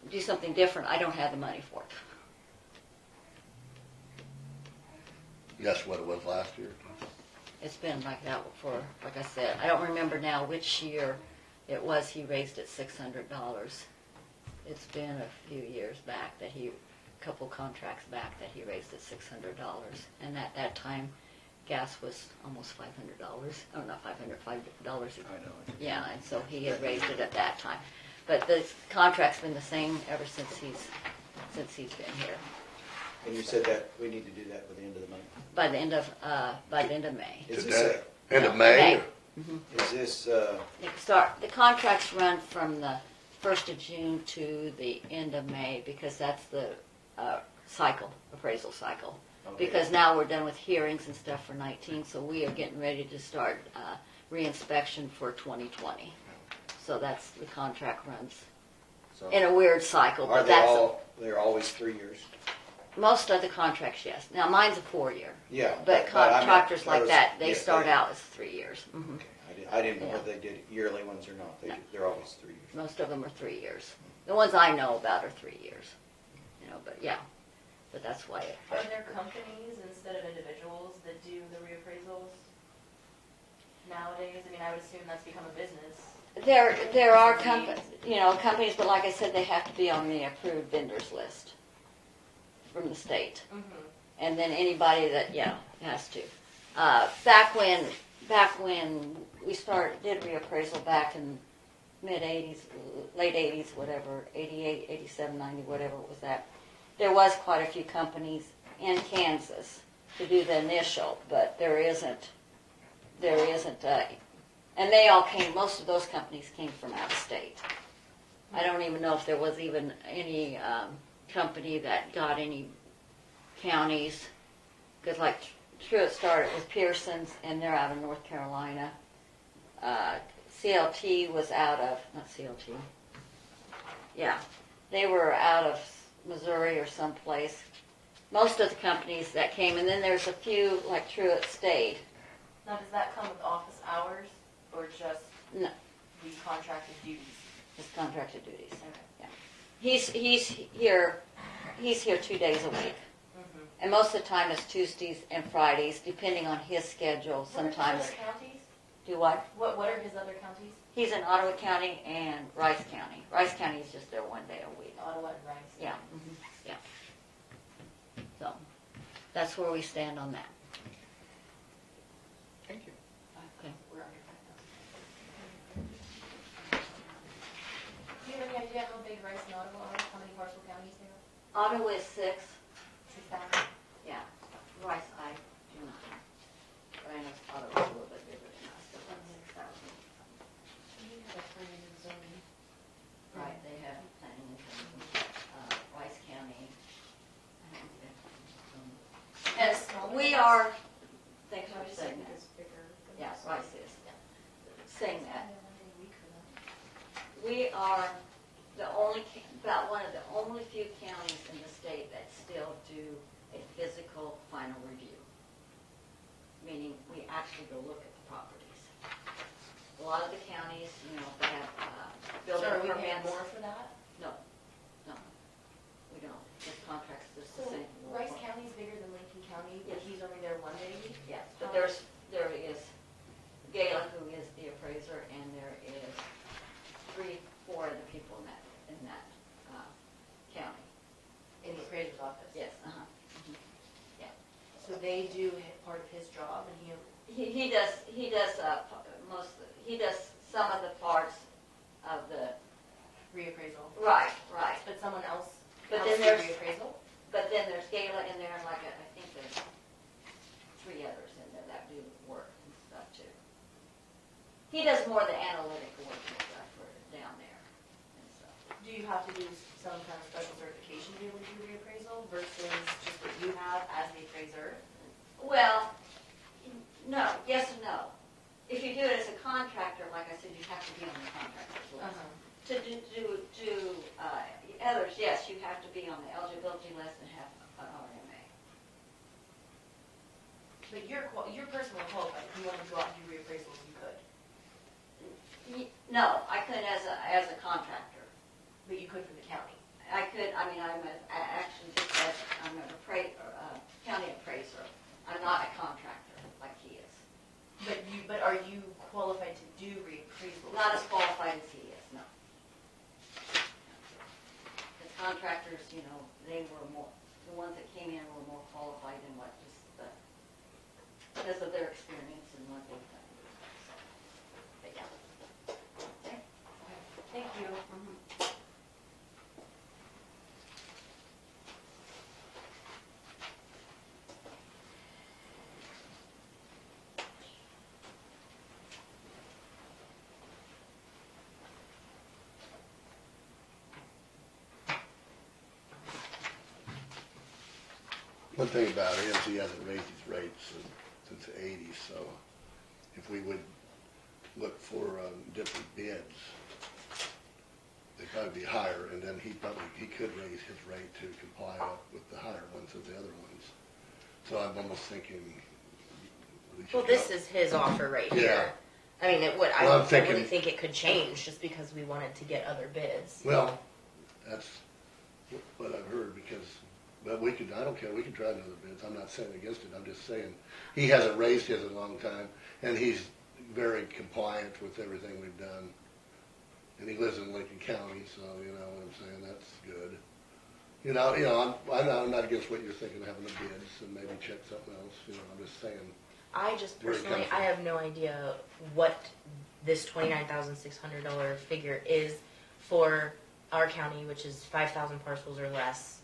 do something different, I don't have the money for it. That's what it was last year. It's been like that for, like I said, I don't remember now which year it was he raised it $600. It's been a few years back a couple contracts back that he raised it $600. And at that time, gas was almost $500. Oh, not $500, $5. I know. Yeah, and so he had raised it at that time. But the contract's been the same ever since he's been here. And you said that we need to do that by the end of the month? By the end of May. Is Today? this End of May? Is this, The contracts run from the 1st of June to the end of May because that's the appraisal cycle. Okay. Because now we're done with hearings and stuff for 19, so we are getting ready to start reinspection for 2020. So that's the contract runs so in a weird cycle. are But they're always 3 years? most of the contracts, yes. Now mine's a 4-year. Yeah. But contractors like that, they yeah, start out as 3 years. Mm-hmm. Okay. I didn't know whether they did yearly ones or not. They're always 3 years. Most of them are 3 years. The ones I know about are 3 years. But yeah. But that's why Are there companies instead of individuals that do the reappraisals nowadays? I would assume that's become a business. there are companies, but like I said, they have to be on the approved vendors list from the state. Mm-hmm. And then anybody that has to. Back when we did reappraisal back in mid-80s, late 80s, whatever, 88, 87, 90, whatever it was that. There was quite a few companies in Kansas to do the initial, but there isn't, and they all most of those companies came from out of state. I don't even know if there was even any company that got any counties, because like Truett started with Pearson's, and they're out of North Carolina. CLT was out of, not CLT, they were out of Missouri or someplace. Most of the companies that came, and then there's a few like Truett stayed. Now, does that come with office hours or just No. the contracted duties? His contracted duties. Okay. Yeah. He's here 2 days a week. Mm-hmm. And most of the time it's Tuesdays and Fridays, depending on his schedule. Sometimes. What are his other counties? Do what? What are his other counties? He's in Ottawa County and Rice County. Rice County is just there 1 day a week. Ottawa and Rice. Yeah. Mm-hmm. Yeah. So. that's where we stand on that. Thank you. Okay. We're under 5,000. Do you have any idea how big Rice and Ottawa are? How many parcel counties there are? Ottawa is 6. 6,000. Yeah. Rice, I do not know. But I know Ottawa's a little bit bigger than us, but that's 6,000. Right, they have planning and zoning. Rice County. I don't think. And We are, thanks for Obviously, saying that. because bigger. Yeah, Rice is. Saying that. We are about one of the only few counties in the state that still do a physical final review. Meaning, we actually go look at the properties. A lot of the counties, you know, they have So building are we paying permits. more for that? No, we don't. This contract's just the So same. Rice County's bigger than Lincoln County, but he's only there one day a week? Yes, but there is Gayla, who is the appraiser, and there is 3-4 other people in that county. In the appraiser's office? Yes, So they do part of his job and he does some of the parts of the, reappraisal? right, But someone else But else then do there's- reappraisal? but then there's Gayla in there, and I think there's 3 others in there that do work and stuff too. He does more of the analytic work and stuff for down there and stuff. Do you have to do some kind of special certification to be able to do reappraisal versus just what you have as the appraiser? Well, no, yes and no. If you do it as a contractor, like I said, you have to be on the contractor's list. To do others, yes, you have to be on the eligibility list and have an RMA. But you're personally qualified, if you wanted to go out and do reappraisals, you could. No, I couldn't as a contractor. But you could for the county. I could, I mean, I'm an county appraiser. I'm not a contractor like he is. But are you qualified to do reappraisals? Not as qualified as he is, no. As contractors, you know, they were more, the ones that came in were more qualified than what just because of their experience and what they've done. So, but yeah. Okay. Thank you. One thing about it is he hasn't raised his rates since the 80s, so if we would look for different bids, they'd probably be higher, and then he could raise his rate to comply up with the higher ones of the other ones. So I'm almost thinking we should Well, this go- is his offer right Yeah. here. I mean, it would. I Well, I'm wouldn't thinking- think it could change just because we wanted to get other bids. Well, that's what I've heard, because, but we could, I don't care, we could try another bids, I'm not saying against it, I'm just saying, he hasn't raised his in a long time, and he's very compliant with everything we've done. And he lives in Lincoln County, so, you know what I'm saying, that's good. You know, I'm not against what you're thinking, having the bids, and maybe check something else, you know, I'm just saying. I just Where it personally, comes I from. have no idea what this $29,600 figure is for our county, which is 5,000 parcels or less,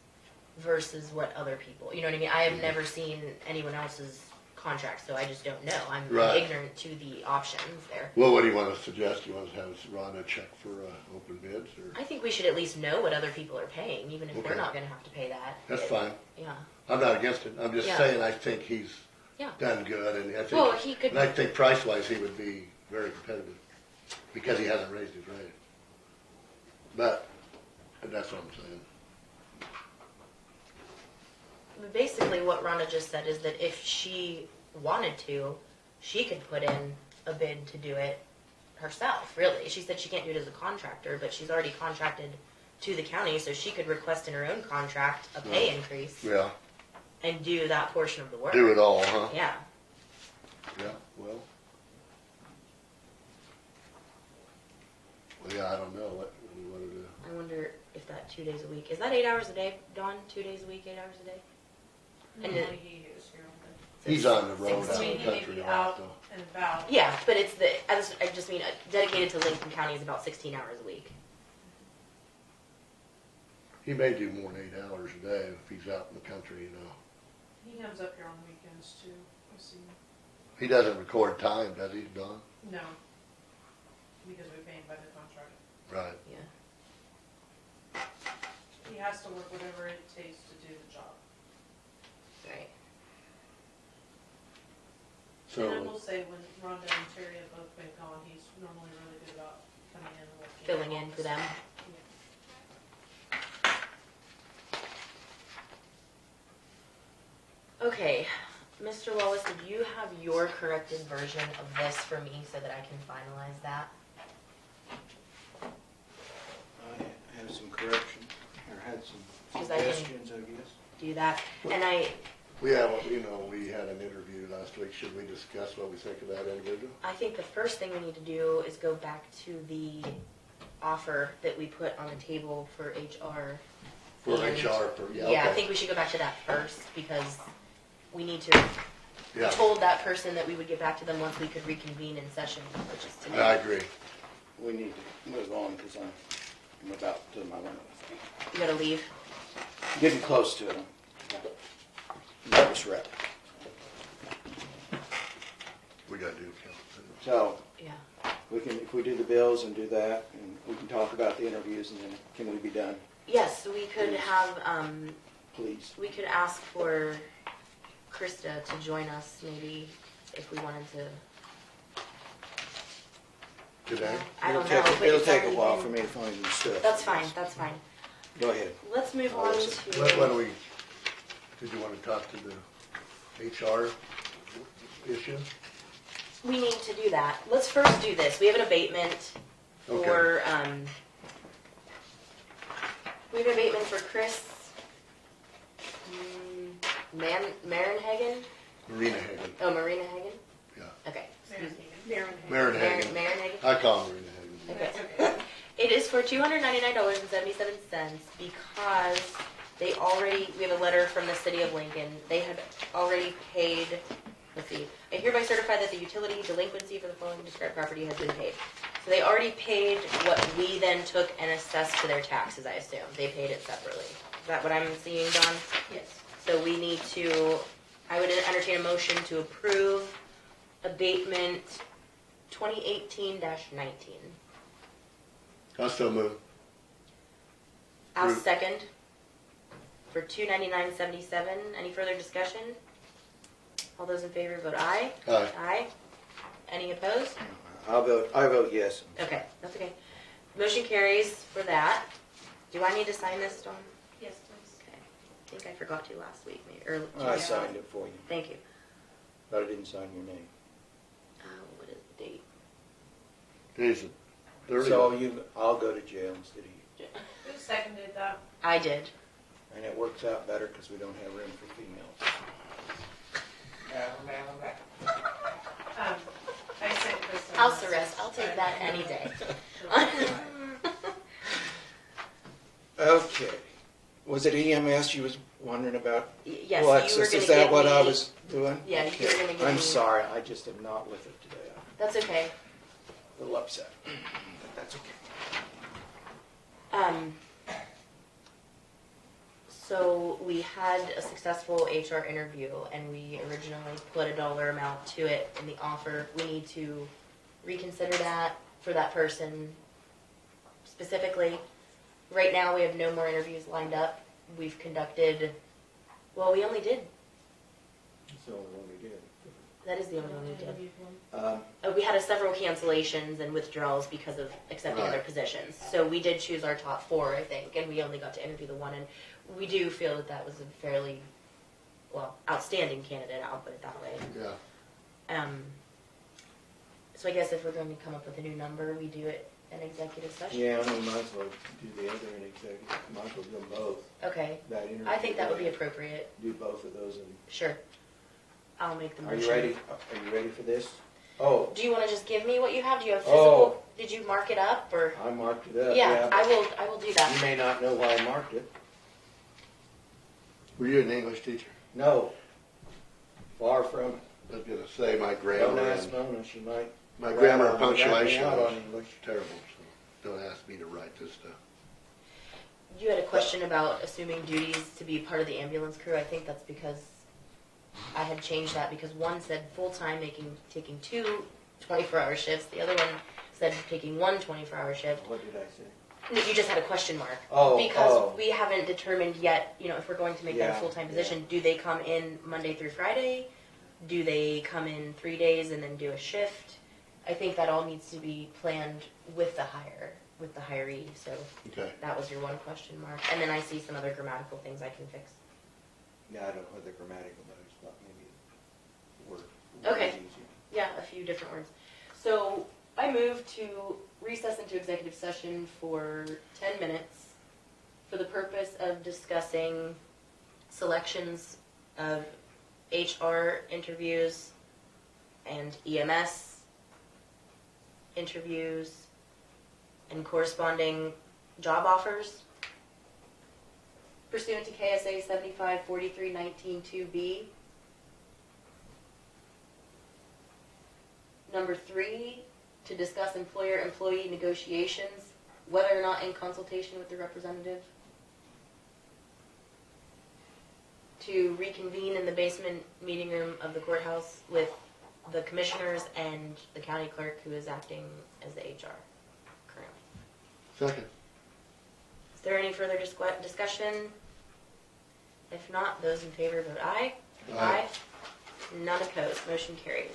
versus what other people. You know what I mean? I have never seen anyone else's contract, so I just don't know. I'm Right. ignorant to the options there. Well, what do you want to suggest? You want to have Rhonda check for open bids, or? I think we should at least know what other people are paying, even if Okay. we're not going to have to pay that. That's fine. Yeah. I'm not against it, I'm just Yeah. saying, I think he's Yeah. done good, and I think. Well, he could. And I think price-wise, he would be very competitive, because he hasn't raised his rate. But, that's what I'm saying. Basically, what Rhonda just said is that if she wanted to, she could put in a bid to do it herself, really. She said she can't do it as a contractor, but she's already contracted to the county, so she could request in her own contract a pay increase Yeah, and do that portion of the work. do it all, huh? Yeah. Yeah, well, yeah, I don't know what we want to do. I wonder if that 2 days a week, is that 8 hours a day, Dawn? 2 days a week, 8 hours a day? And Normally he is here on He's on the road Six- out I in mean, the he may country be a lot out though. and about. Yeah, but it's I just mean dedicated to Lincoln County is about 16 hours a week. He may do more than 8 hours a day if he's out in the country, you know. He comes up here on the weekends too. I see. He doesn't record time, does he, Don? No. Because we pay him by the contract. Right. Yeah. He has to work whatever it takes to do the job. Right. So, And I will say, when Rhonda and Terry have both been gone, he's normally really good about coming in and working. Filling in for them. Okay, Mr. Wallace, did you have your corrected version of this for me so that I can finalize that? I have some correction, or had some 'Cause I can- suggestions, I guess. Do that, and I we had an interview last week. Should we discuss what we think of that individual? think the first thing we need to do is go back to the offer that we put on the table for HR. For And- HR, for, yeah, Yeah, I okay. think we should go back to that first because we need to. We Yeah, told that person that we would get back to them once we could reconvene in session, which is today. I agree. We need to move on, because I'm about to my limit. You gotta leave. Getting close to it. Nervous wreck. We gotta do count. So, Yeah. we can, if we do the bills and do that, and we can talk about the interviews, and then can we be done, Yes, we could have, please? we could ask for Krista to join us maybe if we wanted to. Today? I don't It'll know. take- but It'll it's take a already while been- for me to find the stuff. That's fine, that's fine. Go ahead. Let's move I'll on listen. What do to, we, did you wanna talk to the HR issue? we need to do that. Let's first do this. We have an abatement for, we have an abatement for Chris Marenhagen? Marina Hagan, Oh, Marina Hagen? yeah. Okay. Marin. Marin Hagan. Marenhagen? I call him Marina Hagan. Okay. It is for $299.77 because we have a letter from the city of Lincoln. They had already paid, let's see, I hereby certify that the utility delinquency for the following described property has been paid. So they already paid what we then took and assessed to their taxes, I assume. They paid it separately. Is that what I'm seeing, Don? Yes. So we need to, I would entertain a motion to approve abatement 2018-19. I still move. I'll Approve. second for $299.77. Any further discussion? All those in favor vote aye. Aye. Aye. Any opposed? I vote yes. Okay, that's okay. Motion carries for that. Do I need to sign this, Dawn? Yes, please. Okay. I think I forgot to last week, maybe, or I signed it for you, Thank you. but I didn't sign your name. What is the date? Today's the 30th. So I'll go to jail instead of you. Who seconded that? I did. And it works out better because we don't have room for females. I sent Chris. House arrest. I'll take that any day. Okay. Was it EMS you was wondering about? Yes, What, you were is going to that give what I me- was doing? Yeah, you were gonna give I'm me- sorry, I just am not with it today. I'm That's okay. a little upset, but that's okay. So we had a successful HR interview and we originally put a dollar amount to it in the offer. We need to reconsider that for that person specifically. Right now, we have no more interviews lined up. We've conducted, well, we only did, That's the only one we did. that is the only one we did. We had several cancellations and withdrawals because of accepting Right. other positions. So we did choose our top 4, I think, and we only got to interview the one. And we do feel that that was a fairly, outstanding candidate, I'll put it that way. Yeah. So I guess if we're going to come up with a new number, we do it in executive session? Yeah, we might as well do the other in executive, might as well do them both. Okay, That interview. I think that would be appropriate. Do both of those and, Sure. I'll make the are motion. you ready? Are you ready for this? Oh, Do you want to just give me what you have? Do you have physical? Oh. Did you mark it up or? I marked it up. Yeah, but I will do You that. may not know why I marked it. Were you an English teacher? No. Far from it. I was gonna say my Don't grammar ask and Mona, she might. my grammar and rat me punctuation out was on English. terrible, so don't ask me to write this stuff. You had a question about assuming duties to be part of the ambulance crew. I think that's because I had changed that because one said full-time taking two 24-hour shifts. The other one said taking one 24-hour shift. What did I say? No, you just had a question mark. Oh, Because oh. we haven't determined yet, if we're going to make that a Yeah, full-time yeah. position, do they come in Monday through Friday? Do they come in 3 days and then do a shift? I think that all needs to be planned with the hiree, so Okay. that was your one question mark. And then I see some other grammatical things I can fix. Yeah, I don't know what the grammatical notes, but maybe word. Okay. is easier. Yeah, a few different words. So I move to recess into executive session for 10 minutes for the purpose of discussing selections of HR interviews and EMS interviews and corresponding job offers pursuant to KSA 754319-2B. Number 3, to discuss employer-employee negotiations, whether or not in consultation with the representative. To reconvene in the basement meeting room of the courthouse with the commissioners and the county clerk who is acting as the HR currently. Second. Is there any further discussion? If not, those in favor vote aye. Aye. None opposed. Motion carries.